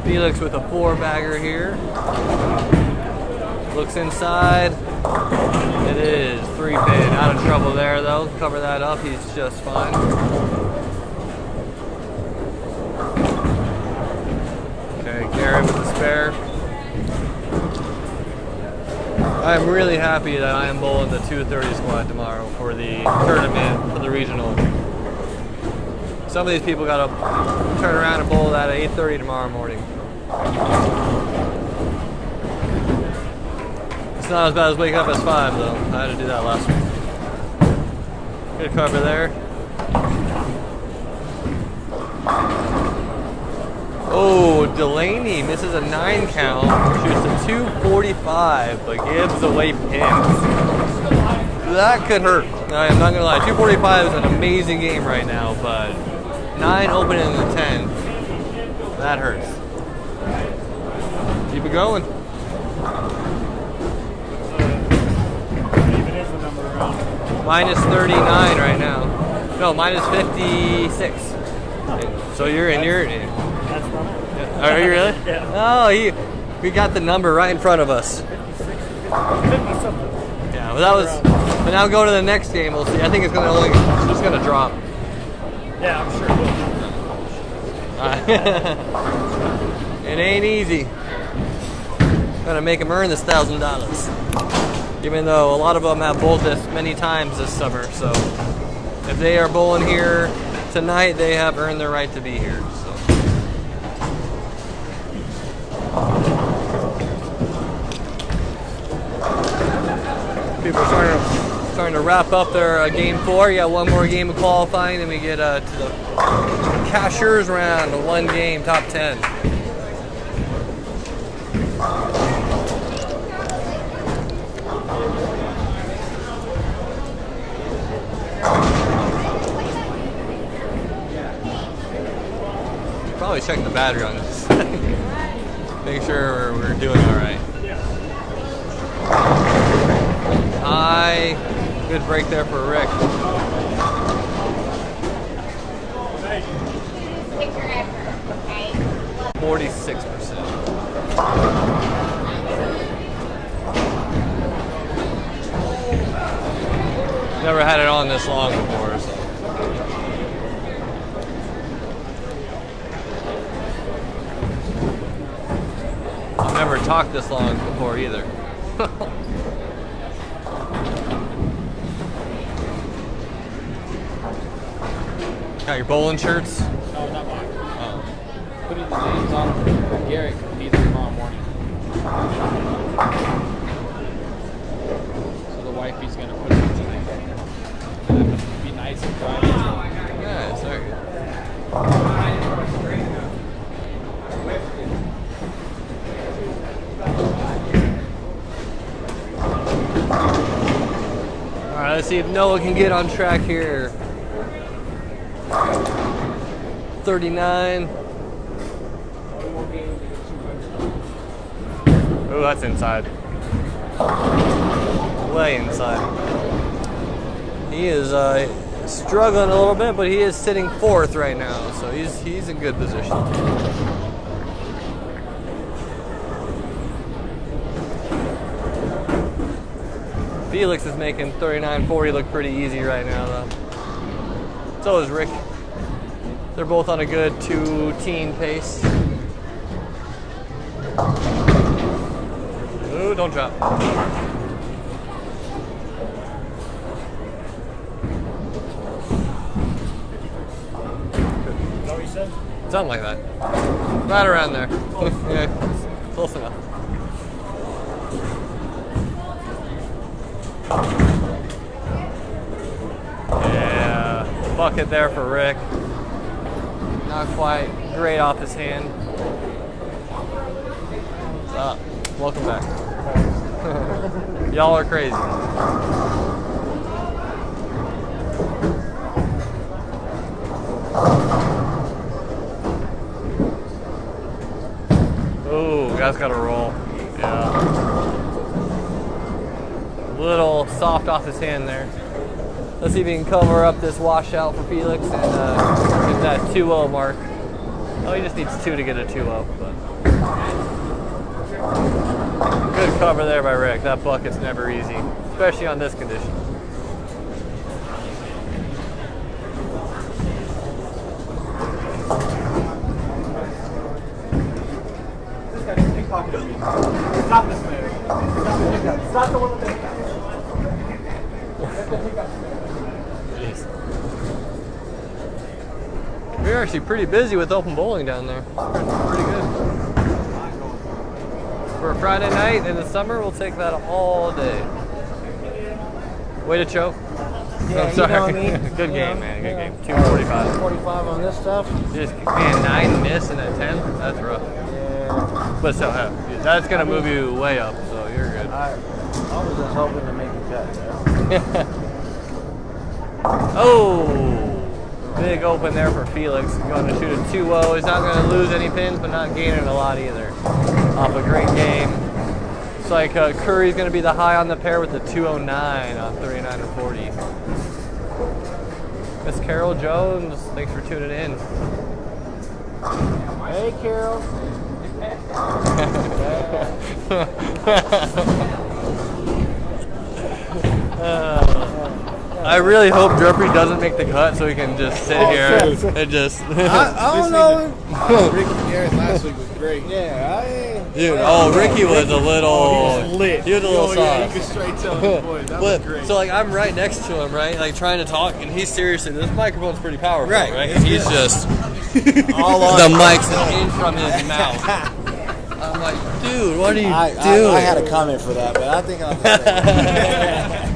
Felix with a 4-bagger here. Looks inside. It is 3-pin. Out of trouble there though. Cover that up. He's just fine. Okay, Garrett with the spare. I am really happy that I am bowling the 230 squad tomorrow for the tournament, for the regional. Some of these people got to turn around and bowl that at 8:30 tomorrow morning. It's not as bad as waking up at 5 though. I had to do that last week. Good cover there. Oh, Delaney misses a 9 count, shoots a 245, but gives away pins. That could hurt. I'm not gonna lie. 245 is an amazing game right now, but 9 open in the 10. That hurts. Keep it going. Minus 39 right now. No, minus 56. So you're in. Are you really? Yeah. Oh, we got the number right in front of us. 50 something. Yeah, But that was. But now go to the next game. We'll see. I think it's just gonna drop. Yeah, I'm sure it will. It ain't easy. Gotta make them earn this $1,000. Even though a lot of them have bowled this many times this summer, so if they are bowling here tonight, they have earned their right to be here. So. People are starting to wrap up their game 4. You got one more game of qualifying, and we get to the Cashier's round, the one game top 10. Probably checking the battery on this. Make sure we're doing all right. High, good break there for Rick. Picture after, okay? 46%. Never had it on this long before, so. I've never talked this long before either. Got your bowling shirts? No, not mine. Oh. Putting the names on them for Garrett because he needs them tomorrow morning. So the wifey's going to put them tonight. Be nice and dry. Yeah, it's very good. Alright, let's see if Noah can get on track here. 39. Oh, that's inside. Way inside. He is struggling a little bit, but he is sitting 4th right now, so he's in good position. Felix is making 39.40 look pretty easy right now, though. So is Rick. They're both on a good 2-teen pace. Ooh, don't drop. Something like that. Right around there. Yeah, close enough. Yeah, bucket there for Rick. Not quite great off his hand. What's up? Welcome back. Y'all are crazy. Ooh, guys got to roll. Yeah. A little soft off his hand there. Let's see if we can cover up this washout for Felix and get that 2-0 mark. Oh, he just needs 2 to get a 2-0, but good cover there by Rick. That bucket's never easy, especially on this condition. This guy's pickpocketing me. Stop this man. Stop the one with the hiccup. We're actually pretty busy with open bowling down there. Pretty good. For a Friday night in the summer, we'll take that all day. Way to choke. Yeah, I'm sorry. you know what I mean? Good You game, know, man. Good yeah. game. 245. 45 on this stuff. Just man, 9 miss and a 10. That's rough. Yeah. But still, that's gonna move you way up, so you're good. I was just hoping to make a cut. Oh, big open there for Felix. Going to shoot a 2-0. He's not going to lose any pins, but not gaining a lot either. Off a great game. It's like Curry's going to be the high on the pair with the 209 on 39 and 40. Miss Carol Jones, thanks for tuning in. Hey, Carol. I really hope Jeffrey doesn't make the cut so he can just sit here and just. I don't know. Ricky Garrett last week was great. Yeah, Dude, Ricky was a little. He was lit. He was a little Yeah, soft. you can straight tell his voice. That was great. So like I'm right next to him, right? Like trying to talk, and he's seriously. This microphone's pretty powerful, Right. And he's just all on the mic's an inch from his mouth. I'm like, dude, what are you doing? I had a comment for that, but I think I'll just say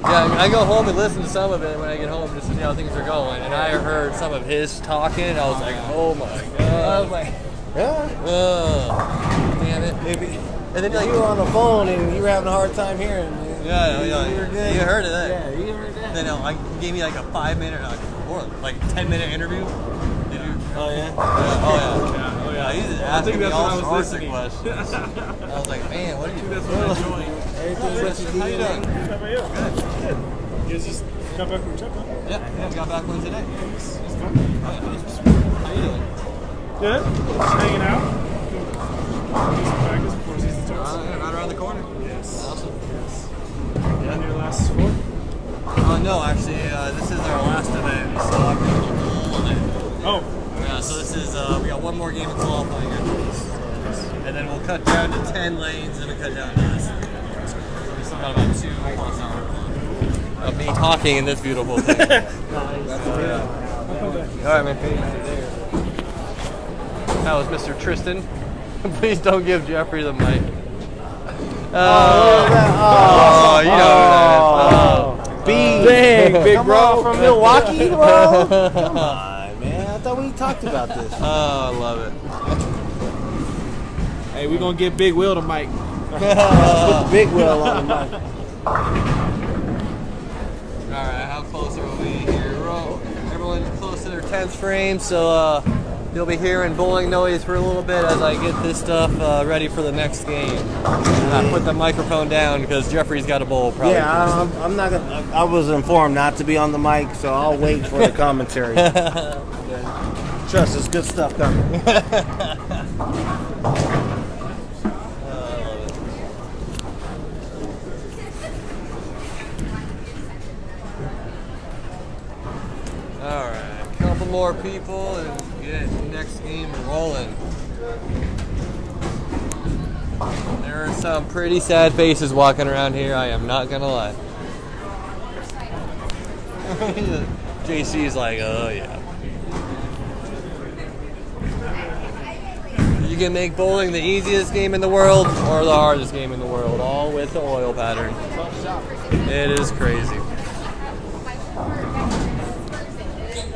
Yeah, I go home and listen to some of it when I get home just to see how things are going. And I heard some of his talking, and I was like, oh my god. I was like, yeah. Damn it. Maybe. And then You were on the phone and you were having a hard time hearing me. yeah, You were good. you heard of that. Yeah, you heard that. Then he gave me like a 5-minute, or like 10-minute interview. Did you? Oh, yeah? Oh yeah. He's just asking me that's all what I was sorts of listening. questions. I was like, man, what are you doing? That's what I'm enjoying. Everything's what you How you do. doing? How about you? Good. You guys just got back from your trip, huh? Yeah, we got back one today. How you doing? Good. Just hanging out. Do some practice before season starts. Right around the corner. Yes. Awesome. Yeah. Your last sport? No, actually, this is our last event, so I'm going to be full event. Oh. Yeah, so this is, we got one more game of qualifying after this. And then we'll cut down to 10 lanes and we'll cut down to this. So we still got about 2+ hours of me talking in this beautiful thing. All right, man. That was Mr. Tristan. Please don't give Jeffrey the mic. You know who that is. Big Come bro on. from Milwaukee, bro. Come on, man. I thought we talked about this. Oh, I love it. Hey, we're going to get Big Will the mic. Put the big wheel on the mic. All right, how close are we here? Everyone's close to their 10th frame, so you'll be hearing bowling noise for a little bit as I get this stuff ready for the next game. I put the microphone down because Jeffrey's got a bowl probably. Yeah, I'm not gonna. I was informed not to be on the mic, so I'll wait for the commentary. Trust, there's good stuff coming. All right, a couple more people and get next game rolling. There are some pretty sad faces walking around here, I am not gonna lie. JC's like, oh yeah. You can make bowling the easiest game in the world or the hardest game in the world, all with the oil pattern. It is crazy.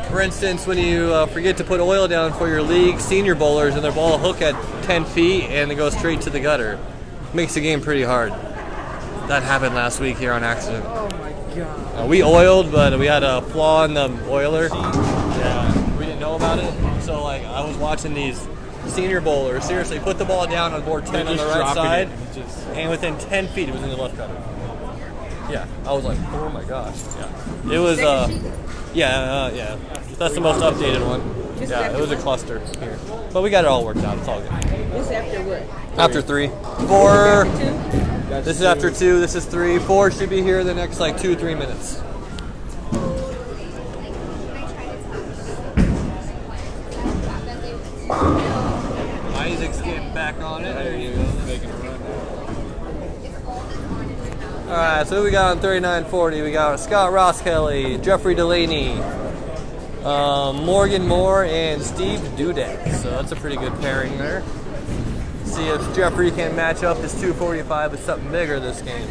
For instance, when you forget to put oil down for your league senior bowlers and their ball hook at 10 feet and they go straight to the gutter, makes the game pretty hard. That happened last week here on accident. Oh, my God. We oiled, but we had a flaw in the oiler. Yeah, we didn't know about it. So, like, I was watching these senior bowlers seriously put the ball down on board 10 on the right side, and within 10 feet it was in the left gutter. Yeah, I was like, oh my gosh. Yeah, it was. Yeah. That's the most updated one. Yeah, it was a cluster here, but we got it all worked out. It's all good. This after what? After 3, 4. This is after 2. This is 3. 4 should be here in the next like 2-3 minutes. Isaac's getting back on it. There you go. Making a run. All right, so who we got on 3940? We got Scott Ross Kelly, Jeffrey Delaney, Morgan Moore, and Steve Dudek. So that's a pretty good pairing there. See if Jeffrey can match up his 245 with something bigger this game.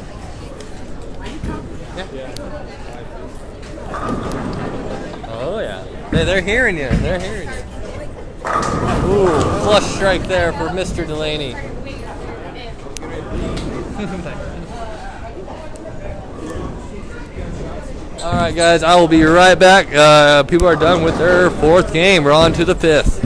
Yeah. Oh yeah. They're hearing you. They're hearing you. Ooh, flush strike there for Mr. Delaney. All right, guys, I will be right back. People are done with their 4th game. We're on to the 5th.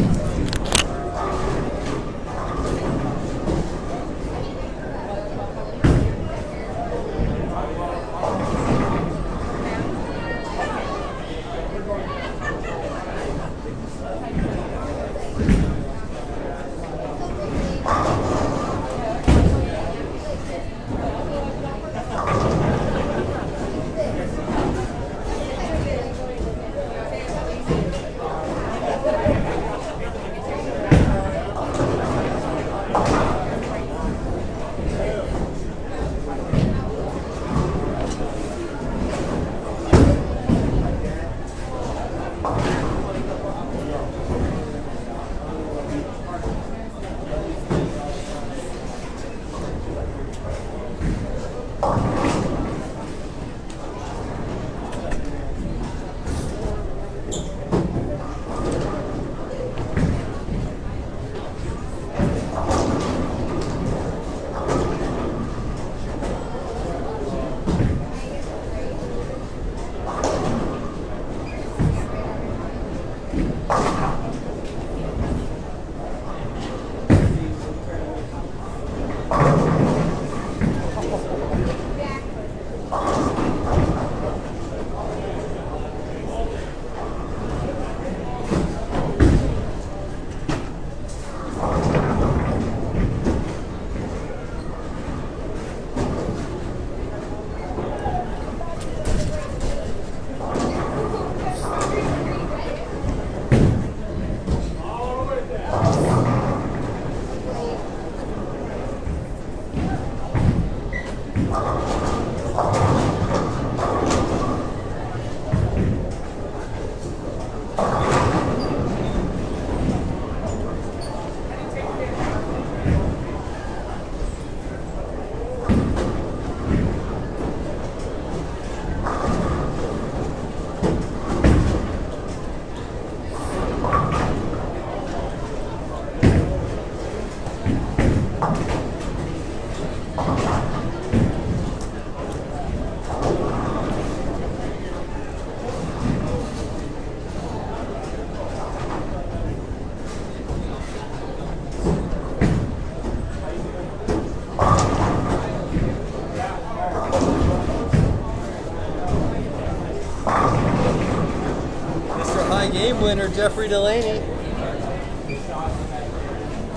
Game winner, Jeffrey Delaney.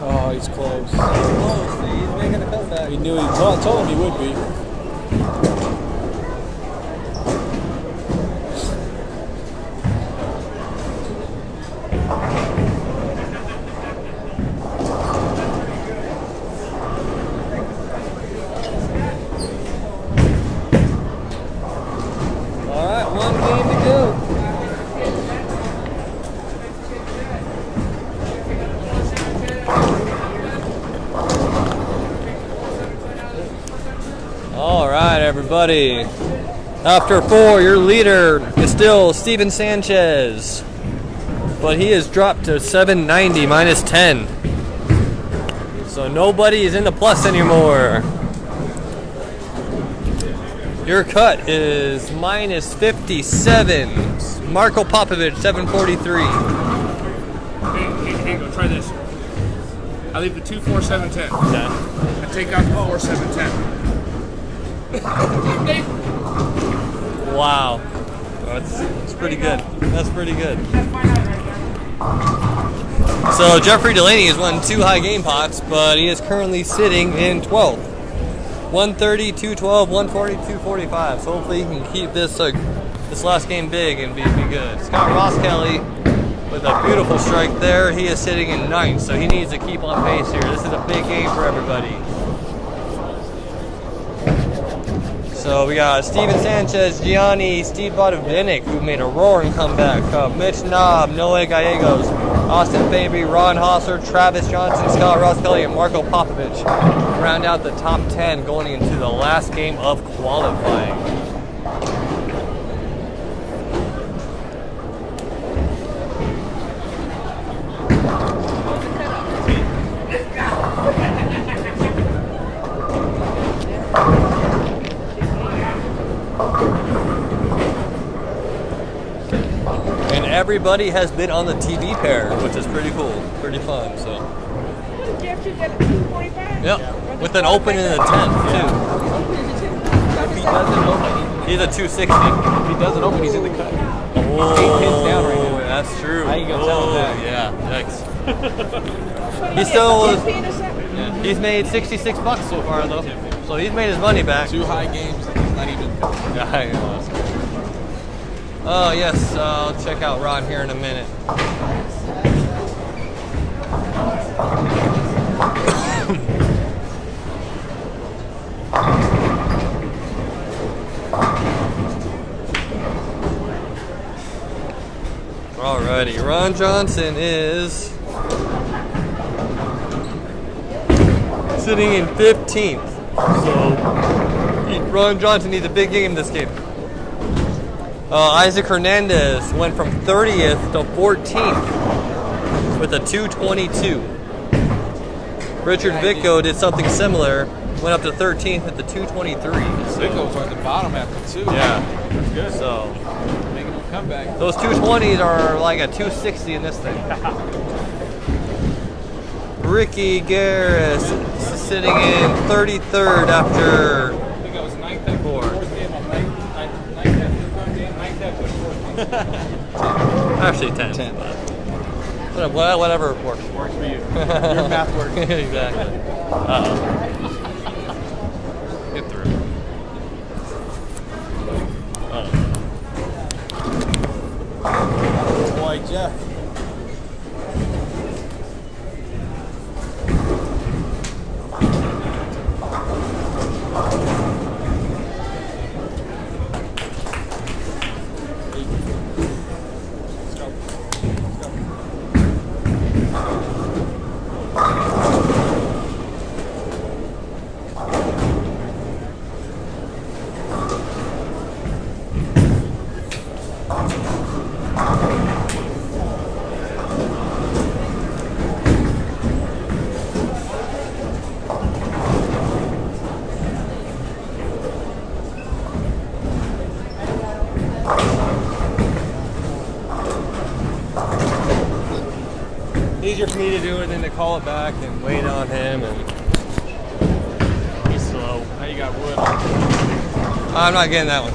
Oh, he's close. Close, he's making a comeback. He knew told him he would be. All right, one game to go. All right, everybody. After 4, your leader is still Steven Sanchez, but he has dropped to 790 minus 10. So nobody is in the plus anymore. Your cut is minus 57. Marko Popovic, 743. Hey, go try this. I leave the 2, 4, 7, 10. Okay. I take out the 4, 7, 10. Wow. That's pretty good. That's pretty good. So Jeffrey Delaney has won 2 high game pots, but he is currently sitting in 12th. 130, 212, 140, 245. So hopefully he can keep this this last game big and be good. Scott Ross Kelly with a beautiful strike there. He is sitting in 9th, so he needs to keep on pace here. This is a big game for everybody. So we got Steven Sanchez, Gianni, Steve Vodovinic, who made a roaring comeback. Mitch Knob, Noe Gallegos, Austin Fabry, Ron Hosser, Travis Johnson, Scott Ross Kelly, and Marko Popovic round out the top 10 going into the last game of qualifying. Everybody has been on the TV pair, which is pretty cool, pretty fun. So. Jeff, you got a 245? Yep, with an open in the 10th too. If he doesn't open, He's a 260. if he doesn't open, he's in the cut. Oh, 8 pins down right now. That's true. How you gonna tell him that? Yeah, yikes. He still he's made 66 bucks so far though, so he's made his money back. 2 high games, and he's not even. Yeah, I know. Oh yes, I'll check out Ron here in a minute. Alrighty, Ron Johnson is sitting in 15th. So Ron Johnson needs a big game this game. Isaac Hernandez went from 30th to 14th with a 222. Richard Vicko did something similar, went up to 13th at the 223. Vicko's on the bottom after 2. Yeah. That's good. So Making him comeback. Those 220s are like a 260 in this thing. Ricky Garris sitting in 33rd after. I think I was 9th at 4th game. I'm 9th at 5th game, 9th at 4th. Actually 10. 10. Whatever works. Works for you. Your math works. Exactly. Get through. Boy, Jeff. Easier for me to do it than to call it back and wait on him. And He's slow. Now you got wood. I'm not getting that one.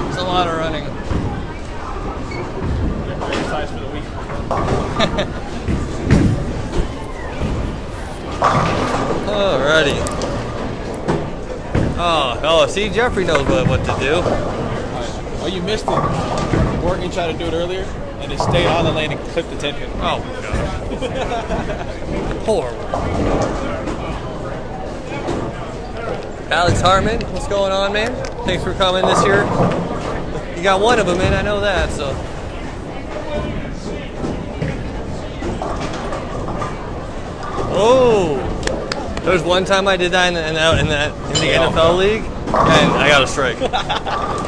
It's a lot of running. Exercise for the week. Alrighty. Oh, see, Jeffrey knows what to do. Oh, you missed it. Morgan tried to do it earlier, and he stayed on the lane and clipped the 10 pin. Oh my god. Horrible. Alex Harmon, what's going on, man? Thanks for coming this year. You got one of them in, I know that, so. Oh! There's one time I did that in the NFL league, and I got a strike.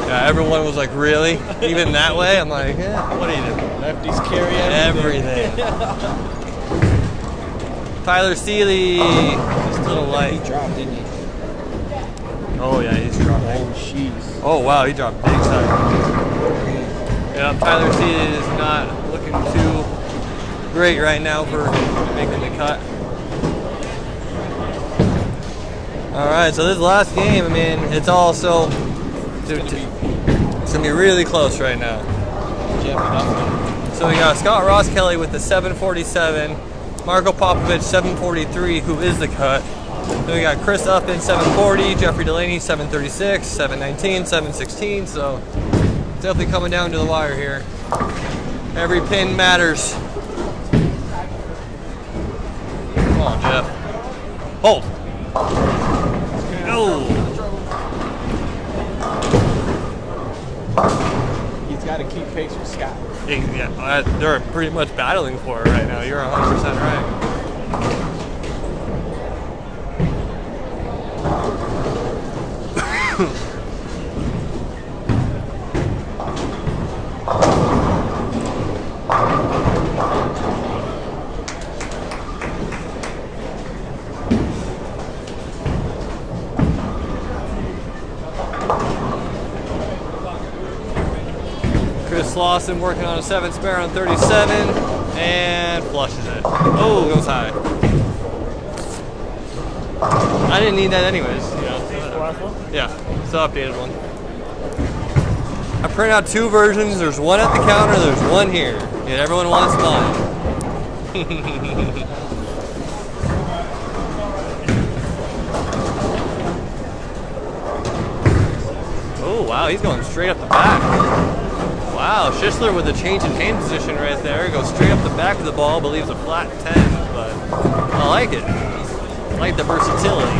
Yeah, everyone was like, really? Even that way? I'm like, yeah, what are you doing? Lefties carry everything. Tyler Seeley, just a little light. He dropped, didn't he? Oh yeah, he's dropped. Oh, jeez. Oh wow, he dropped big time. Yeah, Tyler Seeley is not looking too great right now for making the cut. All right, so this last game, I mean, it's also it's gonna be really close right now. So we got Scott Ross Kelly with the 747, Marco Popovich 743, who is the cut. Then we got Chris Uppin 740, Jeffrey Delaney 736, 719, 716. So it's definitely coming down to the wire here. Every pin matters. Come on, Jeff. Hold. No. He's got to keep pace with Scott. Yeah, they're pretty much battling for it right now. You're 100% right. Chris Lawson working on a 7 spare on 37 and flushes it. Oh, goes high. I didn't need that anyways. Yeah, it's the updated one. I printed out 2 versions. There's one at the counter, there's one here. And everyone wants mine. Oh, wow, he's going straight up the back. Wow, Schistler with a change in hand position right there. Goes straight up the back of the ball, but leaves a flat 10. But I like it. I like the versatility.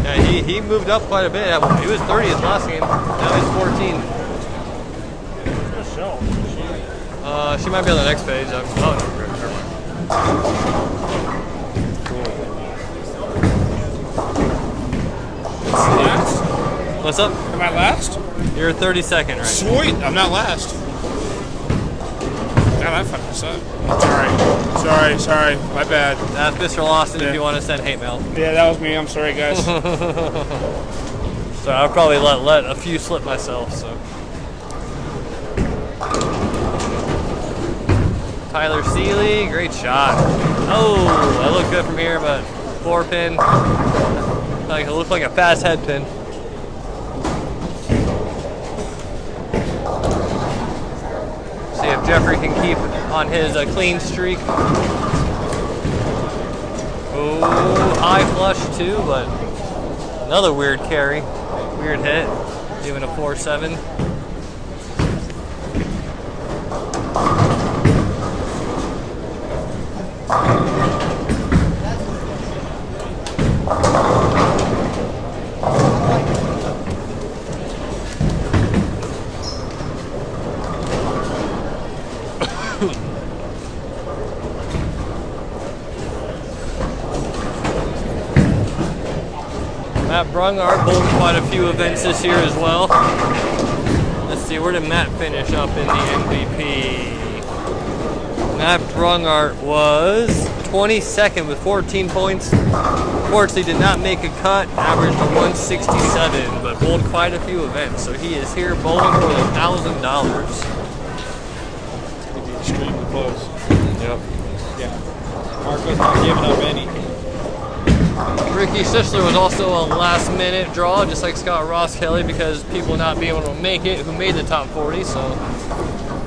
Yeah, he moved up quite a bit. He was 30th last game. Now he's 14. She might be on the next page. Oh, no, never mind. What's up? Am I last? You're 32nd right now. Sweet. I'm not last. God, I fucking suck. Sorry. My bad. That's Mr. Lawson Yeah. if you want to send hate mail. Yeah, that was me. I'm sorry, guys. So I'll probably let a few slip myself, so. Tyler Seeley, great shot. Oh, I look good from here, but 4-pin. It looked like a fast head pin. See if Jeffrey can keep on his clean streak. Oh, high flush too, but another weird carry. Weird hit. Even a 4-7. Matt Brungart bowled quite a few events this year as well. Let's see, where did Matt finish up in the MVP? Matt Brungart was 22nd with 14 points. Unfortunately, did not make a cut, averaged a 167, but bowled quite a few events. So he is here bowling for the $1,000. Extremely close. Yep. Yeah. Marco's not giving up any. Ricky Sisler was also a last-minute draw, just like Scott Ross Kelly, because people not being able to make it who made the top 40, so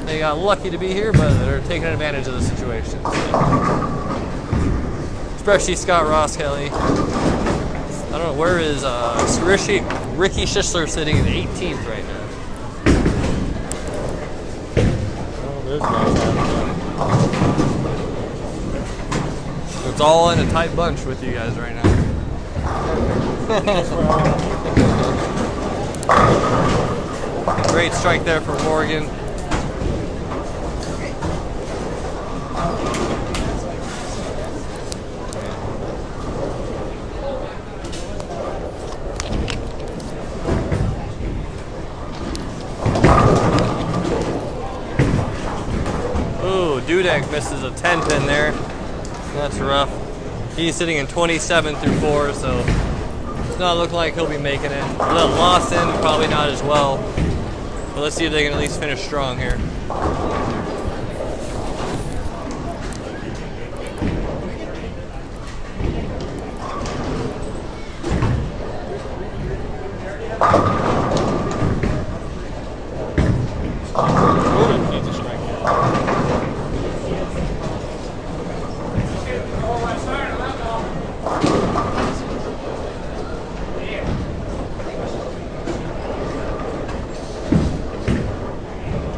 they got lucky to be here, but they're taking advantage of the situation. Especially Scott Ross Kelly. I don't know, where is Ricky Sisler sitting in 18th right now? Oh, this guy's It's all in a tight bunch with you guys right now. Great strike there for Morgan. Ooh, Dudek misses a 10-pin there. That's rough. He's sitting in 27 through 4, so it's not looking like he'll be making it. Lawson, probably not as well. But let's see if they can at least finish strong here. needs a strike.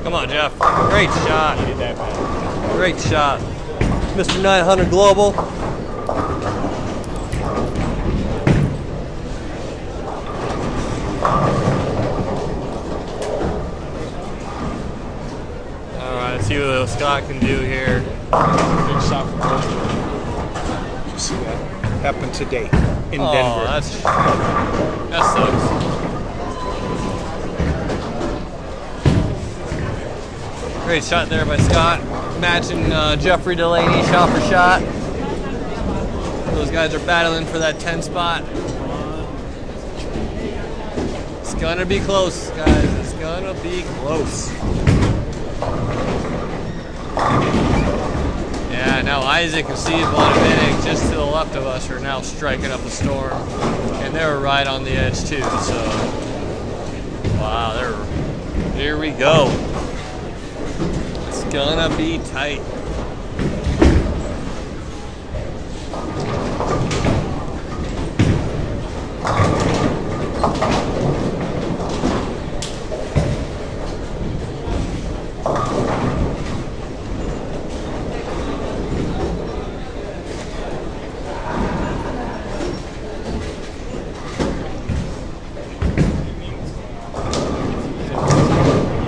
Come on, Jeff. Great shot. Great shot. Mr. 900 Global. Alright, let's see what Scott can do here. Big shot from Georgia. Did you see that? Happened today in Denver. That sucks. Great shot there by Scott. Matching Jeffrey Delaney shot for shot. Those guys are battling for that 10 spot. It's gonna be close, guys. It's gonna be close. Yeah, now Isaac and Steve Bonavinic just to the left of us are now striking up a storm. And they're right on the edge too, so. Wow, here we go. It's gonna be tight.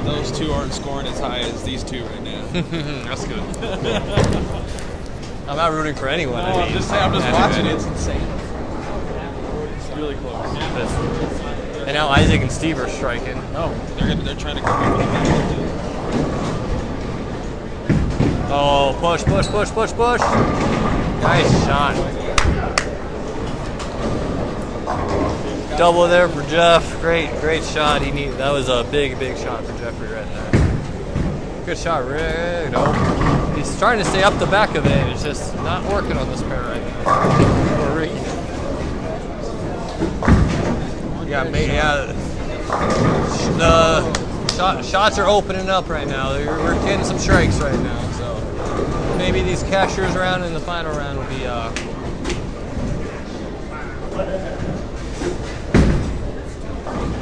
Those two aren't scoring as high as these two right now. That's good. I'm not rooting for anyone. I mean, I'm just watching it. It's insane. It's really close. And now Isaac and Steve are striking. No, they're trying to come over the back too. Oh, push, push, push, push, push. Nice shot. Double there for Jeff. Great shot. That was a big shot for Jeffrey right there. Good shot, Rick. Nope. He's trying to stay up the back of it. It's just not working on this pair right now. For Rick. The shots are opening up right now. We're getting some strikes right now. So maybe these cashier's round and the final round will be.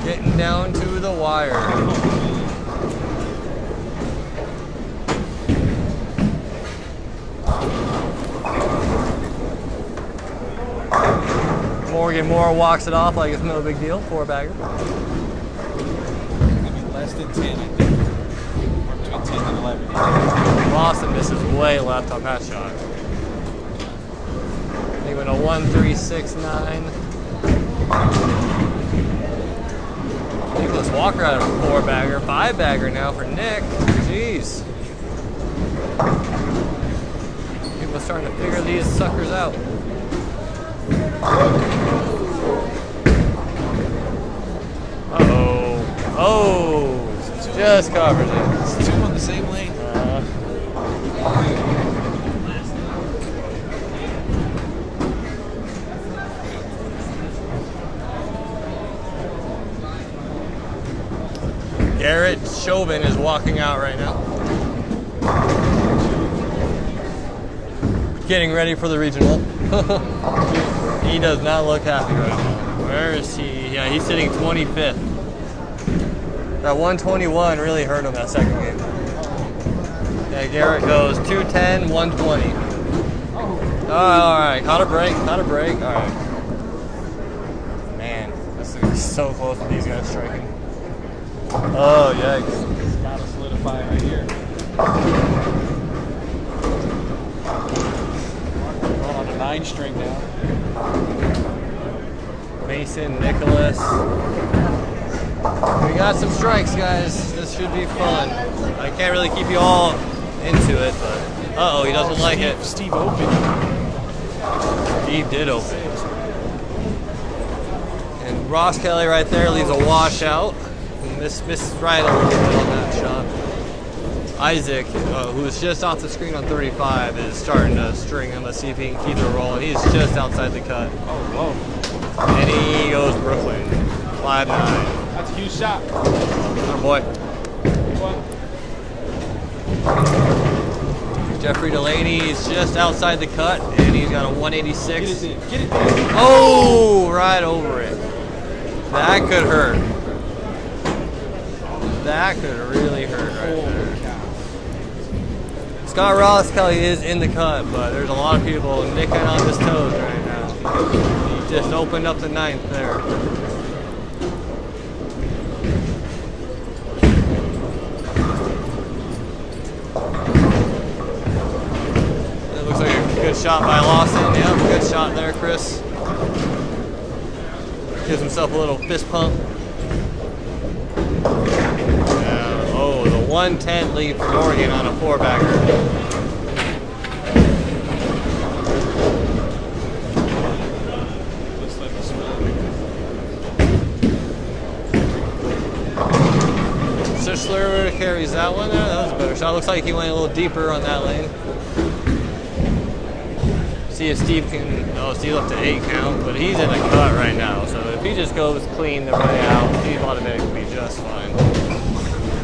Getting down to the wire. Morgan Moore walks it off like it's no big deal. 4-bagger. Less than 10, I think. Or between 10 and 11. Lawson misses way left on that shot. He went a 1-3-6-9. Nicholas Walker out of a 4-bagger. 5-bagger now for Nick. Jeez. People are starting to figure these suckers out. Uh-oh. Oh! Just covers it. It's two on the same lane. Garrett Chauvin is walking out right now. Getting ready for the regional. He does not look happy right now. Where is he? Yeah, he's sitting 25th. That 121 really hurt him that second game. Yeah, Garrett goes 210, 120. Oh, all right, caught a break. All right. Man, this is so close to these guys striking. Oh, yikes. It's got to solidify right here. Going on a 9-string now. Mason, Nicholas. We got some strikes, guys. This should be fun. I can't really keep you all into it, but uh-oh, he doesn't like it. Steve opened. Steve did open. And Ross Kelly right there leaves a washout. Missed right a little bit on that shot. Isaac, who's just off the screen on 35, is starting to string him. Let's see if he can keep it rolling. He's just outside the cut. Oh, whoa. And he goes Brooklyn. 5-9. That's a huge shot. Oh boy. Jeffrey Delaney is just outside the cut, and he's got a 186. Get it in. Oh, right over it. That could hurt. That could really hurt right there. Scott Ross Kelly is in the cut, but there's a lot of people nicking on his toes right now. He just opened up the 9th there. That looks like a good shot by Lawson. Yeah, good shot there, Chris. Gives himself a little fist pump. Oh, the 110 lead for Morgan on a 4-bagger. Sisler carries that one. That was a better shot. Looks like he went a little deeper on that lane. See if Steve can. Oh, Steve left an 8 count, but he's in the cut right now. So if he just goes clean the way out, he's automatically be just fine.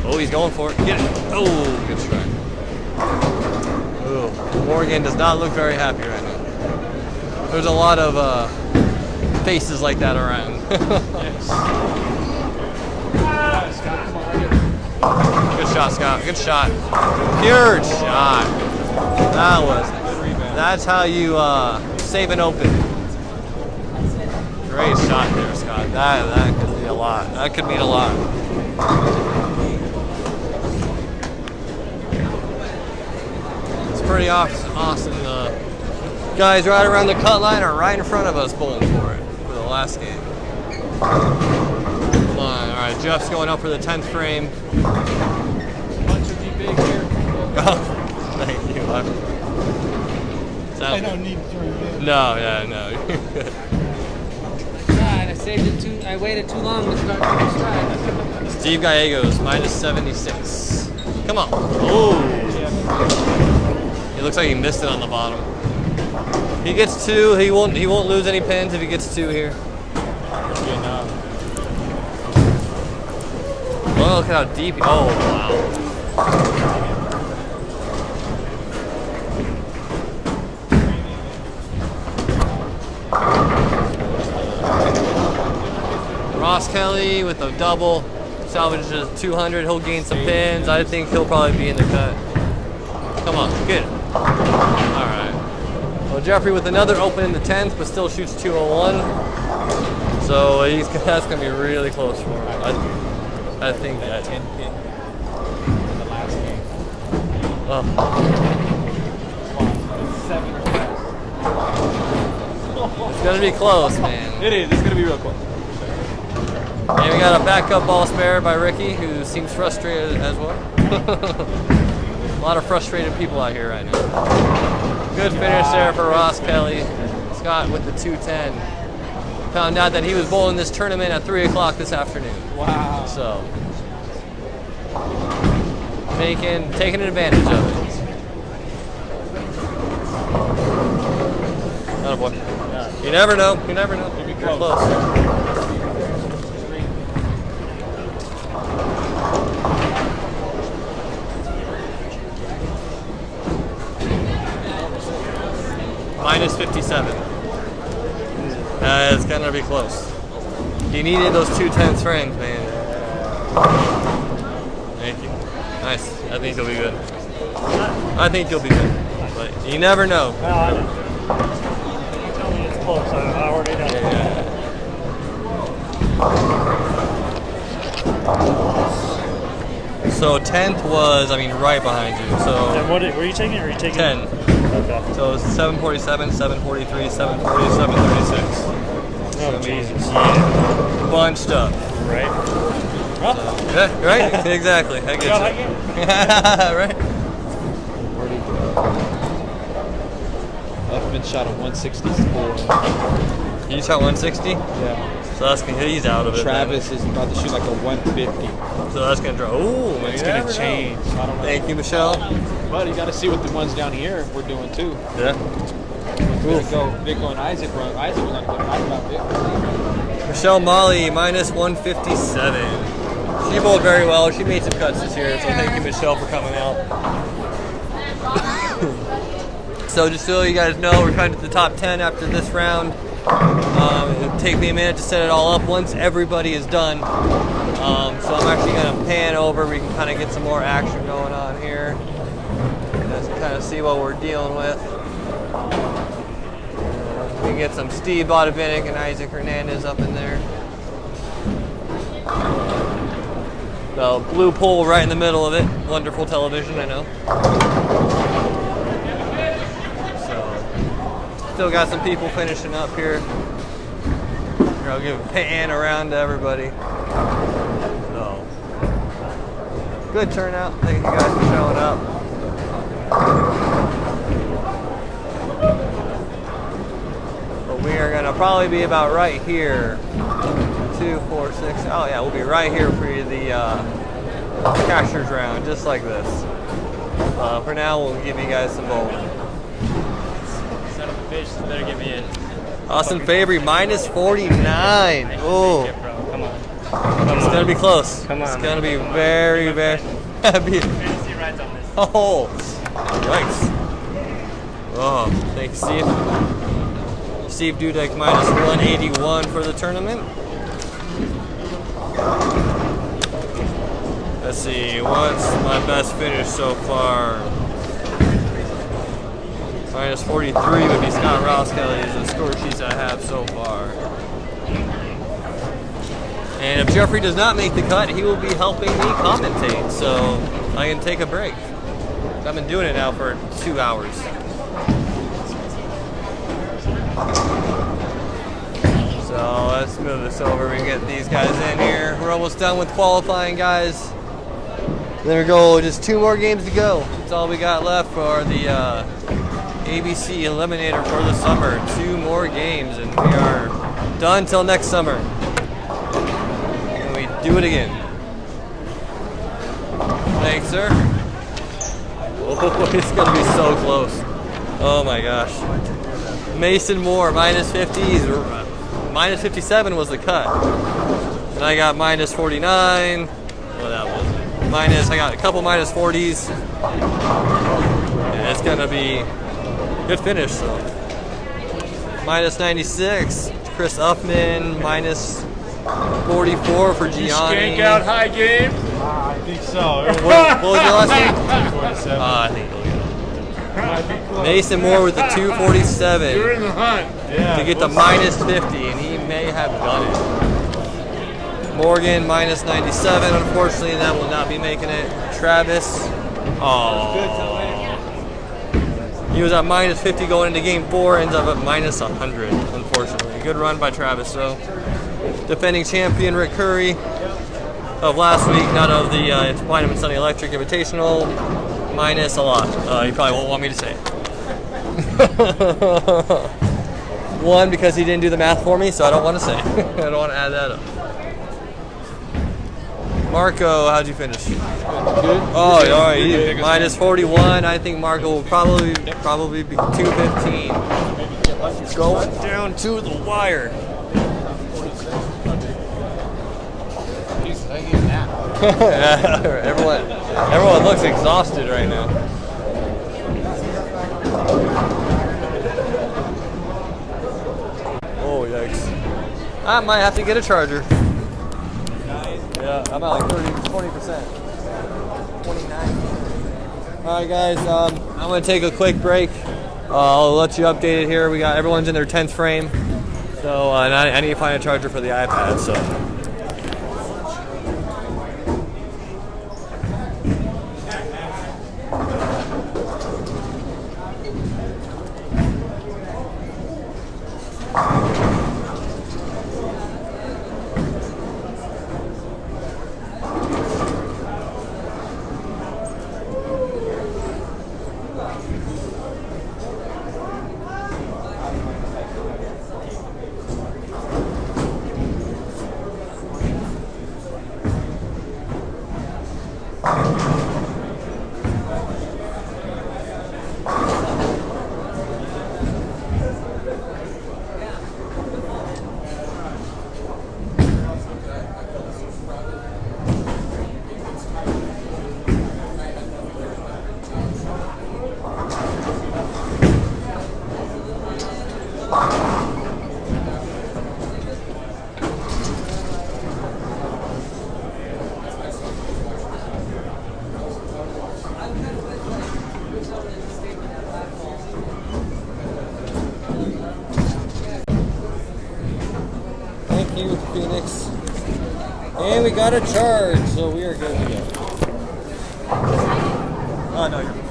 Oh, he's going for it. Get it. Oh, good strike. Oh, Morgan does not look very happy right now. There's a lot of faces like that around. Yes. Good shot, Scott. Good shot. Pure shot. That was. That's how you save an open. Great shot there, Scott. That could mean a lot. That could mean a lot. It's pretty awesome. The guys right around the cut line are right in front of us bowling for it for the last game. right, Jeff's going up for the 10th frame. Bunch of you big here. Thank you. I don't need to review. No, yeah, no. God, I saved it too. I waited too long to start doing stride. Steve Gallegos, minus 76. Come on. Oh. He looks like he missed it on the bottom. He gets 2. He won't lose any pins if he gets 2 here. Oh, look at how deep. Oh, wow. Ross Kelly with a double, salvages 200. He'll gain some pins. I think he'll probably be in the cut. Come on, get it. All right. Well, Jeffrey with another open in the 10th, but still shoots 201. So that's gonna be really close for him. I think that 10 pin in the last game. Oh. 7 or less. It's gonna be close, man. It is. It's gonna be real close. And we got a backup ball spare by Ricky, who seems frustrated as well. A lot of frustrated people out here right now. Good finish there for Ross Kelly. Scott with the 210. Found out that he was bowling this tournament at 3 o'clock this afternoon. Wow. So, taking advantage of it. Oh boy. You never know. You never know. You're close. Minus 57. It's gonna be close. He needed those 2/10 frames, man. Thank you. Nice. I think he'll be good. I think he'll be good. But you never know. No, I know. You tell me it's close. I already know. Yeah. So 10th was, right behind you. So. And what were you taking? Or were you taking 10. Okay. So it's 747, 743, 740, 736. Oh, Jesus. Yeah. Bunched up. Right. So, yeah, right? Exactly. I get you. Right? I've been shot at 164. You shot 160? Yeah. So that's gonna, he's out of it. Travis is about to shoot like a 150. So that's gonna draw. Oh, It's gonna change. I don't know. Thank you, Michelle. But you got to see what the ones down here we're doing too. Yeah. We're gonna go Vico and Isaac. Isaac was gonna go talk about Vico. Michelle Molly, minus 157. She bowled very well. She made some cuts this year, so thank you, Michelle, for coming out. So just so you guys know, we're kind of at the top 10 after this round. It'll take me a minute to set it all up once everybody is done. So I'm actually going to pan over. We can kind of get some more action going on here. Just kind of see what we're dealing with. We can get some Steve Bodovinik and Isaac Hernandez up in there. The blue pole right in the middle of it. Wonderful television, I know. Still got some people finishing up here. Here, I'll give a pan around to everybody. So, good turnout. Thank you guys for showing up. But we are gonna probably be about right here. 2, 4, 6. Oh yeah, we'll be right here for the cashier's round, just like this. For now, we'll give you guys some bowling. Better get me in. Austin Fabry, minus 49. Oh. Come on. It's going to be close. Come on. It's going to be very, very happy. Fantasy rides on this. Oh. Yikes. Oh, thanks, Steve. Steve Dudek, minus 181 for the tournament. Let's see. What's my best finish so far? Minus 43 would be Scott Ross Kelly's the score sheets I have so far. And if Jeffrey does not make the cut, he will be helping me commentate, so I can take a break. I've been doing it now for 2 hours. So let's move this over. We can get these guys in here. We're almost done with qualifying, guys. There we go. Just 2 more games to go. That's all we got left for the ABC Eliminator for the summer. 2 more games, and we are done till next summer. And we do it again. Thanks, sir. Oh, it's gonna be so close. Oh my gosh. Mason Moore, minus 50s. Minus 57 was the cut. And I got minus 49. Well, that was minus. I got a couple minus 40s. And it's gonna be good finish. So minus 96, Chris Uffman. Minus 44 for Gianni. Skank out high game. I think so. What was your last name? 47. I think he'll get it. Mason Moore with the 247 You're in the hunt. to get the minus 50, and he may have done it. Morgan minus 97. Unfortunately, that will not be making it. Travis. Oh. He was at minus 50 going into game 4, ends up at minus 100, unfortunately. Good run by Travis, though. Defending champion Rick Curry of last week, not of the Bynum&Son Electric Invitational, minus a lot. You probably won't want me to say it. 1, because he didn't do the math for me, so I don't want to say it. I don't want to add that up. Marco, how'd you finish? Good. Oh, all right. Minus 41. I think Marco will probably be 215. Going down to the wire. everyone looks exhausted right now. Oh, yikes. I might have to get a charger. Yeah, I'm at like 20%. 29. All right, guys, I'm going to take a quick break. I'll let you update it here. Everyone's in their 10th frame. So and I need to find a charger for the iPad, so. Phoenix. And we got a charge, so we are good to go. Oh, no, you're good.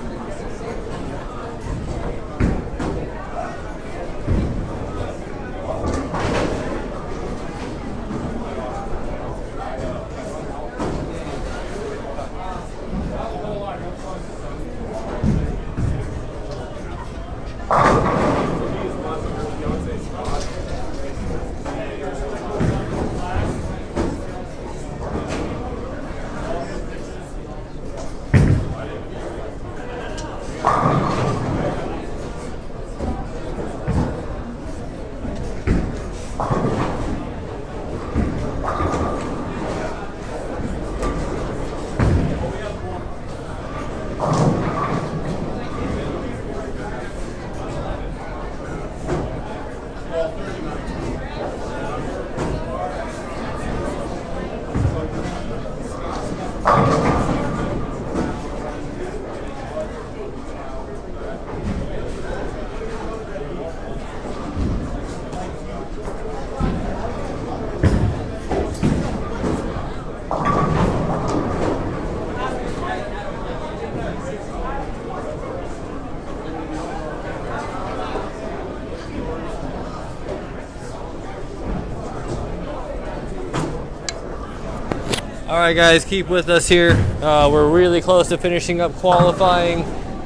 All right, guys, keep with us here. We're really close to finishing up qualifying.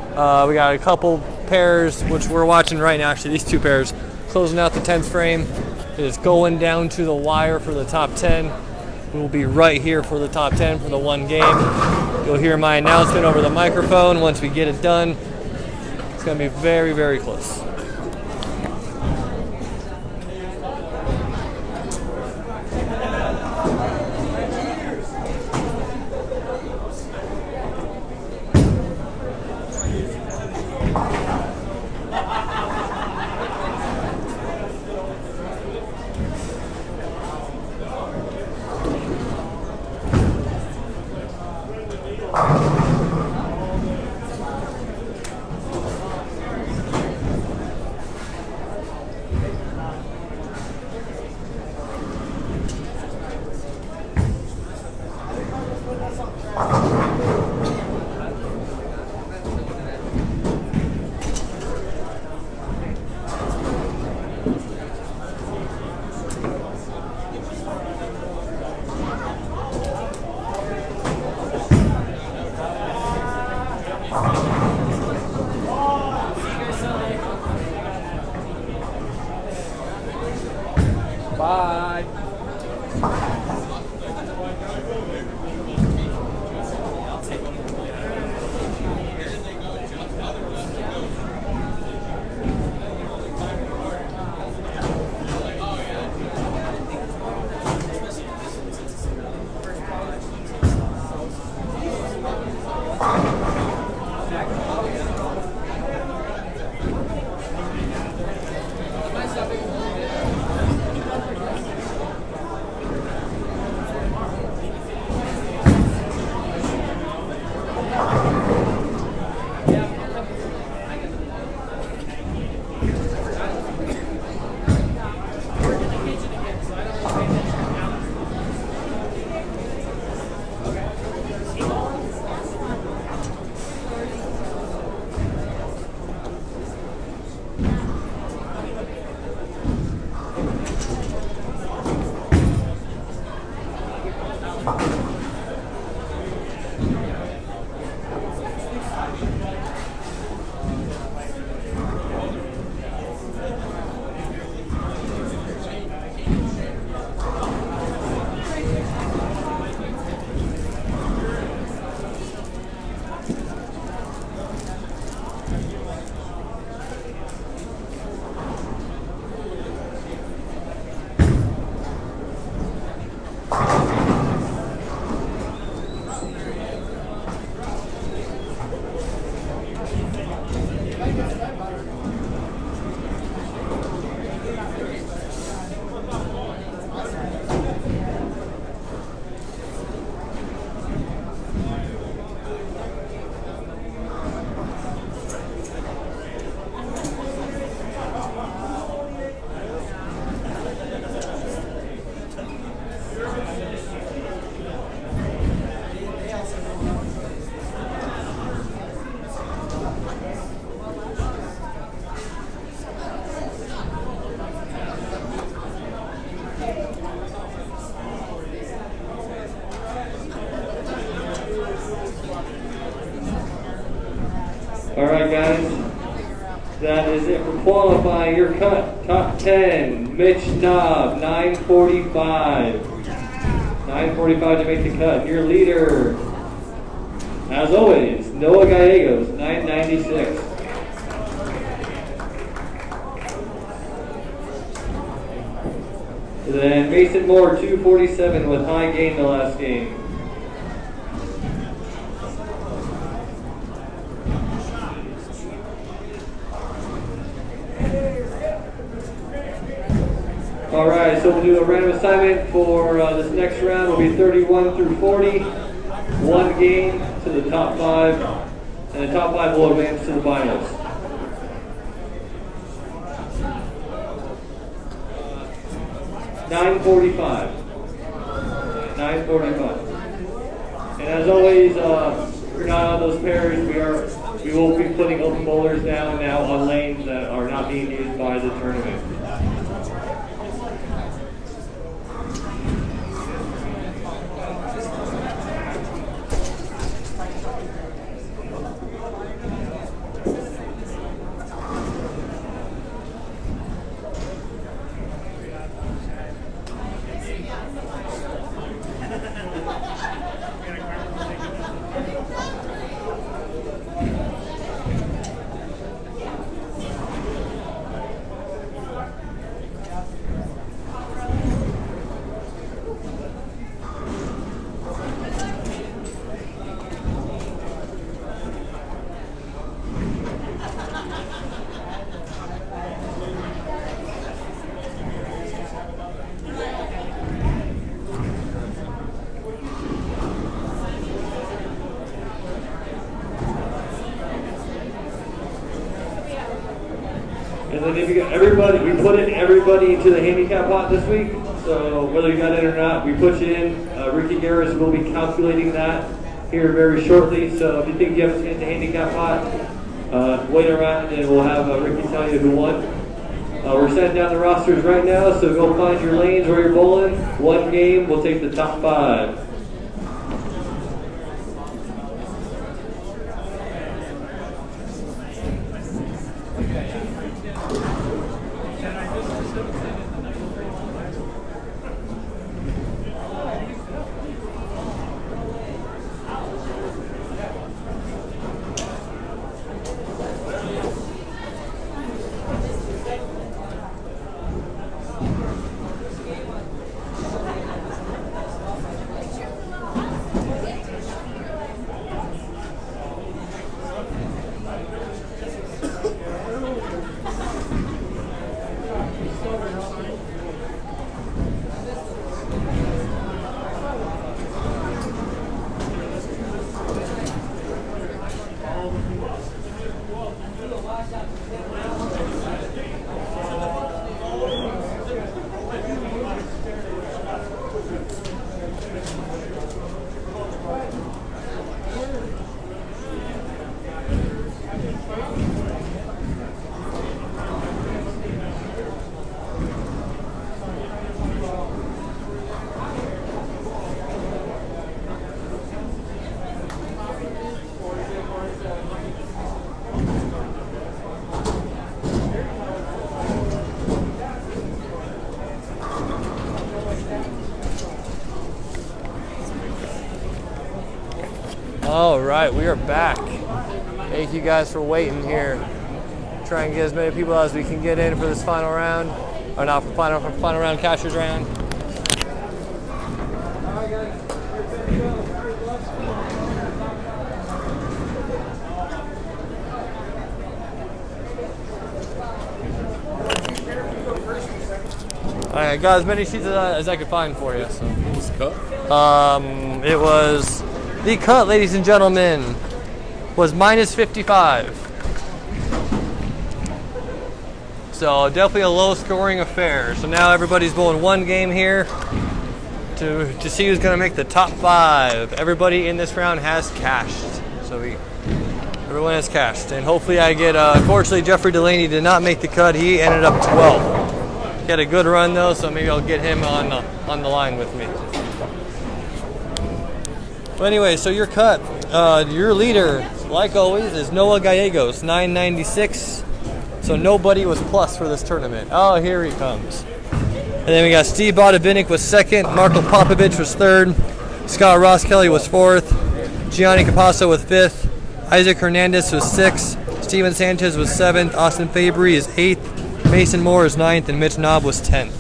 We got a couple pairs, which we're watching right now. Actually, these two pairs closing out the 10th frame. It is going down to the wire for the top 10. We will be right here for the top 10 for the one game. You'll hear my announcement over the microphone once we get it done. It's going to be very, very close. Bye. All right, guys. That is it for qualifying. Your cut, top 10, Mitch Knob, 945. 945 to make the cut. Your leader, as always, Noah Gallegos, 996. Then Mason Moore, 247 with high gain the last game. All right, so we'll do a random assignment for this next round. Will be 31 through 40. One game to the top 5, and the top 5 will advance to the finals. $9.45. And as always, if you're not on those pairs, we will be putting open bowlers down now on lanes that are not being used by the tournament. And then if you got everybody, we put in everybody into the handicap pot this week. So whether you got in or not, we put you in. Ricky Garris will be calculating that here very shortly. So if you think you have in the handicap pot, wait around and we'll have Ricky tell you who won. We're setting down the rosters right now, so go find your lanes where you're bowling. One game, we'll take the top 5. All right, we are back. Thank you guys for waiting here. Try and get as many people as we can get in for this final round, or not for final round, cashers round. All right, got as many sheets as I could find for you. So. What was the cut? It was the cut, ladies and gentlemen, was minus 55. So definitely a low scoring affair. So now everybody's bowling one game here to see who's going to make the top 5. Everybody in this round has cashed. So everyone has cashed. And hopefully I get, unfortunately Jeffrey Delaney did not make the cut. He ended up 12th. He had a good run though, so maybe I'll get him on the line with me. But anyway, so your cut, your leader, like always, is Noah Gallegos, 996. So nobody was plus for this tournament. Oh, here he comes. And then we got Steve Bodavinik was 2nd, Marco Popovich was 3rd, Scott Ross Kelly was 4th, Gianni Capasso was 5th, Isaac Hernandez was 6th, Steven Sanchez was 7th, Austin Fabry is 8th, Mason Moore is 9th, and Mitch Knob was 10th.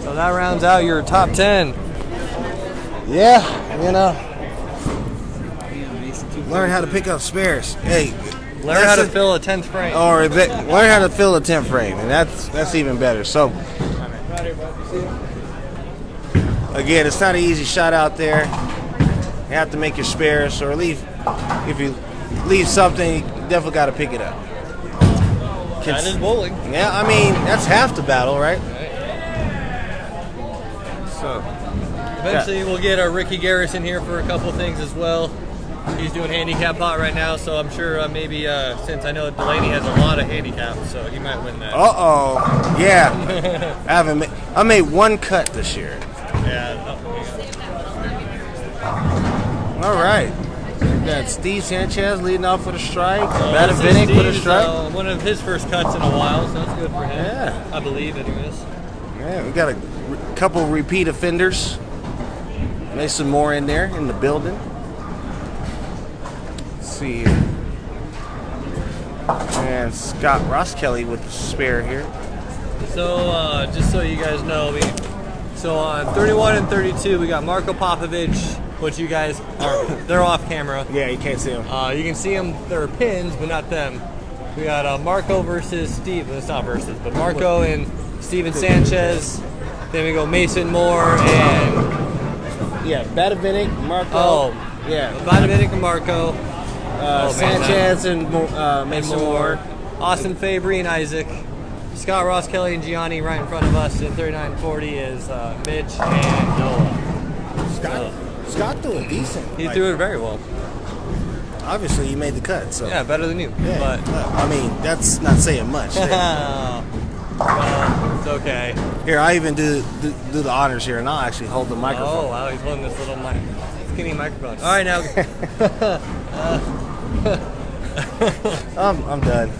So that rounds out your top 10. Yeah, you know, learn how to pick up spares. Hey, Learn how to fill a 10th frame. Or learn how to fill a 10th frame, and that's even better. So, again, it's not an easy shot out there. You have to make your spares, or leave. If you leave something, you definitely got to pick it up. That is bowling. Yeah, I mean, that's half the battle, right? So, eventually we'll get our Ricky Garris in here for a couple things as well. He's doing handicap pot right now, so I'm sure maybe since I know Delaney has a lot of handicaps, so he might win that. Uh-oh. Yeah. I made one cut this year. Yeah. All right. We got Steve Sanchez leading off with a strike. Bodavinik with a strike. One of his first cuts in a while, so that's good for him. Yeah. I believe, anyways. Yeah, we got a couple repeat offenders. Mason Moore in there in the building. Let's see here. And Scott Ross Kelly with the spare here. So, just so you guys know, so on 31 and 32, we got Marco Popovich, which you guys they're off camera. Yeah, you can't see them. You can see them, they're pins, but not them. We got Marco versus Steve, well, it's not versus, but Marco and Steven Sanchez. Then we go Mason Moore and... Yeah, Bodavinik, Marco. Oh, yeah. Bodavinik and Marco. Sanchez and Mason Moore. Austin Fabry and Isaac. Scott, Ross, Kelly, and Gianni right in front of us. And 3940 is Mitch and Noah. Scott threw it decent. He threw it very well. Obviously, he made the cut. So Yeah, better than you. Yeah, But I mean, that's not saying much. well, it's okay. Here, I even do the honors here, and I'll actually hold the microphone. Oh, wow, he's holding this little skinny microphone. All right, now. I'm done.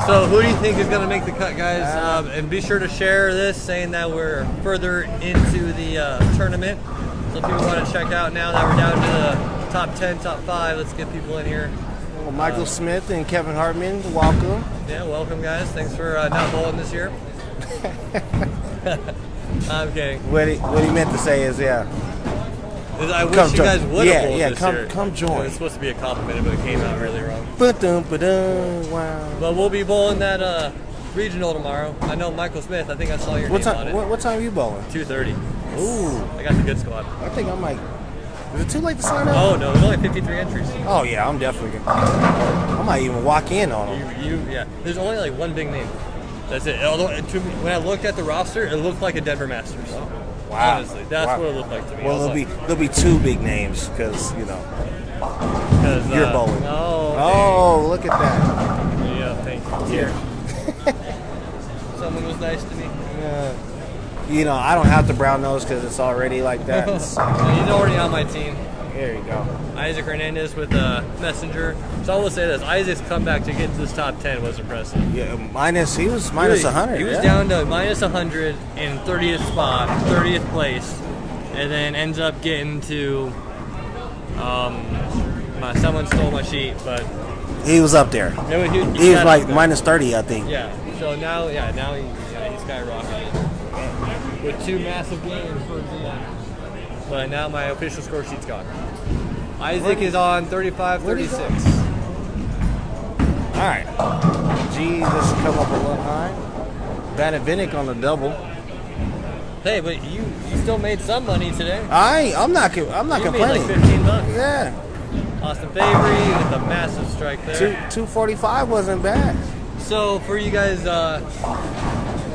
So who do you think is going to make the cut, guys? And be sure to share this, saying that we're further into the tournament. So if people want to check out now that we're down to the top 10, top 5, let's get people in here. Well, Michael Smith and Kevin Hartman, welcome. Yeah, welcome, guys. Thanks for not bowling this year. I'm kidding. What he meant to say is, yeah. I wish you guys would have bowled this year. Come join. It was supposed to be a compliment, but it came out really wrong. Wow. But we'll be bowling that regional tomorrow. I know Michael Smith. I think I saw your What name time? on it. What time are you bowling? 2:30. Ooh, I got the good squad. I think I might. Is it too late to sign up? Oh no, there's only 53 entries. Oh yeah, I'm definitely gonna. I might even walk in on them. Yeah. There's only like one big name. That's it. Although when I looked at the roster, it looked like a Denver Masters. Wow. Honestly, that's what it looked like to me. Well, there'll be two big names because you're bowling. Oh, look at that. Yeah, thank you. Yeah. Someone was nice to me. I don't have to brown nose because it's already like that. He's already on my team. There you go. Isaac Hernandez with Messenger. So I will say this: Isaac's comeback to get to this top 10 was impressive. Yeah, he was minus 100. He was down to minus 100 in 30th spot, 30th place, and then ends up getting to. Someone stole my sheet, but he was up there. He was like minus 30, I think. Yeah. So now he's skyrocketing with 2 massive games towards the end. But now my official score sheet's gone. Isaac is on 35-36. All right. Gee, this will come up a little high. Banavinic on the double. Hey, but you still made some money today. I'm not You complaining. made like $15. Yeah. Austin Fabry with a massive strike there. 245 wasn't bad. So for you guys,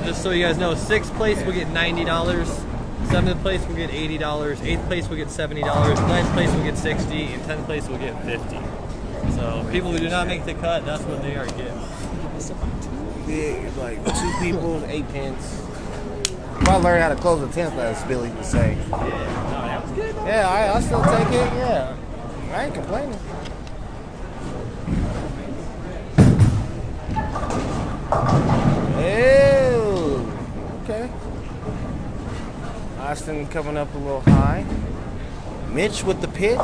just so you guys know, 6th place will get $90. 7th place will get $80. 8th place will get $70. 9th place will get $60, and 10th place will get $50. So people who do not make the cut, that's what they are getting. Yeah, like 2 people, 8 pence. If I learned how to close the 10th, as Billy would say. Yeah, no, that was good. Yeah, I still take it. Yeah, I ain't complaining. Ew. Okay. Austin coming up a little high. Mitch with the pitch.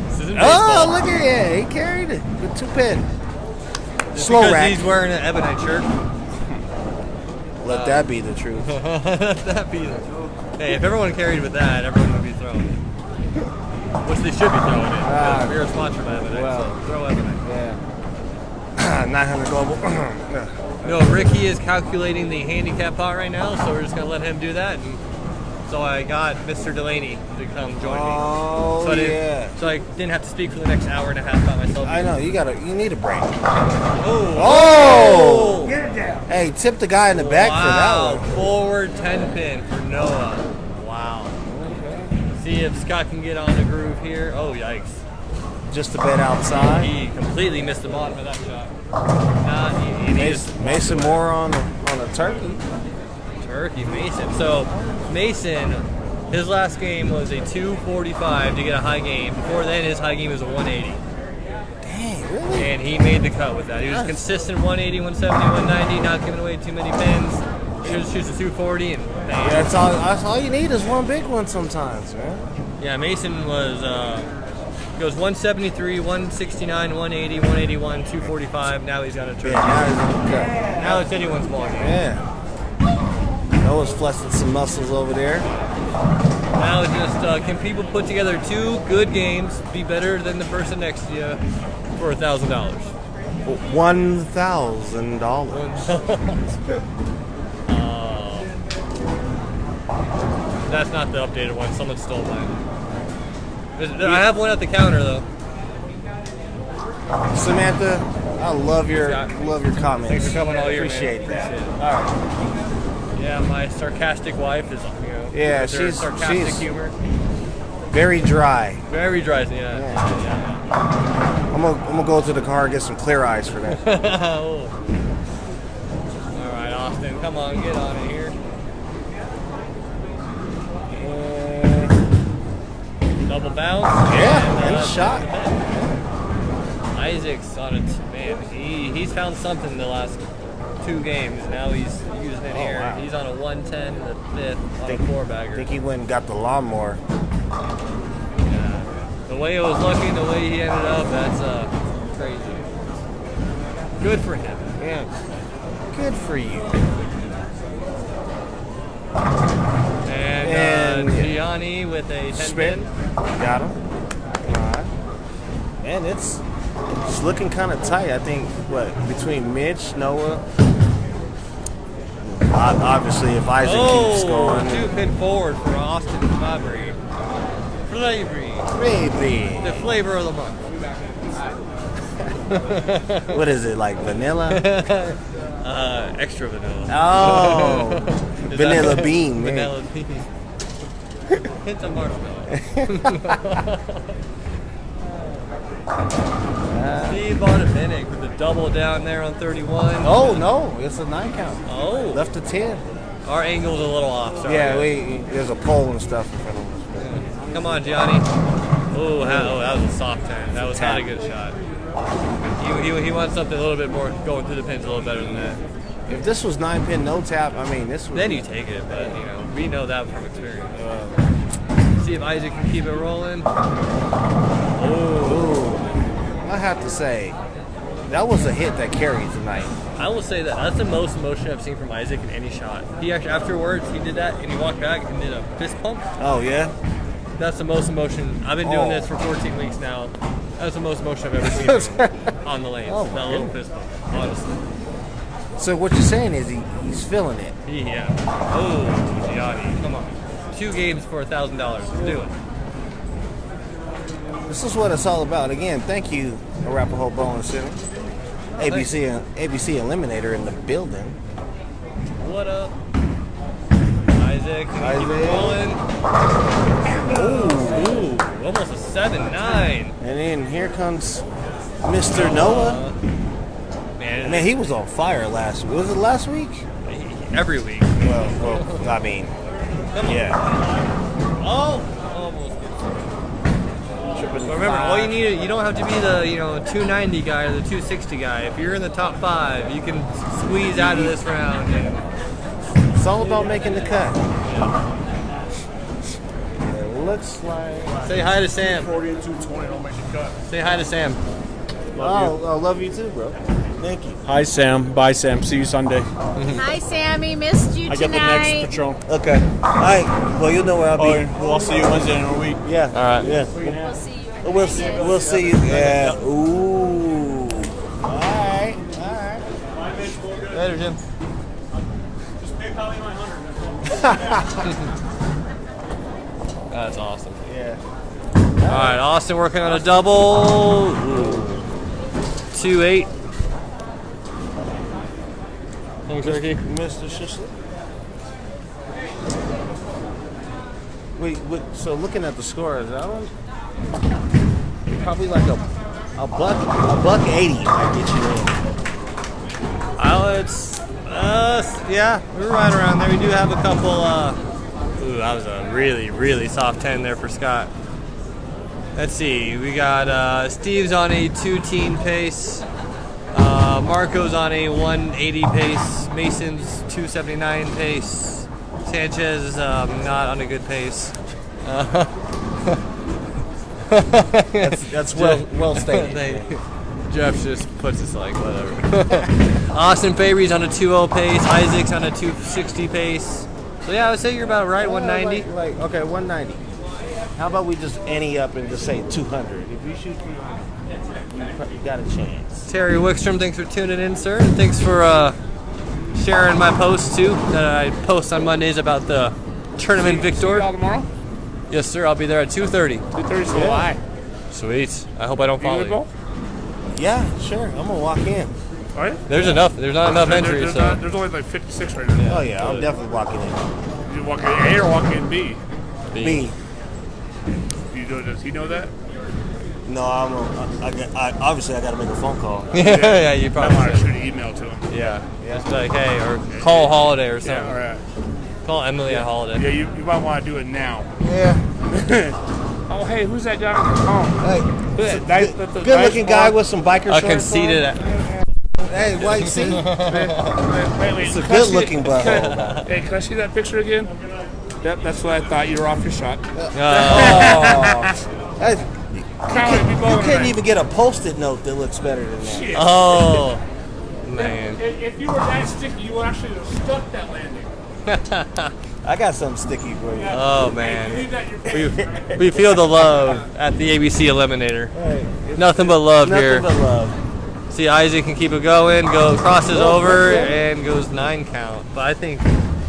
This isn't baseball. Look at it. He carried it with 2 pin. Just Slow because rack. he's wearing an Ebonite shirt. Let that be the truth. That'd be hey, if everyone carried with that, everyone would be throwing it. Which they should be throwing it. We are sponsored by Ebonite, so throw Ebonite. Yeah. 900 global. No, Ricky is calculating the handicap pot right now, so we're just going to let him do that. And so I got Mr. Delaney to come join me. Oh, So I didn't have to speak for the next hour and a half by myself. I know, you need a break. Oh! Get it down. Hey, tip the guy in the back for that one. Forward 10 pin for Noah. Wow. See if Scott can get on the groove here. Oh, yikes. Just a bit outside. He completely missed the bottom of that shot. Mason Moore on a turkey. Turkey, Mason. So, Mason, his last game was a 245 to get a high game. Before then, his high game was a 180. Dang, really? And he made the cut with that. He was consistent 180, 170, 190, not giving away too many pins. He just shoots a 240 and bang. Yeah, that's all you need is one big one sometimes, man. Yeah, Mason was goes 173, 169, 180, 181, 245. Now he's got a turn. Yeah, now he's on the cut. Now it's anyone's ball game. Yeah. Noah's flexing some muscles over there. Now it's just can people put together 2 good games, be better than the person next to you for $1,000? $1,000. That's not the updated one. Someone stole mine. I have one at the counter though. Samantha, I love your comments. Thanks for coming all year, Appreciate man. that. All right. Yeah, my sarcastic wife is, Yeah, with her she's sarcastic humor. very dry. Very dry, yeah. I'm gonna go to the car and get some clear eyes for that. Oh. All right, Austin, come on, get on it here. Double bounce. Yeah, and a shot. Isaac's on it, man. He's found something the last 2 games. Now he's using it here. Wow. He's on a 110 in the 5th on a 4-bagger. I think he went and got the lawnmower. Yeah. The way it was looking, the way he ended up, that's crazy. Good for him. Yeah. Good for you. And Gianni with a 10 spin. Got him. All right. And it's looking kind of tight. I think, between Mitch, Noah. Obviously, if Isaac keeps going. 2-pin forward for Austin Fabry. The flavor of the month. What is it, like vanilla? Extra vanilla. Oh. Vanilla bean. Man. Vanilla bean. Hint of marshmallow. Steve Bynum with the double down there on 31. Oh, no. It's a 9 count. Oh. Left to 10. Our angle's a little off. Sorry. Yeah, there's a pole and stuff in front of us. Come on, Gianni. Oh, that was a soft 10. That was not a good shot. He wants something a little bit more going through the pins a little better than that. If this was 9-pin no tap, I mean, this would. Then you take it, but we know that from experience. See if Isaac can keep it rolling. Oh, I have to say, that was a hit that carried tonight. I will say that's the most emotion I've seen from Isaac in any shot. He actually, afterwards, he did that and he walked back and did a fist pump. Oh yeah. That's the most emotion. I've been doing this for 14 weeks now. That's the most emotion I've ever seen on the lanes. That little fist pump, honestly. So what you're saying is he's feeling it. Yeah. Oh, Gianni, come on. 2 games for $1,000. Let's do it. This is what it's all about. Again, thank you, Arapahoe Bowling Center. ABC Eliminator in the building. What up? Isaac, keep it rolling. Ooh, almost a 7-9. And then here comes Mr. Noah. Man, he was on fire last week. Was it last week? Every week. Well, I mean, yeah. Oh, almost. But remember, all you need, you don't have to be the 290 guy or the 260 guy. If you're in the top 5, you can squeeze out of this round. It's all about making the cut. It looks like. Say hi to Sam. 40 and 220 don't make the cut. Say hi to Sam. Love you too, bro. Thank you. Hi, Sam. Bye, Sam. See you Sunday. Hi, Sammy. Missed you I got the tonight. next Patron. Okay. All right. Well, you know where I'll be. Well, I'll see you Wednesday in a week. Yeah. All right. Yeah. We'll see you. We'll see you. Yeah. Ooh. All right. Later, Jim. Just pay Polly my 100. That's awesome. Yeah. All right, Austin working on a double. 2-8. Thanks, Ricky. Mr. Shishley. Wait, so looking at the scores, I don't. Probably like a buck 80 might get you in. Yeah, we're right around there. We do have a couple. That was a really, really soft 10 there for Scott. Let's see. We got Steve's on a 2-teen pace. Marco's on a 180 pace. Mason's 279 pace. Sanchez is not on a good pace. That's well stated. Thank you. Jeff just puts us like whatever. Austin Fabry's on a 2-0 pace. Isaac's on a 260 pace. So yeah, I would say you're about right. 190. Okay, 190. How about we just ante up and just say 200? If you shoot 300, you got a chance. Terry Wickstrom, thanks for tuning in, sir. And thanks for sharing my posts too that I post on Mondays about the tournament victor. See you all tomorrow? Yes, sir. I'll be there at 2:30. 2:30. So why? Sweet. I hope I don't follow you. Yeah, sure. I'm gonna walk in. All right. There's enough. There's not enough entries. So. There's only like 56 right now. Oh yeah, I'm definitely walking in. You walk in A or walk in B? B. Does he know that? No, obviously I got to make a phone call. Yeah, you probably I should. should email to him. Yeah. Just like, hey, or call Holiday or something. Yeah, all right. Call Emily at Holiday. Yeah, you might want to do it now. Yeah. Oh, hey, who's that guy on the phone? Hey, good-looking guy with some biker A shorts conceited. on. Hey, why you see? Wait. It's a Can I see good-looking it? butthole. Hey, can I see that picture again? That's what I thought. You were off your shot. Hey, You you couldn't even get a Post-it note that looks better than that. Shit. Oh, man. If you were that sticky, you would actually have stuck that landing. I got something sticky for you. Oh, man. Leave that in your We feel the love at the ABC Eliminator. Hey, Nothing but love here. Nothing but love. See, Isaac can keep it going, crosses over, and goes 9 count. But I think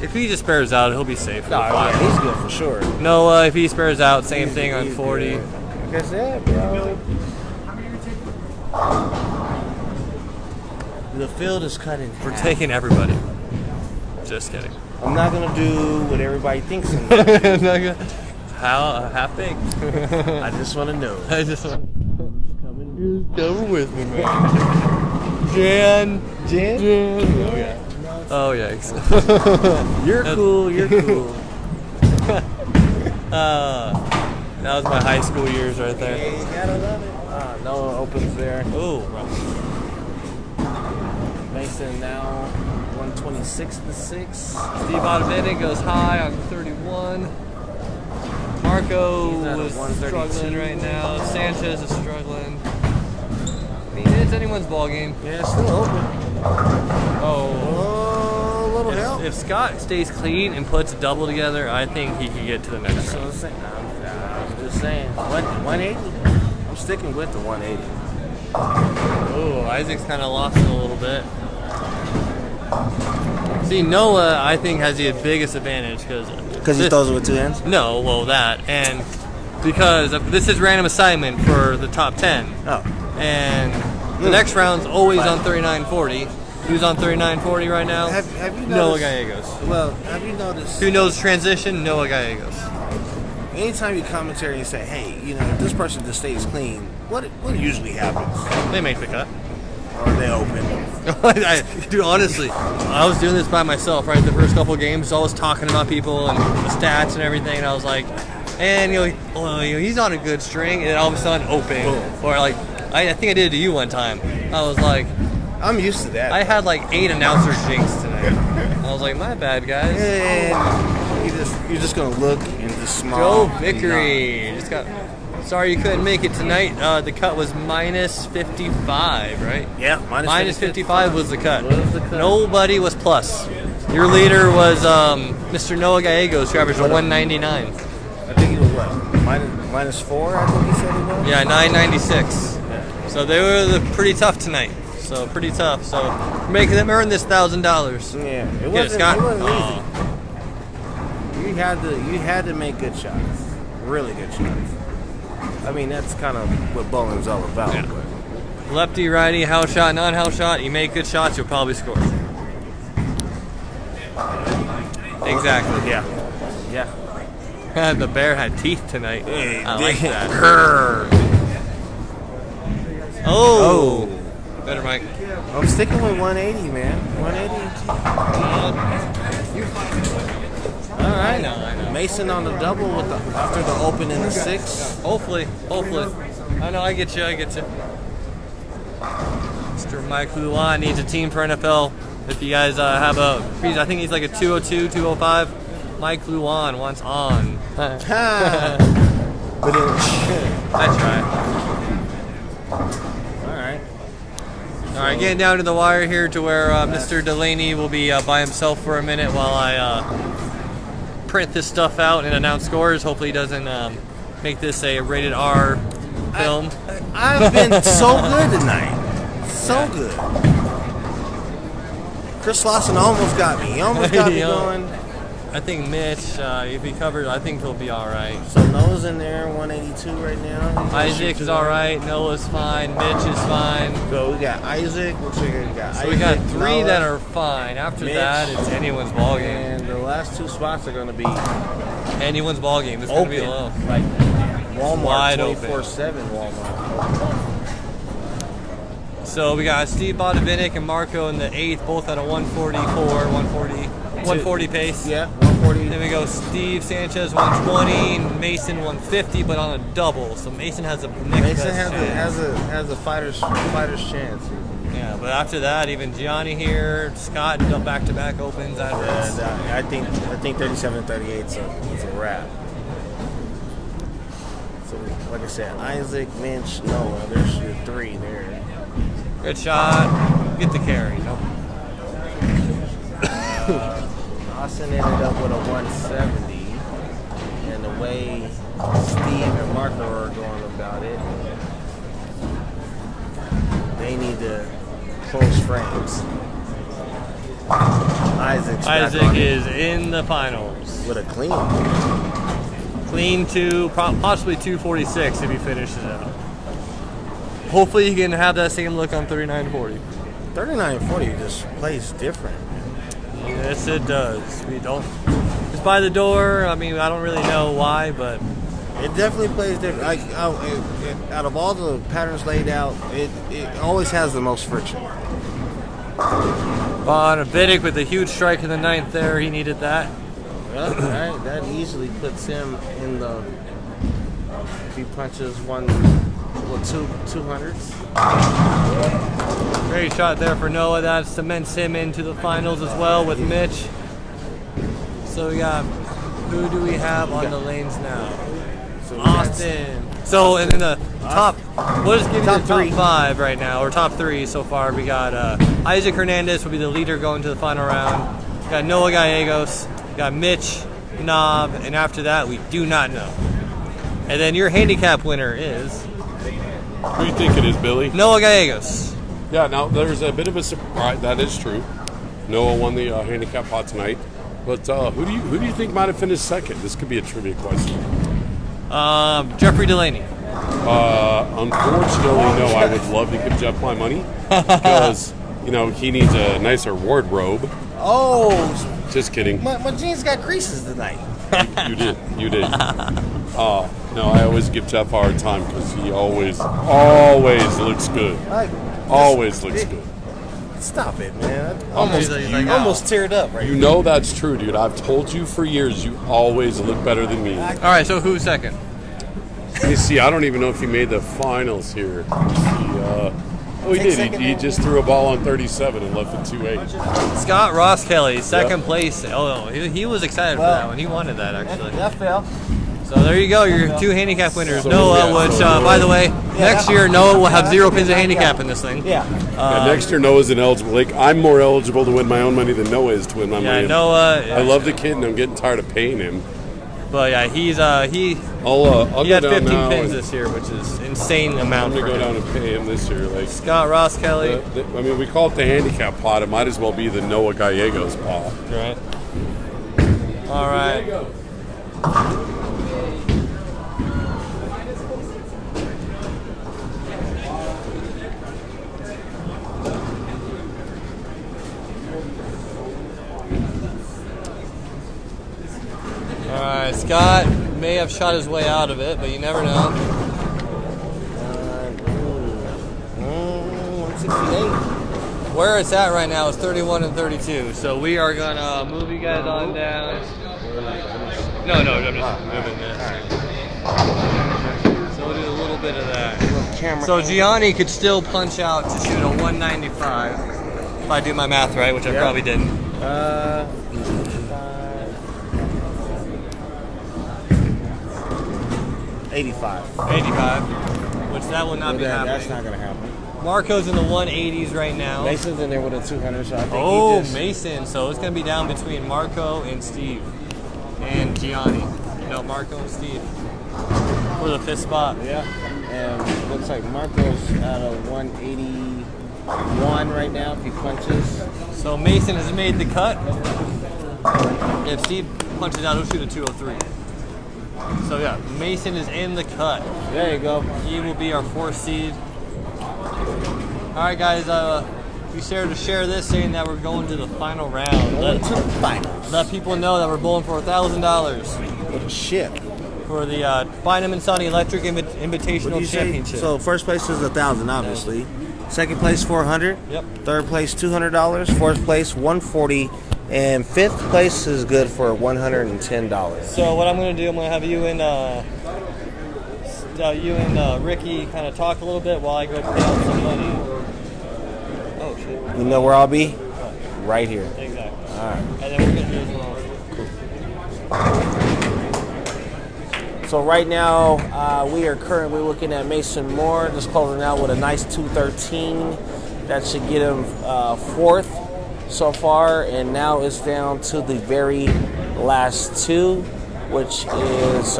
if he just spares out, he'll be safe. No, yeah, he's good for sure. Noah, if he spares out, same thing on He's 40. good. Like I said, bro. The field is cut in We're half. taking everybody. Just kidding. I'm not gonna do what everybody thinks I'm gonna do. How half baked? I just want to know. I just want. Come with me, man. Jan. Oh yeah. You're cool. You're cool. That was my high school years right there. You gotta love it. Noah opens there. Ooh. Mason now 126 to 6. Steve Ottavini goes high on 31. Marco He's at a is 132. struggling right now. Sanchez is struggling. I mean, it's anyone's ball game. Yeah, it's still open. Oh. Oh, a little help. If Scott stays clean and puts a double together, I think he can get to the next That's what round. I'm saying. I'm just saying. 180? I'm sticking with the 180. Oh, Isaac's kind of lost it a little bit. See, Noah, I think, has the biggest advantage Because he throws it with 2 hands? No, well, that. And because this is random assignment for the top 10. Oh. And the next round's always on 39.40. Who's on 39.40 right now? Have you noticed? Noah Gallegos. Well, have you noticed? Who knows transition? Noah Gallegos. Anytime you commentary and say, hey, you know, if this person just stays clean, what usually happens? They make the cut. Or they open. Dude, honestly, I was doing this by myself, right? The first couple games, I was talking about people and the stats and everything, and I was like, and he's on a good string, and then all of a sudden, open. Boom. Or like, I think I did it to you one time. I was like, I'm used to that. I had like 8 announcers jinx tonight. I was like, my bad, guys. And you're just gonna look and just smile. Joe Vickery. Just got. Sorry you couldn't make it tonight. The cut was minus 55, right? Yeah, minus 55 was the cut. Was the cut. Nobody was plus. Your leader was Mr. Noah Gallegos, who averaged a 199. I think he was what? Minus 4, I think he said he was? Yeah, 996. Yeah. So they were pretty tough tonight. So pretty tough. So we're making them earn this $1,000. Yeah, it Get wasn't, Scott. it wasn't easy. You had to make good shots. Really good shots. I mean, that's kind of what bowling's all about. Yeah. But. Lefty, righty, house shot, non-house shot. You make good shots, you'll probably score. Exactly. Yeah. Yeah. The bear had teeth tonight. Hey, I like that. Grr. Oh. Better, Mike. I'm sticking with 180, man. 180. All right. I know. Mason on the double with after the open in the 6. Hopefully. I know, I get you. Mr. Mike Luan needs a team for NFL. If you guys have I think he's like a 202, 205. Mike Luan wants on. But That's right. All right, getting down to the wire here to where Mr. Delaney will be by himself for a minute while I print this stuff out and announce scores. Hopefully he doesn't make this a rated R film. I've been so good tonight. So good. Chris Lawson almost got me. He almost got me going. I think Mitch, if he covers, I think he'll be all right. So Noah's in there, 182 right now. Isaac is all right. Noah's fine. Mitch is fine. So we got Isaac. Looks like we got So Isaac. we got 3 Noah, that are fine. After Mitch, that, it's anyone's ball game. And the last 2 spots are going to be Anyone's ball game. It's going to be low. like Walmart, Wide open. 24/7 Walmart. So we got Steve Bodovinik and Marco in the 8th, both at a 140 pace. Yeah, 140. Then we go Steve Sanchez 120, and Mason 150, but on a double. So Mason has a Mason has a fighter's chance. Yeah, but after that, even Gianni here, Scott back-to-back opens. That hurts. And I think 37-38, so it's a wrap. So like I said, Isaac, Minch, Noah. There's your 3 there. Good shot. Get the carry. Nope. Austin ended up with a 170, and the way Steve and Marco are going about it, they need to close frames. Isaac is in the finals with a clean. Clean to possibly 246 if he finishes it out. Hopefully he can have that same look on 39-40. 39-40 just plays different. Yes, it does. We don't. It's by the door. I mean, I don't really know why, but it definitely plays different. Out of all the patterns laid out, it always has the most friction. Bodovinik with a huge strike in the 9th there. He needed that. Well, right, that easily puts him in the. If he punches 200s. Great shot there for Noah. That cements him into the finals as well with Mitch. So we got, who do we have on the lanes now? Austin. So in the top, we'll just give you the top 5 right now, or top 3 so far. We got Isaac Hernandez will be the leader going to the final round. We got Noah Gallegos. We got Mitch Knob, and after that we do not know. And then your handicap winner is. Who do you think it is, Billy? Noah Gallegos. Yeah, now there's a bit of a surprise. That is true. Noah won the handicap pot tonight. But who do you think might have finished second? This could be a trivia question. Jeffrey Delaney. Unfortunately, no. I would love to give Jeff my money because he needs a nicer wardrobe. Oh, just kidding. My jeans got creases tonight. You did. No, I always give Jeff a hard time because he always looks good. Always looks good. Stop it, man. Almost teared up right You know that's true, dude. I've told you for years you always look better than me. All right, so who's second? You see, I don't even know if he made the finals here. He did. He just threw a ball on 37 and left it 2-8. Scott Ross Kelly, second place. Oh, he was excited for that one. He wanted that, actually. That fell. So there you go, your 2 handicap winners. Noah, which, by the way, next year Noah will have 0 pins of handicap in this thing. Yeah. Next year Noah's ineligible. Like, I'm more eligible to win my own money than Noah is to win my money. Noah. I love the kid, and I'm getting tired of paying him. But yeah, he had 15 pins this year, which is insane amount. I'm gonna go down and pay him this year. Like Scott Ross Kelly. We call it the handicap pot. It might as well be the Noah Gallegos pot. Right. All right. All right, Scott may have shot his way out of it, but you never know. 168. Where it's at right now is 31 and 32, so we are gonna move you guys on down. No, I'm just moving this. So we'll do a little bit of that. So Gianni could still punch out to shoot a 195 if I do my math right, which I probably didn't. 85. 85, which that will not be happening. That's not going to happen. Marco's in the 180s right now. Mason's in there with a 200, so I think Mason. So it's going to be down between Marco and Steve. And Gianni. No, Marco and Steve. For the 5th spot. Yeah. And looks like Marco's at a 181 right now if he punches. So Mason has made the cut. If Steve punches out, he'll shoot a 203. So yeah, Mason is in the cut. There you go. He will be our 4th seed. All right, guys. Be sure to share this, saying that we're going to the final round. Going to the finals. Let people know that we're bowling for $1,000 What a shit. for the Bynum&Son Electric Invitational Championship. So first place is 1,000, obviously. Second place 400. Yep. Third place $200. Fourth place $140, and fifth place is good for $110. So what I'm going to do, I'm going to have you and Ricky kind of talk a little bit while I go pay out some money. Oh shit! You know where I'll be? Right here. Exactly. All right. And then we're going to do this one. So right now, we are currently looking at Mason Moore, just closing out with a nice 213. That should get him 4th so far, and now it's down to the very last 2, which is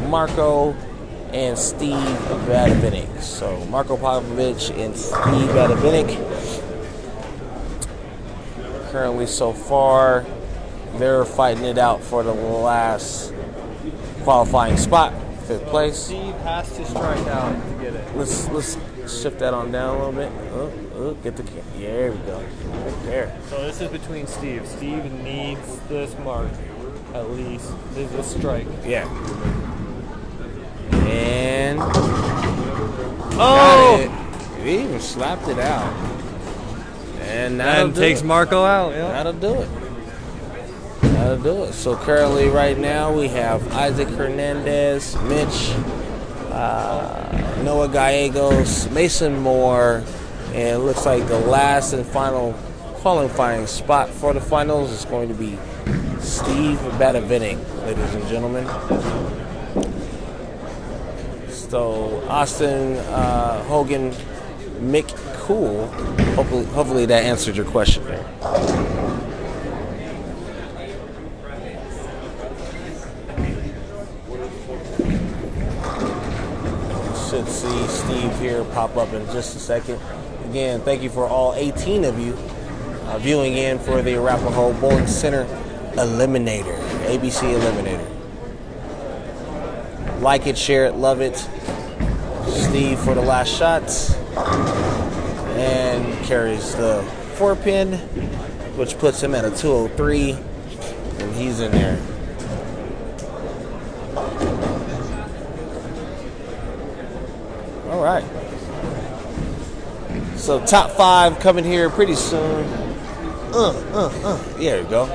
Marco and Steve Badavinik. So Marco Popovich and Steve Badavinik. Currently so far, they're fighting it out for the last qualifying spot, 5th place. Steve has to strike out to get it. Let's shift that on down a little bit. Get the yeah, there we go. Right there. So this is between Steve. Steve needs this mark at least. This is a strike. Yeah. And Oh! got it. He even slapped it out. And And takes Marco out. Yeah. That'll do it. That'll do it. So currently, right now, we have Isaac Hernandez, Mitch, Noah Gallegos, Mason Moore, and it looks like the last and final qualifying spot for the finals is going to be Steve Badavinik, ladies and gentlemen. So Austin, Hogan, Mick Cool. Hopefully that answered your question there. Should see Steve here pop up in just a second. Again, thank you for all 18 of you viewing in for the Arapahoe Bowling Center Eliminator, ABC Eliminator. Like it, share it, love it. Steve for the last shots and carries the 4-pin, which puts him at a 203, and he's in there. All right. So top 5 coming here pretty soon. There we go.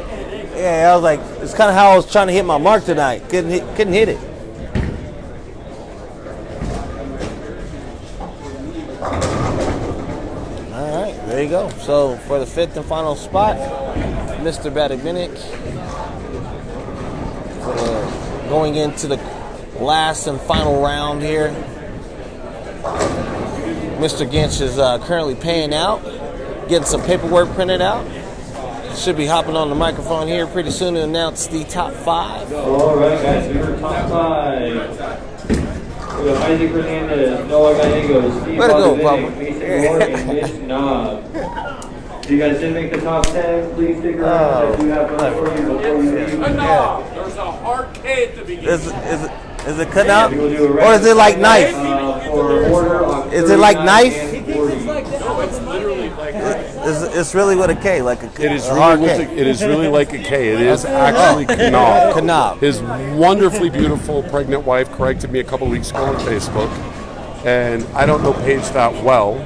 Yeah, I was like, it's kind of how I was trying to hit my mark tonight. Couldn't hit it. All right, there you go. So for the 5th and final spot, Mr. Badavinik, going into the last and final round here. Mr. Ginch is currently paying out, getting some paperwork printed out. Should be hopping on the microphone here pretty soon to announce the top 5. All right, guys, here are top 5. We got Isaac Hernandez, Noah Gallegos, Steve Badavinik, Mason Moore, and Mitch Knob. If you guys didn't make the top 10, please stick around. I do have one for you before you leave. There's a hard K at the beginning. Is it cut out? Or is it like knife? Is it like knife? It's really with a K, like a It is a hard really K. it is really like a K. It is actually Knob. Knob. His wonderfully beautiful pregnant wife corrected me a couple weeks ago on Facebook, and I don't know Paige that well,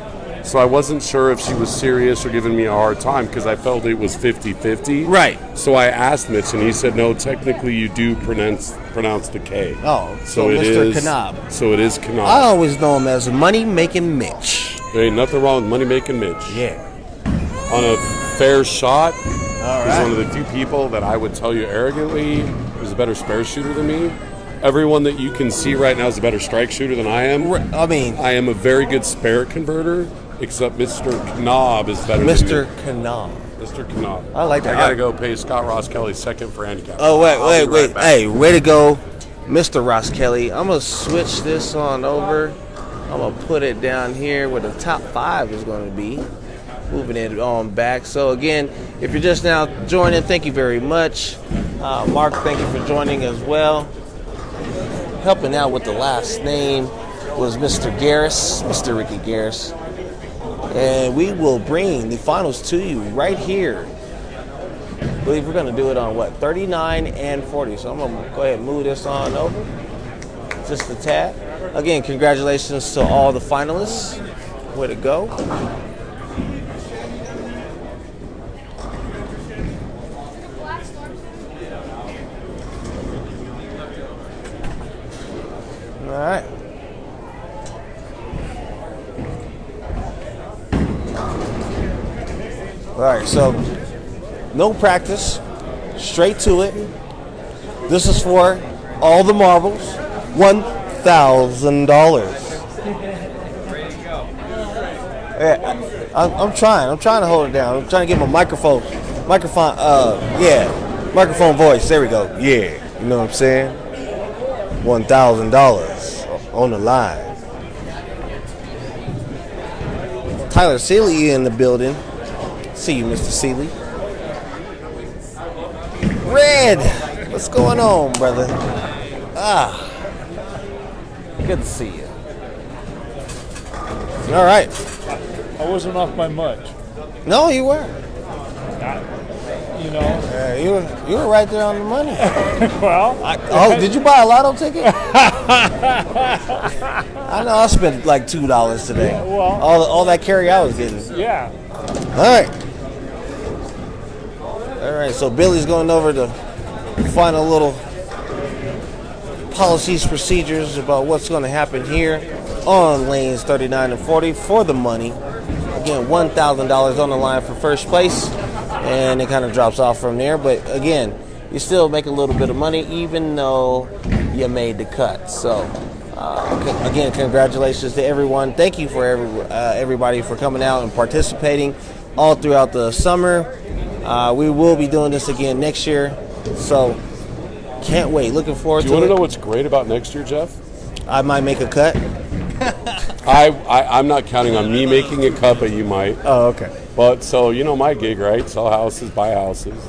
so I wasn't sure if she was serious or giving me a hard time because I felt it was 50-50. Right. So I asked Mitch, and he said, no, technically you do pronounce the K. Oh, so it Mr. is Knob. So it is Knob. I always know him as Money Making Mitch. There ain't nothing wrong with Money Making Mitch. Yeah. On a fair shot, All he's right. one of the few people that I would tell you arrogantly is a better spare shooter than me. Everyone that you can see right now is a better strike shooter than I am. I mean, I am a very good spare converter, except Mr. Knob is better than Mr. me. Knob. Mr. Knob. I like that. I gotta go pay Scott Ross Kelly second for handicap. Oh, I'll be wait. right back. Hey, way to go, Mr. Ross Kelly. I'm going to switch this on over. I'm going to put it down here where the top 5 is going to be. moving it on back. So again, if you're just now joining, thank you very much. Mark, thank you for joining as well. Helping out with the last name was Mr. Garris, Mr. Ricky Garris. And we will bring the finals to you right here. I believe we're going to do it on what, 39 and 40. So I'm going to go ahead and move this on over just a tad. Again, congratulations to all the finalists. Way to go. All right. All right, so no practice, straight to it. This is for all the marbles, $1,000. Yeah, I'm trying to hold it down. I'm trying to get my microphone, microphone voice. There we go. Yeah, you know what I'm saying? $1,000 on the line. Tyler Seeley in the building. See you, Mr. Seeley. Red, what's going on, brother? Good to see you. All right. I wasn't off by much. No, you weren't. You know. You were right there on the money. Well. Did you buy a lotto ticket? I know I spent like $2 today. Yeah, well, all that carry I was getting. Yeah. All right. So Billy's going over the final little policies, procedures about what's going to happen here on lanes 39 and 40 for the money. Again, $1,000 on the line for first place, and it kind of drops off from there. But again, you still make a little bit of money even though you made the cut. So again, congratulations to everyone. Thank you for everybody for coming out and participating all throughout the summer. We will be doing this again next year, so can't wait. Looking forward to it. Do you want to know what's great about next year, Jeff? I might make a cut. I'm not counting on me making a cut, but you might. Oh, okay. But so you know my gig, right? Sell houses, buy houses.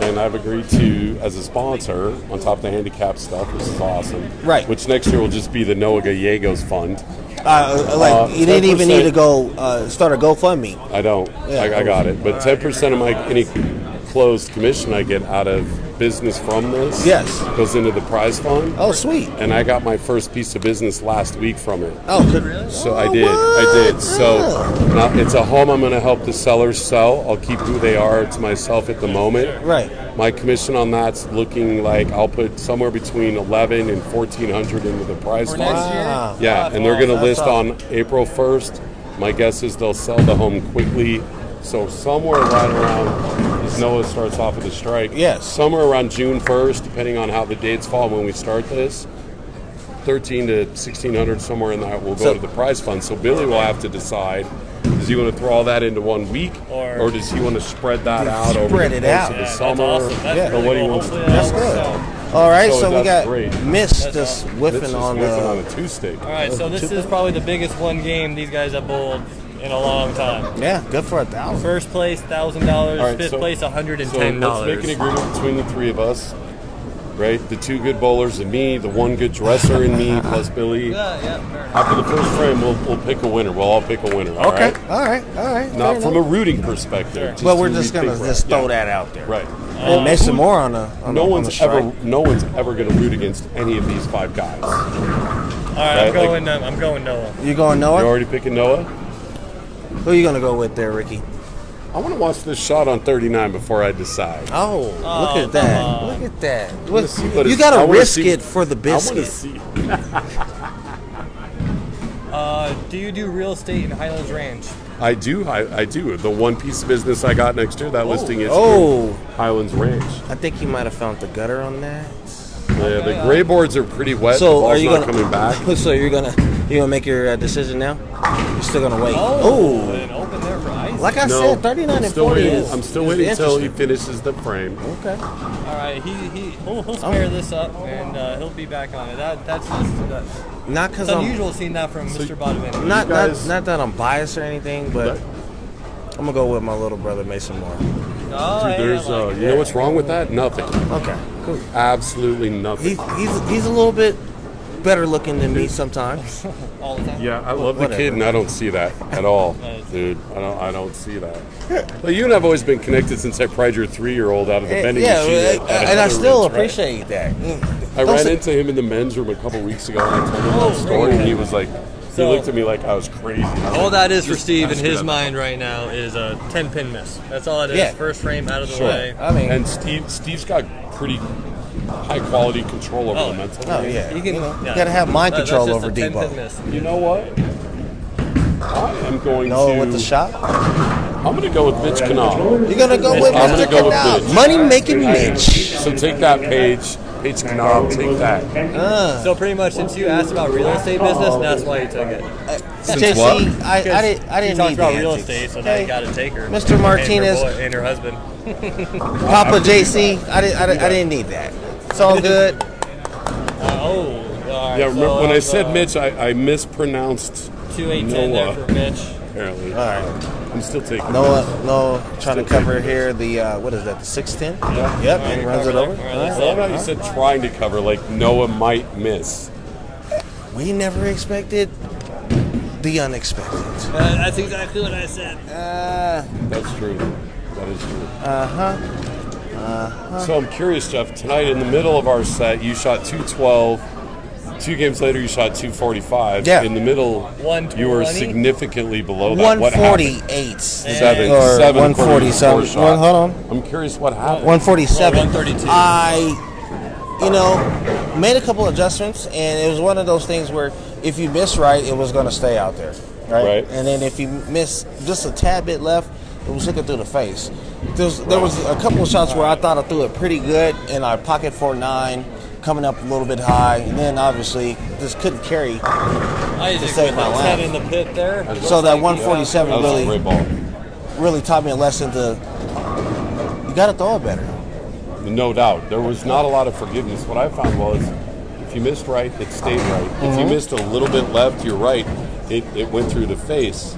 And I've agreed to, as a sponsor, on top of the handicap stuff, which is awesome. Right. Which next year will just be the Noah Gallegos Fund. You didn't even need to go start a GoFundMe. I don't. Yeah, I got it. But 10% of any closed commission I get out of business from this goes into the prize fund. Oh, sweet. And I got my first piece of business last week from it. Oh, really? So I did. So now it's a home I'm going to help the sellers sell. I'll keep who they are to myself at the moment. Right. My commission on that's looking like I'll put somewhere between $1,100 and $1,400 into the prize fund. Wow. Yeah, and they're going to list on April 1st. My guess is they'll sell the home quickly. So somewhere right around, as Noah starts off with the strike, somewhere around June 1st, depending on how the dates fall when we start this, $1,300 to $1,600, somewhere in that will go to the prize fund. So Billy will have to decide, does he want to throw all that into 1 week, or does he want to spread that out over the course of the summer? That's awesome. Or what he wants to do. That's good. All right, so we got Miss just whiffing Mitch on a two-stick. All right, so this is probably the biggest one game these guys have bowled in a long time. Yeah, good for $1,000. First place, $1,000. Right, Fifth place, $110. So let's make an agreement between the three of us, right? The two good bowlers and me, the one good dresser and me, plus Billy. After the first frame, we'll pick a winner. We'll all pick a winner. All right. Fair Not from enough. a rooting perspective. Well, we're just gonna throw that out there. Right. And make some more on the. No one's ever going to root against any of these five guys. All right, Right, I'm going Noah. You going Noah? You're already picking Noah? Who are you gonna go with there, Ricky? I want to watch this shot on 39 before I decide. Oh, look at that! Look at that! You I gotta wanna risk see- it for the I want to biscuit. see. Do you do real estate in Highlands Ranch? I do. I do. The one piece of business I got next year, that listing is Highlands Ranch. I think you might have found the gutter on that. Yeah, the gray boards are pretty wet. So the are ball's you not gonna coming back? So you're gonna make your decision now? You're still gonna wait? And open there for ice. Like I said, 39 and 40 is. I'm still is waiting until he interesting. finishes the frame. Okay. All right, he'll spare this up and he'll be back on it. That's Not because it's I'm unusual seeing that from Mr. Badavini. not that I'm biased or anything, but I'm gonna go with my little brother Mason Moore. Oh, Dude, there's, you know what's wrong with that? Nothing. Okay, cool. Absolutely nothing. He's a little bit better looking than me sometimes. all the time. Yeah, I love the Whatever. kid, and I don't see that at all, dude. I don't see that. Well, you and I've always been connected since I pried your 3-year-old out of the vending machine. And I still appreciate that. I ran into him in the men's room a couple weeks ago, and I told him that story, and he was like, he looked at me like I was crazy. All that is for Steve in his mind right now is a 10-pin miss. That's all it is. Yeah. First frame out of the Sure. way. I mean, And Steve's got pretty high quality control over the mental. oh yeah, You can- you know, yeah. you gotta have mind That's control just over a 10-pin Debo. miss. You know what? I am going No, to. with the shot, I'm going to go with Mitch Canal. you're gonna go with I'm gonna Mr. go with Canal. Mitch. Money making Mitch. So take that Paige Canal, take that. So pretty much, since you asked about real estate business, that's why you took it. Since JC, what? I Because didn't he talked need about the real antics. estate, so now you got to take her. Mr. Martinez. and her, and her husband. Papa JC, I didn't need that. It's all good. All right. Yeah, so remember when I that's, said Mitch, I mispronounced 2-8-10 there Noah. for Mitch. apparently. All right. I'm still taking Noah trying to cover here the, what is that, the 6'10"? Yeah. Yep, and runs it over. I love how you said trying to cover, like Noah might miss. We never expected the unexpected. That's exactly what I said. That's true. That is true. So I'm curious, Jeff. Tonight, in the middle of our set, you shot 212. 2 games later, you shot 245. Yeah. In the middle, 120? you were significantly below that. What happened? 148. Seven. Or 147. 147. Well, hold on. I'm curious what happened. 147. 132. I, made a couple adjustments, and it was one of those things where if you miss right, it was going to stay out there. Right? And then if you miss just a tad bit left, it was hooking through the face. There was a couple of shots where I thought I threw it pretty good, and I pocket 4.9, coming up a little bit high, and then obviously just couldn't carry to save my head in life. the pit there. So that 147 That was a great ball. really taught me a lesson to, you got to throw it better. No doubt. There was not a lot of forgiveness. What I found was if you missed right, it stayed right. If you missed a little bit left, you're right, it went through the face.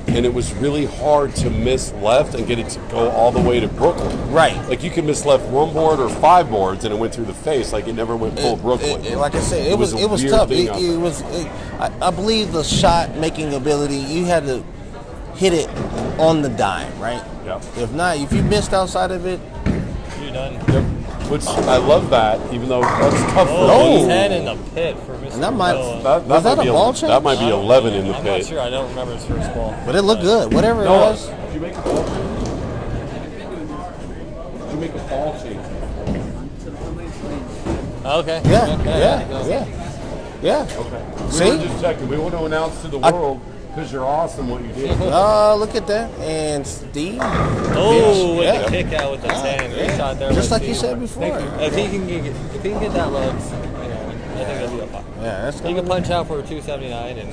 And it was really hard to miss left and get it to go all the way to Brooklyn. Right. Like you could miss left 1 board or 5 boards and it went through the face. Like it never went full Brooklyn. Like I said, it was a weird tough. thing out there. I believe the shot making ability, you had to hit it on the dime, right? Yeah. If not, if you missed outside of it, You're done. Yep. Which I love that, even though that's tough for Oh. him. 10 in the pit for Mr. And that might- Noah. Was that might a be ball change? That might be 11 in the I'm not pit. sure. I don't remember his first ball. but it looked good. Whatever it Noah, was. did you make a ball change? Did you make a ball change? Okay. Yeah. Okay. We See? were just checking. We want to announce to the world because you're awesome what you did. Look at that. And Steve. Oh, with Yeah. the kick out with the 10. Great shot there. Just by like you Steve. said before. If he can get that low, I think he'll be up. Yeah, that's He can punch out for 279, and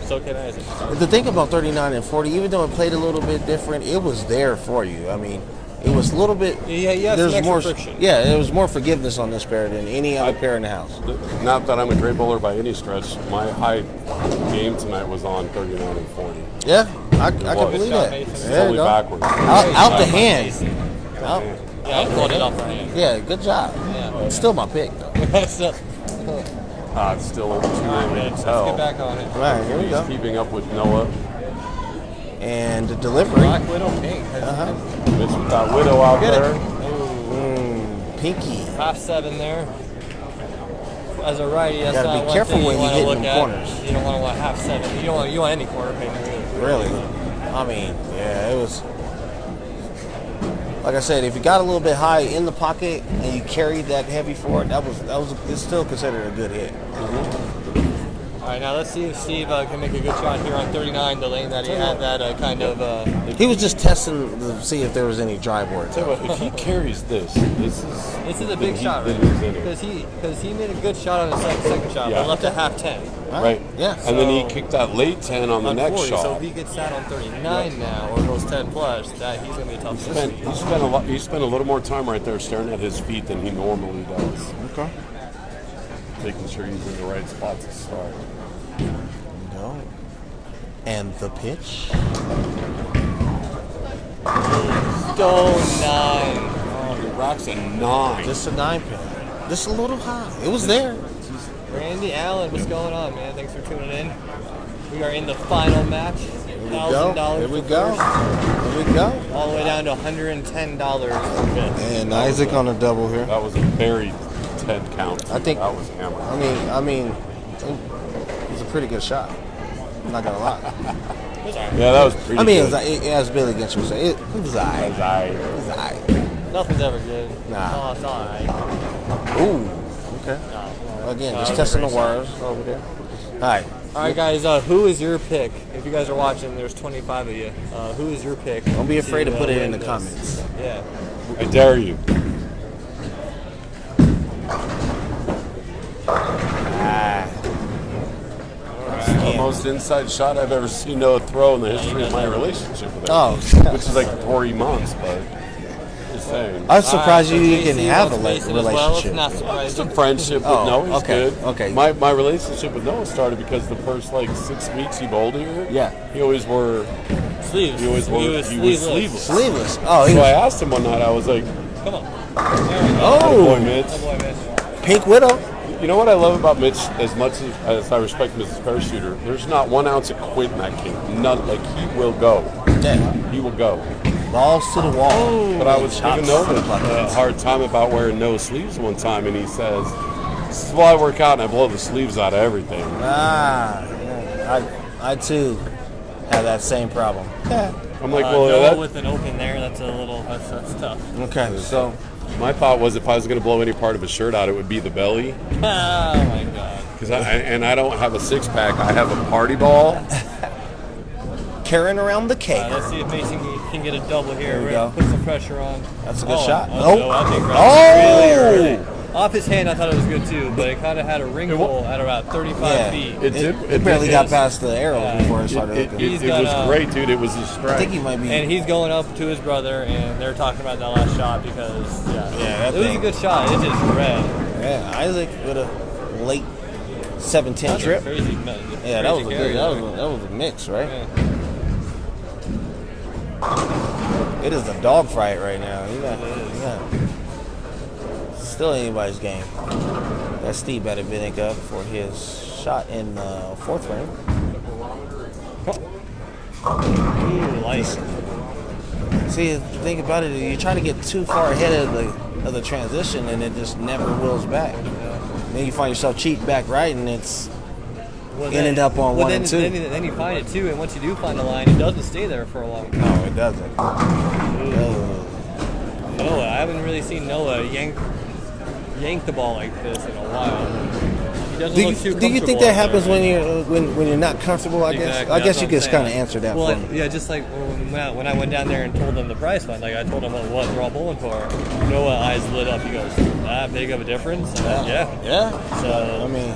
so can I. The thing about 39 and 40, even though it played a little bit different, it was there for you. I mean, it was a little bit. Yeah, you have there's some extra more friction. Yeah, there was more forgiveness on this pair than any other pair in the house. Not that I'm a great bowler by any stretch. My high game tonight was on 39 and 40. Yeah, I was. can believe that. It's There you totally go. backwards. Out the hand. Out. Yeah, I pulled it off for him. Yeah, good job. Yeah. Still my pick though. So, It's still too early to let's tell. get back on it. All right, here we He's go. keeping up with Noah. And the delivery. Black Widow pink. Mitch with that widow out Get it. there. Pinky. 5'7" there. As a righty, that's Gotta not be one careful thing when you you want hit to look them at. corners. You don't want to want 5'7". You want any corner paint. Really? I mean, yeah, it was. Like I said, if you got a little bit high in the pocket and you carried that heavy forward, it's still considered a good hit. All right, now let's see if Steve can make a good shot here on 39, the lane that he had that kind of. He was just testing to see if there was any dry boards. Tell you what, if he carries this This is a big shot, right? then he's in it. Because he made a good shot on the second shot, Yeah. but left at half 10. Right. Yeah. And then he So- kicked that late 10 on the next 40, shot. So if he gets that on 39 now, or goes 10 plus, that he's gonna be a tough. He spent a little more time right there staring at his feet than he normally does. Okay. Making sure he's in the right spot to start. No. And the pitch. Stone 9. Oh, the rock's a 9. Just a 9 pin. Just a little high. It was there. Randy Allen, what's going on, man? Thanks for tuning in. We are in the final match. $1,000. Here we go. Here we go. All the way down to $110 per pin. And Isaac on a double here. That was a very 10 count. I think that was hammered. I mean, it was a pretty good shot. I'm not gonna lie. Yeah, that was pretty I mean, good. as Billy Gintz would say, it was alright. It was alright. Nothing's ever good. Nah. Oh, it's alright. Ooh. Okay. Again, just testing the waters over there. Alright. Alright, guys, who is your pick? If you guys are watching, there's 25 of you. Who is your pick? Don't be afraid to put it in the win comments. this? Yeah. I dare you. The most inside shot I've ever seen Noah throw in the history of my relationship with him. Oh. Which is like 3 months, but just saying. I'm surprised you Mason can have a wants Mason as well. It's relationship. not Just surprising. a friendship with Noah. He's okay, good. okay. My relationship with Noah started because the first like 6 weeks he bowled here. Yeah. He always wore Sleeves. He was sleeveless. Sleeveless. Oh, he So I was asked him one night. I was like, Come on. "Oh, boy, Mitch." Oh, boy, Mitch. Pink Widow. You know what I love about Mitch, as much as I respect him as a parachuter, there's not 1 ounce of quit in that king. None. Like, he will go. Yeah. He will go. Balls to the wall. But I was giving Noah a hard time about wearing no sleeves one time, and he says, "This is why I work out and I blow the sleeves out of everything." Yeah. I too have that same problem. I'm like, Noah well, with an open there, that's tough. Okay, so my thought was if I was going to blow any part of his shirt out, it would be the belly. Oh my God. Because I don't have a 6-pack. I have a party ball. carrying around the cake. Let's see if Mason can get a double here. There we We're go. gonna put some pressure on. That's a good shot. No, I think really early. Off his hand, I thought it was good too, but it kind of had a wrinkle at about 35 feet. It barely got past the arrow before it started. It was great, dude. It was a strike. I think he might be. And he's going up to his brother, and they're talking about that last shot because it was a good shot. It just red. Yeah, Isaac with a late 7-10 trip. Crazy, yeah, that was a good. That was a mix, right? Yeah. It is a dogfight right now. Still anybody's game. That Steve better been up for his shot in the 4th frame. Ooh, light. See, the thing about it is you try to get too far ahead of the transition, and it just never wills back. Then you find yourself cheating back right, and it's ended up on 1 and 2. Then you find it too, and once you do find a line, it doesn't stay there for a long time. No, it doesn't. Noah, I haven't really seen Noah yank the ball like this in a while. He doesn't look too do you think that happens when you're not comfortable? I guess. Exactly, I guess you that's could what I'm kind of saying. answer that well, for me. yeah, just like when I went down there and told them the price fund, like I told him what they're all bowling for. Noah eyes lit up. He goes, "That big of a difference?" Yeah. So I mean,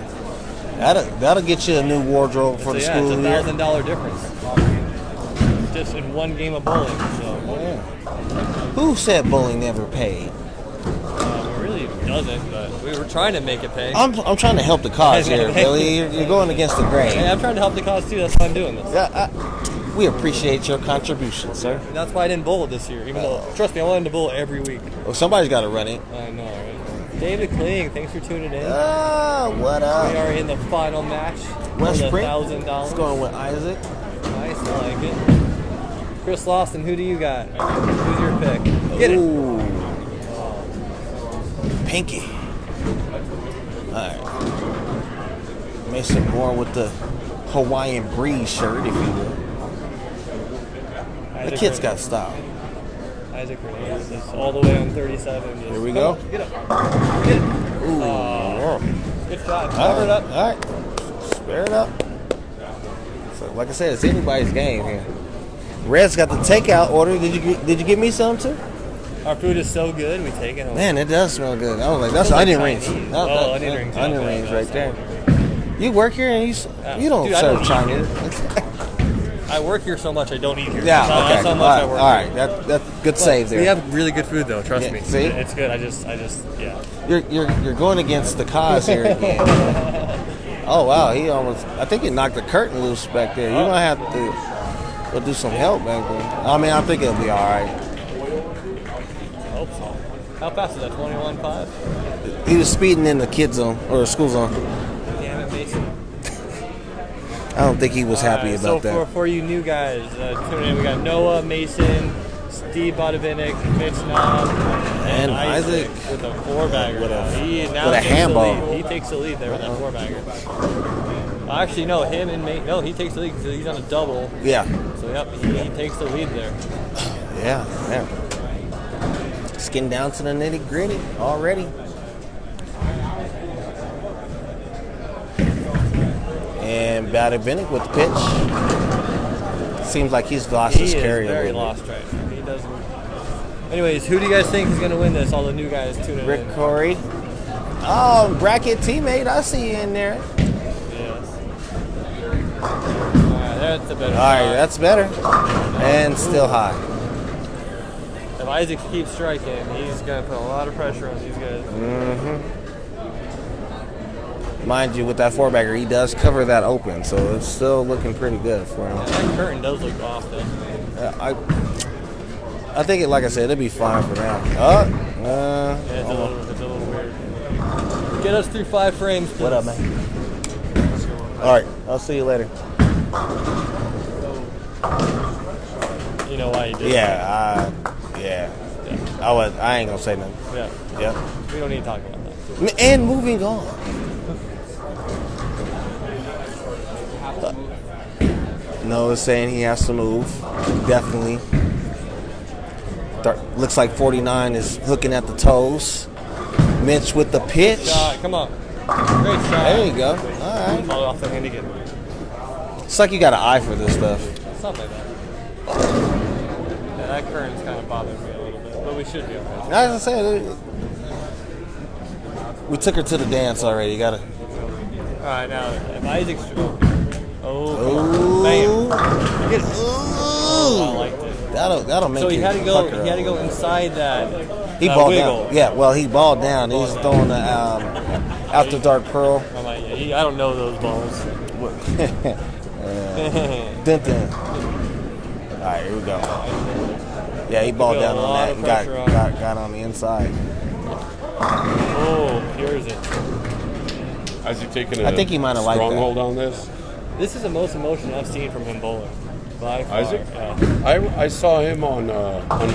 that'll get you a new wardrobe for the school it's year. $1,000 difference just in one game of bowling. So Who said bowling never paid? it really doesn't, but we were trying to make it pay. I'm trying to help the cause here, Billy. You're going against the grain. Hey, I'm trying to help the cause too. That's why I'm doing this. Yeah, we appreciate your contribution, sir. And that's why I didn't bowl it this year. Even though, trust me, I wanted to bowl every week. Well, somebody's got to run it. I know, right? David Kling, thanks for tuning in. What up? We are in the final match. West for the Spring. $1,000. It's going with Isaac. Nice, I like it. Chris Lawson, who do you got? Who's your pick? Get it. Ooh. Pinky. All right. Mason Moore with the Hawaiian Breeze shirt, if you will. The kid's got style. Isaac Hernandez is all the way on 37. Here we go. Get up. Get it. Ooh. Good shot. Cover it up. All right. Spare it up. So, like I said, it's anybody's game here. Red's got the takeout order. Did you give me some too? Our food is so good, we take it home. Man, it does smell good. I was like, that's onion rings. Onion rings. Onion rings right there. You work here and you don't Dude, I serve don't Chinese. I work here so much I don't eat here. Yeah, okay. That's how much I work all right. That's good save there. We have really good food though, trust me. See? It's good. I just yeah. You're going against the cause here again. Oh wow, he almost. I think he knocked the curtain loose back there. You might have to. We'll do some help back there. I mean, I think it'll be all right. I hope so. How fast is that? 21.5? He was speeding in the kid zone or school zone. Damn it, Mason. I don't think he was happy about so that. for you new guys tuning in, we got Noah, Mason, Steve Bodovinik, Mitch Knob, and Isaac with a 4-bagger. With Now a handball. He takes the lead there with that 4-bagger. Actually, no, him and Mate. No, he takes the lead because he's on a double. Yeah. So yep, he takes the lead there. Yeah. Skin down to the nitty gritty already. And Bodovinik with the pitch. Seems like he's lost his carry. He is very lost right now. He doesn't. Anyways, who do you guys think is going to win this? All the new guys tuning in. Rick Corey. Oh, bracket teammate. I see you in there. Yes. Alright, that's a better. Alright, that's better. And still high. If Isaac keeps striking, he's going to put a lot of pressure on these guys. Mm-hmm. Mind you, with that 4-bagger, he does cover that open, so it's still looking pretty good for him. Yeah, that curtain does look off, though. I think it, like I said, it'll be fine for now. Yeah, it's a little weird. Get us through 5 frames, please. What up, man? All right, I'll see you later. You know why he did Yeah. I ain't gonna say nothing. that? Yep. We don't need to talk about that. And moving on. Noah's saying he has to move. Definitely. Looks like 49 is hooking at the toes. Mitch with the pitch. Shot, come on. Great shot. There you go. All right. Fall off the hand again. It's like you got an eye for this stuff. Something like that. Yeah, that current's kind of bothering me a little bit, but we should be okay. As I said, we took her to the dance already. You gotta. All right, now if Isaac's Ooh. bam. Get it. Ooh. I liked it. That'll make. So he you had to go. pucker He had to up. go inside that. He that balled wiggle. down. Yeah, well, he balled down. He's throwing the After Dark Pearl. I'm like, I don't know those balls. Dun, dun. All right, here we go. Yeah, he balled down on that and got on the inside. Oh, here's it. Is he taking I think he might have liked that. stronghold on this? This is the most emotion I've seen from him bowling. By far. Isaac? Yeah. I saw him on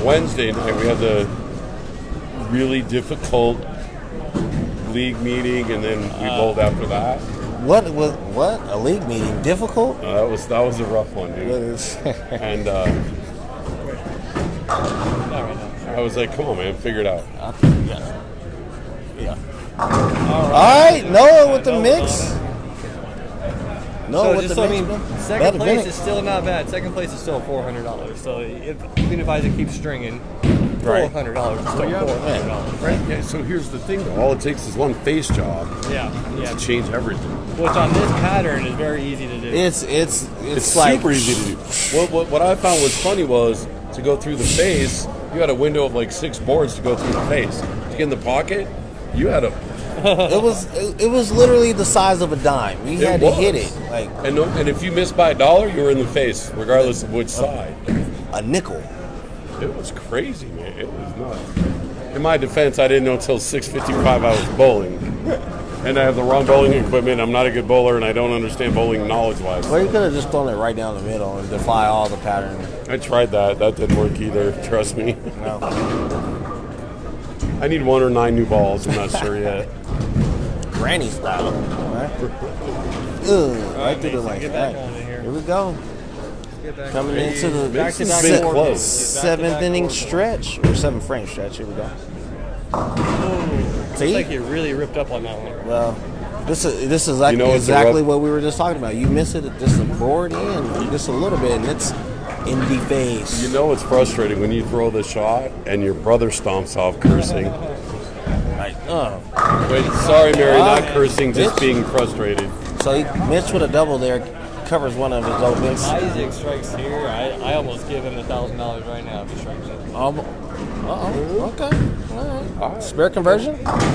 Wednesday night. We had the really difficult league meeting, and then we bowled after that. What a league meeting? Difficult? That was a rough one, dude. And Not right now. I was like, "Come on, man, figure it out." Yeah. All right, Noah with the mix. So just so I mean, second place is still not bad. Second place is still $400. So even if Isaac keeps stringing, $400 is still $400. Right? Yeah. So here's the thing, though. All it takes is one face job. Yeah. To change everything. Which on this pattern is very easy to do. It's like super easy to do. What I found was funny was to go through the face. You had a window of like 6 boards to go through the face. To get in the pocket, you had a. It was literally the size of a dime. You had to hit it like. And if you missed by $1, you were in the face, regardless of which side. A nickel. It was crazy, man. It was nuts. In my defense, I didn't know until 6:55 I was bowling, and I have the wrong bowling equipment. I'm not a good bowler, and I don't understand bowling knowledge-wise. Well, you could have just thrown it right down the middle and defy all the pattern. I tried that. That didn't work either. Trust me. No. I need 1 or 9 new balls. I'm not sure yet. Granny style. Right? Right through the like that. Here we go. Coming into the seventh inning stretch or 7th frame stretch. Here we go. See? Looks like you really ripped up on that one. Well, this is like exactly what we were just talking about. You miss it just a board in just a little bit, and it's in the face. You know it's frustrating when you throw the shot and your brother stomps off cursing. Like, wait, sorry, Mary, not cursing, just being frustrated. So Mitch with a double there covers one of his opens. Isaac strikes here. I almost give him $1,000 right now if he strikes it. Okay. All right. Spare conversion? That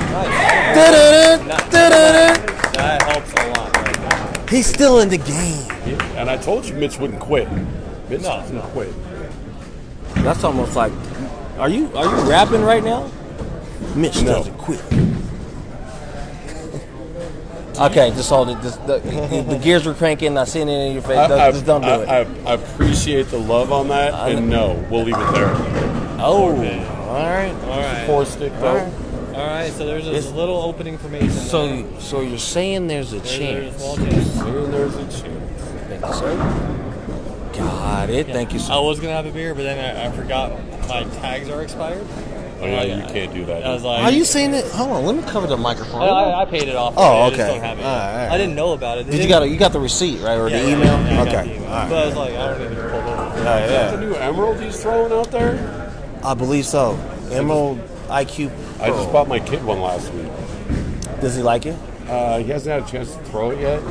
helps a lot right now. He's still in the game. And I told you Mitch wouldn't quit. Vince doesn't quit. That's almost like, are you rapping right now? Mitch No. doesn't quit. Okay, just hold it. Just, the gears were cranking. I seen it in your face. Just don't do it. I appreciate the love on that, and no, we'll leave it there. Oh, Okay. all right. Four stick though. All right, so there's a little opening for Mason. So you're saying there's a There's a chance? small chance. And there's a chance. Thank you, sir. Got it. Thank you, sir. I was gonna have a beer, but then I forgot my tags are expired. Oh yeah, you can't do that. I was like, Are you saying it? Hold on, let me cover the microphone. I paid it off. Oh, I just okay. don't have it. All right. I didn't know about it. You got the receipt, right, or Yeah, the yeah, email? yeah, I got Okay. the email. All right. But I was like, I don't need to pull over. Yeah, Is that the new Emerald he's throwing out there? I believe so. Emerald IQ Pro. I just bought my kid one last week. Does he like it? He hasn't had a chance to throw it yet.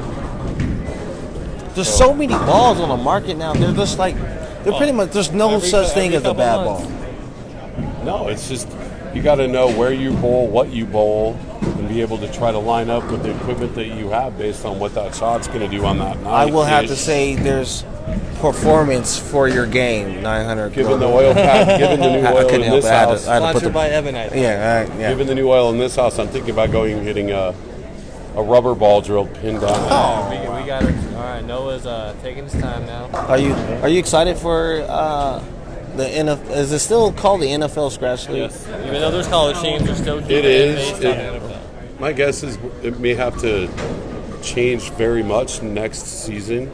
There's so many balls on the market now. They're just like, they're pretty much, there's no such thing as a bad ball. No, it's just you got to know where you bowl, what you bowl, and be able to try to line up with the equipment that you have based on what that shot's going to do on that night. I will have to say there's performance for your game, 900. Given the oil pack, given the new oil in this house, Sponsored by Ebonite. Yeah. given the new oil in this house, I'm thinking about going and getting a rubber ball drilled pinned down. Oh, we got it. All right, Noah's taking his time now. Are you excited for the NFL? Is it still called the NFL Scratch League? Yes. Even though there's college teams, they're still keeping It is. based on NFL. My guess is it may have to change very much next season.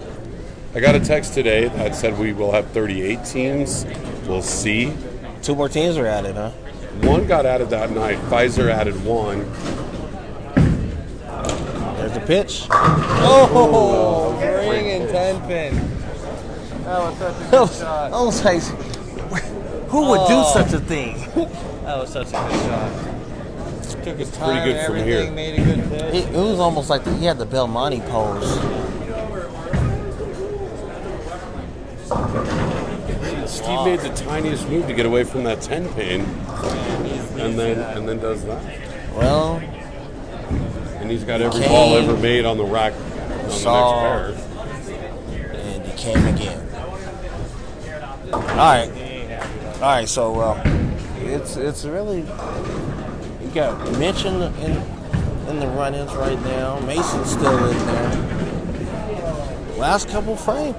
I got a text today that said we will have 38 teams. We'll see. 2 more teams are added, huh? One got added that night. Pfizer added one. There's the pitch. Oh, bringing 10 pin. That was such a good shot. I was like, who would do such a thing? That was such a good shot. Took his time pretty good and from everything, here. made a good pitch. It was almost like he had the Belmonte pose. Steve made the tiniest move to get away from that 10 pin, and then does that. Well, And he's got every ball ever made on the rack on the next pair. And he came again. All right. So it's really, you got Mitch in the run-ins right now. Mason's still in there. Last couple frames,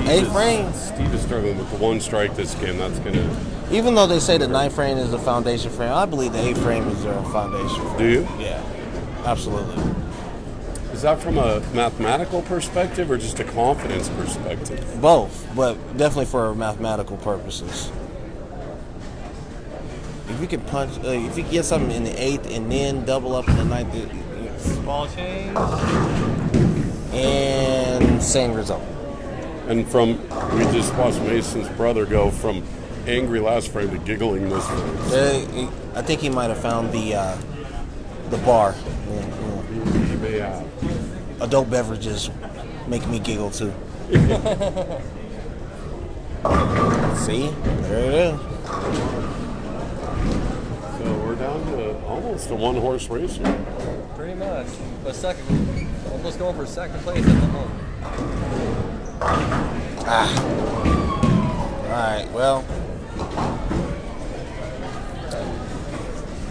8 frames. Steve is struggling with the one strike this game. That's gonna. Even though they say the 9th frame is the foundation frame, I believe the 8th frame is their foundation frame. Do you? Yeah, absolutely. Is that from a mathematical perspective or just a confidence perspective? Both, but definitely for mathematical purposes. If you can punch, if you get something in the 8th and then double up in the 9th, Ball change. and same result. And we just watched Mason's brother go from angry last frame to giggling this frame. I think he might have found the bar. He may have. Adult beverages make me giggle too. See, there it is. So we're down to almost a one-horse race here. Pretty much. But second, almost going for second place at the home. All right, well,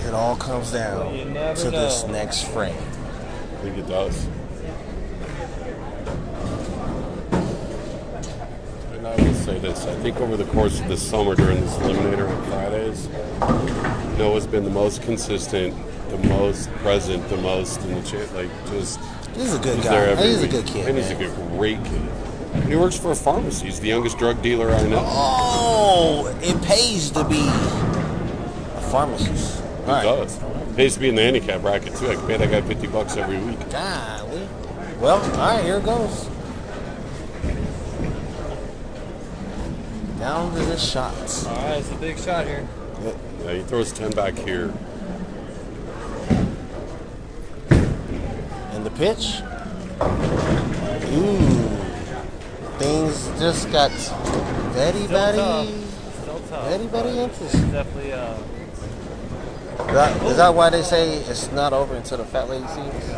it all comes down You never to this know. next frame. I think it does. And I will say this. I think over the course of the summer during this Eliminator on Fridays, Noah's been the most consistent, the most present, the most in the just. He's a good He's guy. there every He's a week. good kid. And he's a great kid. And he works for a pharmacy. He's the youngest drug dealer I know. Oh, it pays to be a pharmacist. He does. Pays to be in the handicap bracket too. I can pay that guy $50 every week. Golly. Well, all right, here it goes. Down to the shots. All right, it's a big shot here. Yeah, he throws 10 back here. And the pitch. Ooh. Things just got very Still tough. very interesting. Definitely. Is that why they say it's not over until the fat lady sings?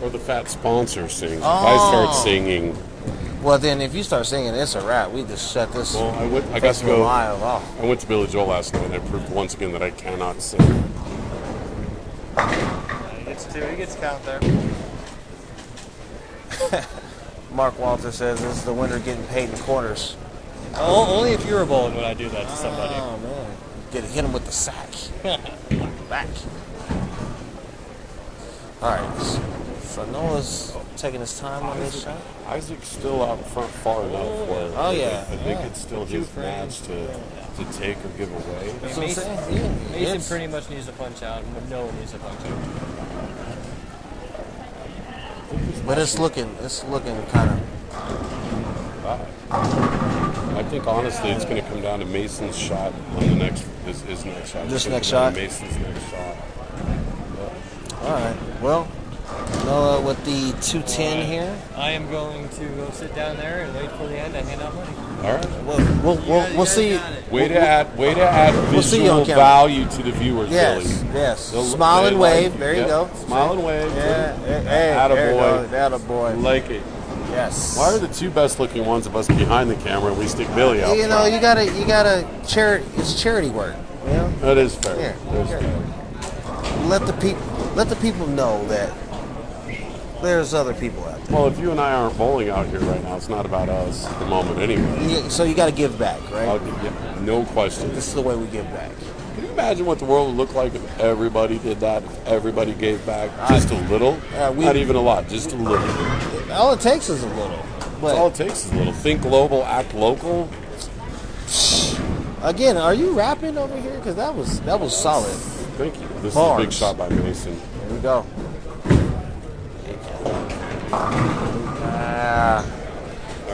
Or the fat sponsor sings. If Oh. I start singing, Well, then if you start singing, it's a wrap. We just shut this. Well, I got to go. Live off. I went to Billy Joel last night, and I proved once again that I cannot sing. He gets 2. He gets count there. Mark Walter says this is the winner getting paid in quarters. Only if you're a bowling would I do that to somebody. Oh man, hit him with the sack. Back. All right. So Noah's taking his time on this shot. Isaac's still out front far enough where Oh yeah. I think it's still his match to take or give away. That's what I'm saying. Mason pretty much needs to punch out, and Noah needs to punch out. But it's looking kind of. I think honestly, it's going to come down to Mason's shot on the next his next shot. This next shot. Mason's next shot. All right. Well, Noah with the 210 here. I am going to go sit down there and wait for the end to hand out money. All right. We'll see. Way to add We'll see you on visual camera. value to the viewers. Yes. Billy. Yes. They'll- Smile they and like wave. you. There you Yep. go. Smile and wave. Yeah. Hey. Attaboy. Attaboy. Like it. Yes. Why are the two best looking ones of us behind the camera and we stick Billy out? You know, you gotta charity. It's charity work. You know. That is fair. Yeah. That's fair. Let the people know that there's other people out there. Well, if you and I aren't bowling out here right now, it's not about us at the moment anyway. So you got to give back, right? No question. This is the way we give back. Can you imagine what the world would look like if everybody did that? If everybody gave back just a little? Not even a lot, just a little. All it takes is a little. But all it takes is a little. Think global, act local. Again, are you rapping over here? Because that was solid. Thank you. This Bars. is a big shot by Mason. Here we go.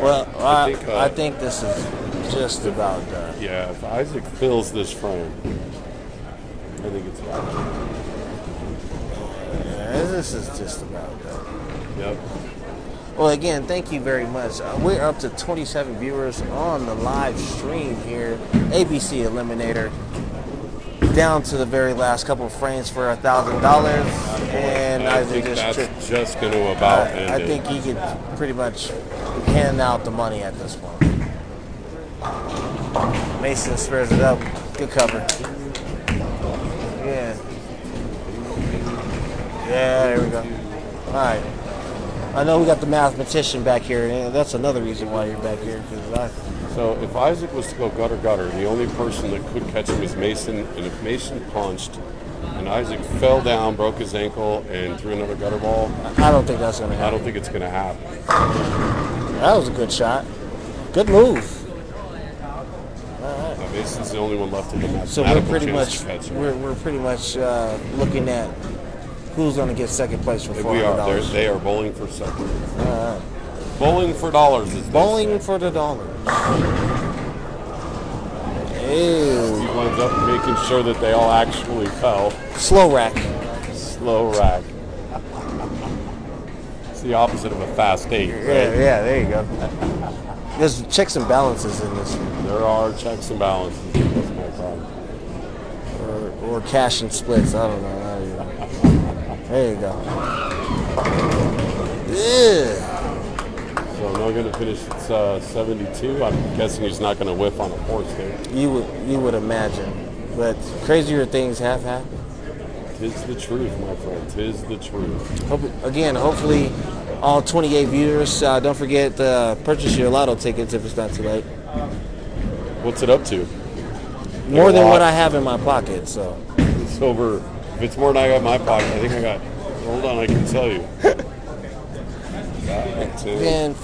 Well, I think this is just about done. Yeah, if Isaac fills this frame, I think it's about done. Yeah, this is just about done. Yep. Well, again, thank you very much. We're up to 27 viewers on the live stream here. ABC Eliminator. Down to the very last couple of frames for $1,000. And I think that's just going to about end I it. think he could pretty much hand out the money at this point. Mason spares it up. Good cover. Yeah. Yeah, there we go. All right. I know we got the mathematician back here, and that's another reason why you're back here. So if Isaac was to go gutter, the only person that could catch him is Mason, and if Mason punched and Isaac fell down, broke his ankle, and threw another gutter ball, I don't think that's going to happen. I don't think it's going to happen. That was a good shot. Good move. Mason's the only one left in the match. So we're pretty much looking at who's going to get second place for $400. We are. They are bowling for second. Bowling for dollars. Bowling for the dollars. He winds up making sure that they all actually fell. Slow rack. Slow rack. It's the opposite of a fast 8, right? Yeah, there you go. There's checks and balances in this. There are checks and balances. That's my problem. Or cash and splits. I don't know. There you go. Yeah. So I'm going to finish at 72. I'm guessing he's not going to whiff on a 4-stick. You would imagine, but crazier things have happened. Tis the truth, my friend. Tis the truth. Hopefully, all 28 viewers. Don't forget to purchase your lotto tickets if it's not too late. What's it up to? More than what I have in my pocket. So it's over. If it's more than I got in my pocket, I think I got. Hold on, I can tell you. $15.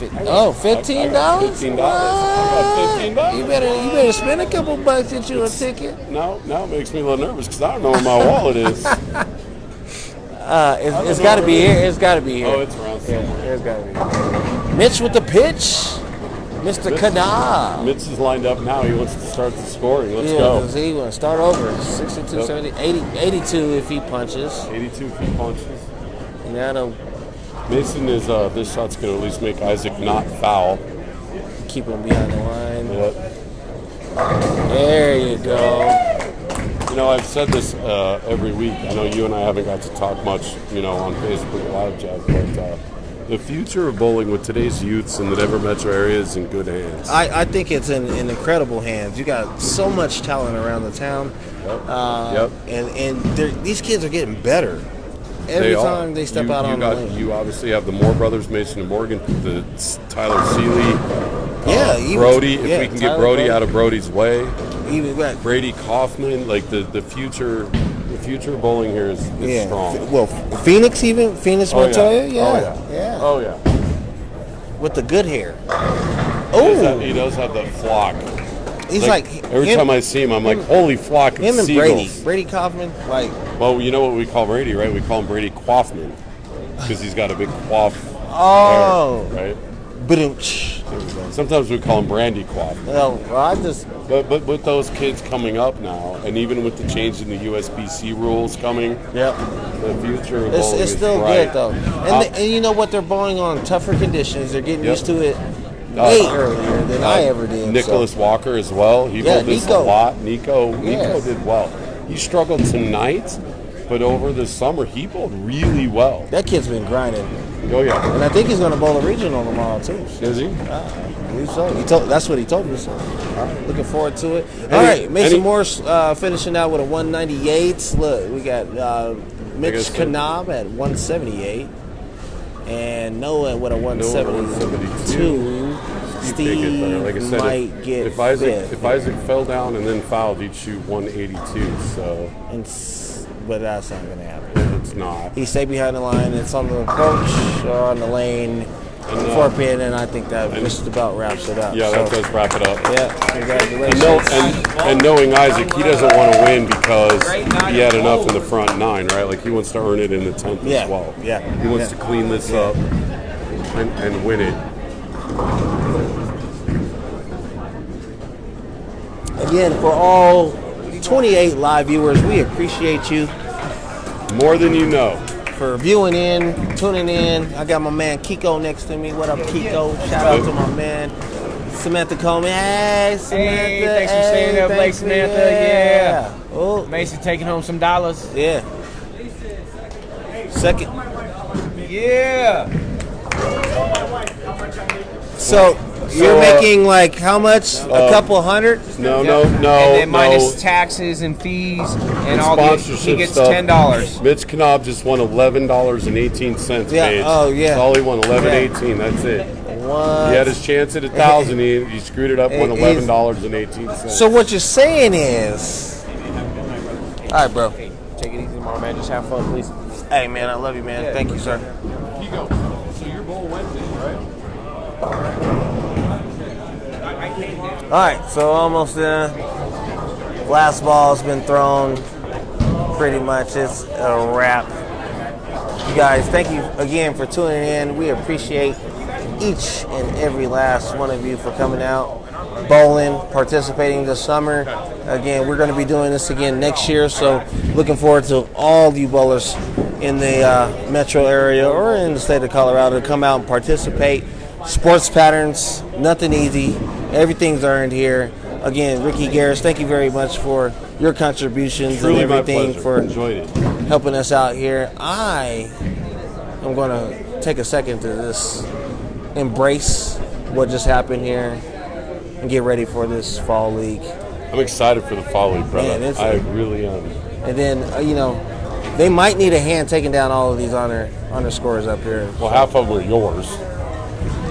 $15. You better spend a couple bucks to get you a ticket. Now it makes me a little nervous because I don't know where my wallet is. It's got to be here. It's got to be here. Oh, it's around somewhere. It's got to be here. Mitch with the pitch. Mr. Kadab. Mitch is lined up now. He wants to start the scoring. Let's go. Go. He wants to start over. 62, 70, 82 if he punches. 82 if he punches. And that'll Mason is this shot's going to at least make Isaac not foul. keep him behind the line. Yep. There you go. You know, I've said this every week. I know you and I haven't got to talk much, on Facebook Live, Jeff, but The future of bowling with today's youths in the Denver metro area is in good hands. I think it's in incredible hands. You got so much talent around the town. Yep. And these kids are getting better every time they step out on the lane. You obviously have the Moore brothers, Mason and Morgan, the Tyler Seeley, Brody. If we can get Brody out of Brody's way, even Brady Kaufman, like the future. The future of bowling here is strong. Well, Phoenix Montoya, Oh yeah. With the good hair. He does have that flock. He's like every time I see him, I'm like, holy flock of him and seagulls. Brady Kaufman, like. Well, you know what we call Brady, right? We call him Brady Quaffman because he's got a big quaff. Oh, hair, right. But sometimes we call him Brandy Quaff. But with those kids coming up now, and even with the change in the USBC rules coming, the future of bowling it's still bright. good though. And you know what? They're bowling on tougher conditions. They're getting used to it way earlier than I ever did. Nicholas Walker as well. He bowled this a lot. Nico did well. He struggled tonight, but over the summer he bowled really well. That kid's been grinding. Oh yeah. And I think he's going to bowl a regional tomorrow too. Is he? That's what he told me. So, looking forward to it. All right, Mason Morse finishing out with a 198. Look, we got Mitch Knob at 178, and Noah with a 172. Steve like I said, might get if Isaac fell down and then fouled, he'd shoot 182. So, but that's not going to happen. It's not. He stayed behind the line. It's on the approach or on the lane. For pin, and I think that just about wraps it up. Yeah, that does wrap it up. Yeah, congratulations. And knowing Isaac, he doesn't want to win because he had enough in the front 9, right? Like he wants to earn it in the 10th as well. Yeah, he wants to clean this up and win it. Again, for all 28 live viewers, we appreciate you more than you know. For viewing in, tuning in. I got my man Kiko next to me. What up, Kiko? Shout out to my man Samantha Coleman. Hey, Samantha. Hey, thanks for staying up late, Samantha. Yeah. Oh. Mason taking home some dollars. Yeah. Second. Yeah. So you're making like how much? A couple hundred? No. And then minus taxes and fees and all sponsorship he gets stuff. $10. Mitch Knob just won $11.18. Yeah. Oh yeah. That's all he won. $11.18. That's it. What? He had his chance at 1,000. He screwed it up. Won $11.18. So what you're saying is, all right, bro. Hey, take it easy tomorrow, man. Just have fun, please. Hey, man. I love you, man. Thank you, sir. Hugo, so you're bowl Wednesday, right? All right, so almost there. Last ball's been thrown. Pretty much, it's a wrap. You guys, thank you again for tuning in. We appreciate each and every last one of you for coming out, bowling, participating this summer. Again, we're going to be doing this again next year, so looking forward to all you bowlers in the metro area or in the state of Colorado to come out and participate. Sports patterns, nothing easy. Everything's earned here. Again, Ricky Garris, thank you very much for your contributions Truly and everything for helping us out here. I am going to take a second to just embrace what just happened here and get ready for this fall league. I'm excited for the fall league, brother. Man, I really am. And then, they might need a hand taking down all of these underscores up here. Well, half of them are yours.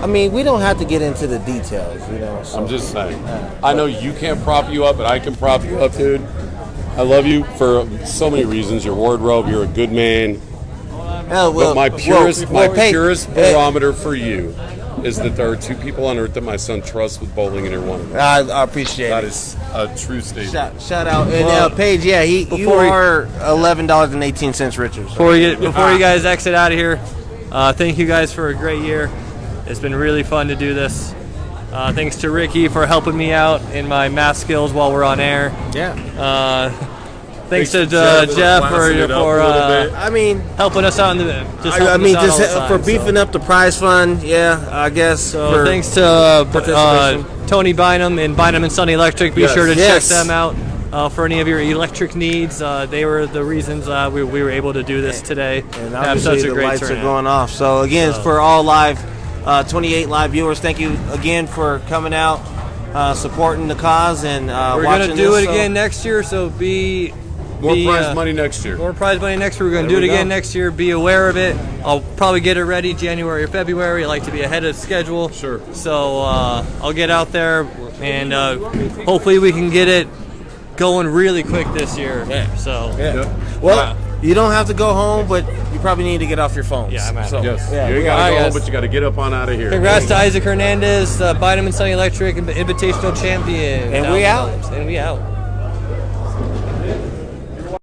I mean, we don't have to get into the details, So, I'm just saying. I know you can't prop you up, but I can prop you up, dude. I love you for so many reasons. Your wardrobe, you're a good man. But my purest barometer for you is that there are 2 people on earth that my son trusts with bowling, and you're one of them. I appreciate it. That is a true statement. Shout out. And Paige, you are $11.18 richer. So. Before you guys exit out of here, thank you guys for a great year. It's been really fun to do this. Thanks to Ricky for helping me out in my math skills while we're on air. Yeah. Thanks to Jeff for helping us out in the for beefing up the prize fund. Yeah, I guess. So thanks to Tony Bynum and Bynum&Son Electric. Be sure to check them out. for any of your electric needs. They were the reasons we were able to do this today. And obviously the lights are going off. So again, for all live, 28 live viewers, thank you again for coming out, supporting the cause, and we're watching going to do this, it again next year, so more prize money next year. More prize money next year. We're going to do it again next year. Be aware of it. I'll probably get it ready January or February. I like to be ahead of schedule. Sure. So I'll get out there, and hopefully we can get it going really quick this year. Yeah. So. Yeah. Well, you don't have to go home, but you probably need to get off your phones. Yeah, I'm out. Yes. Yeah. You ain't got to go home, but you got to get up on out of here. Congrats to Isaac Hernandez, Bynum&Son Electric, Invitational champion. And we out. And we out.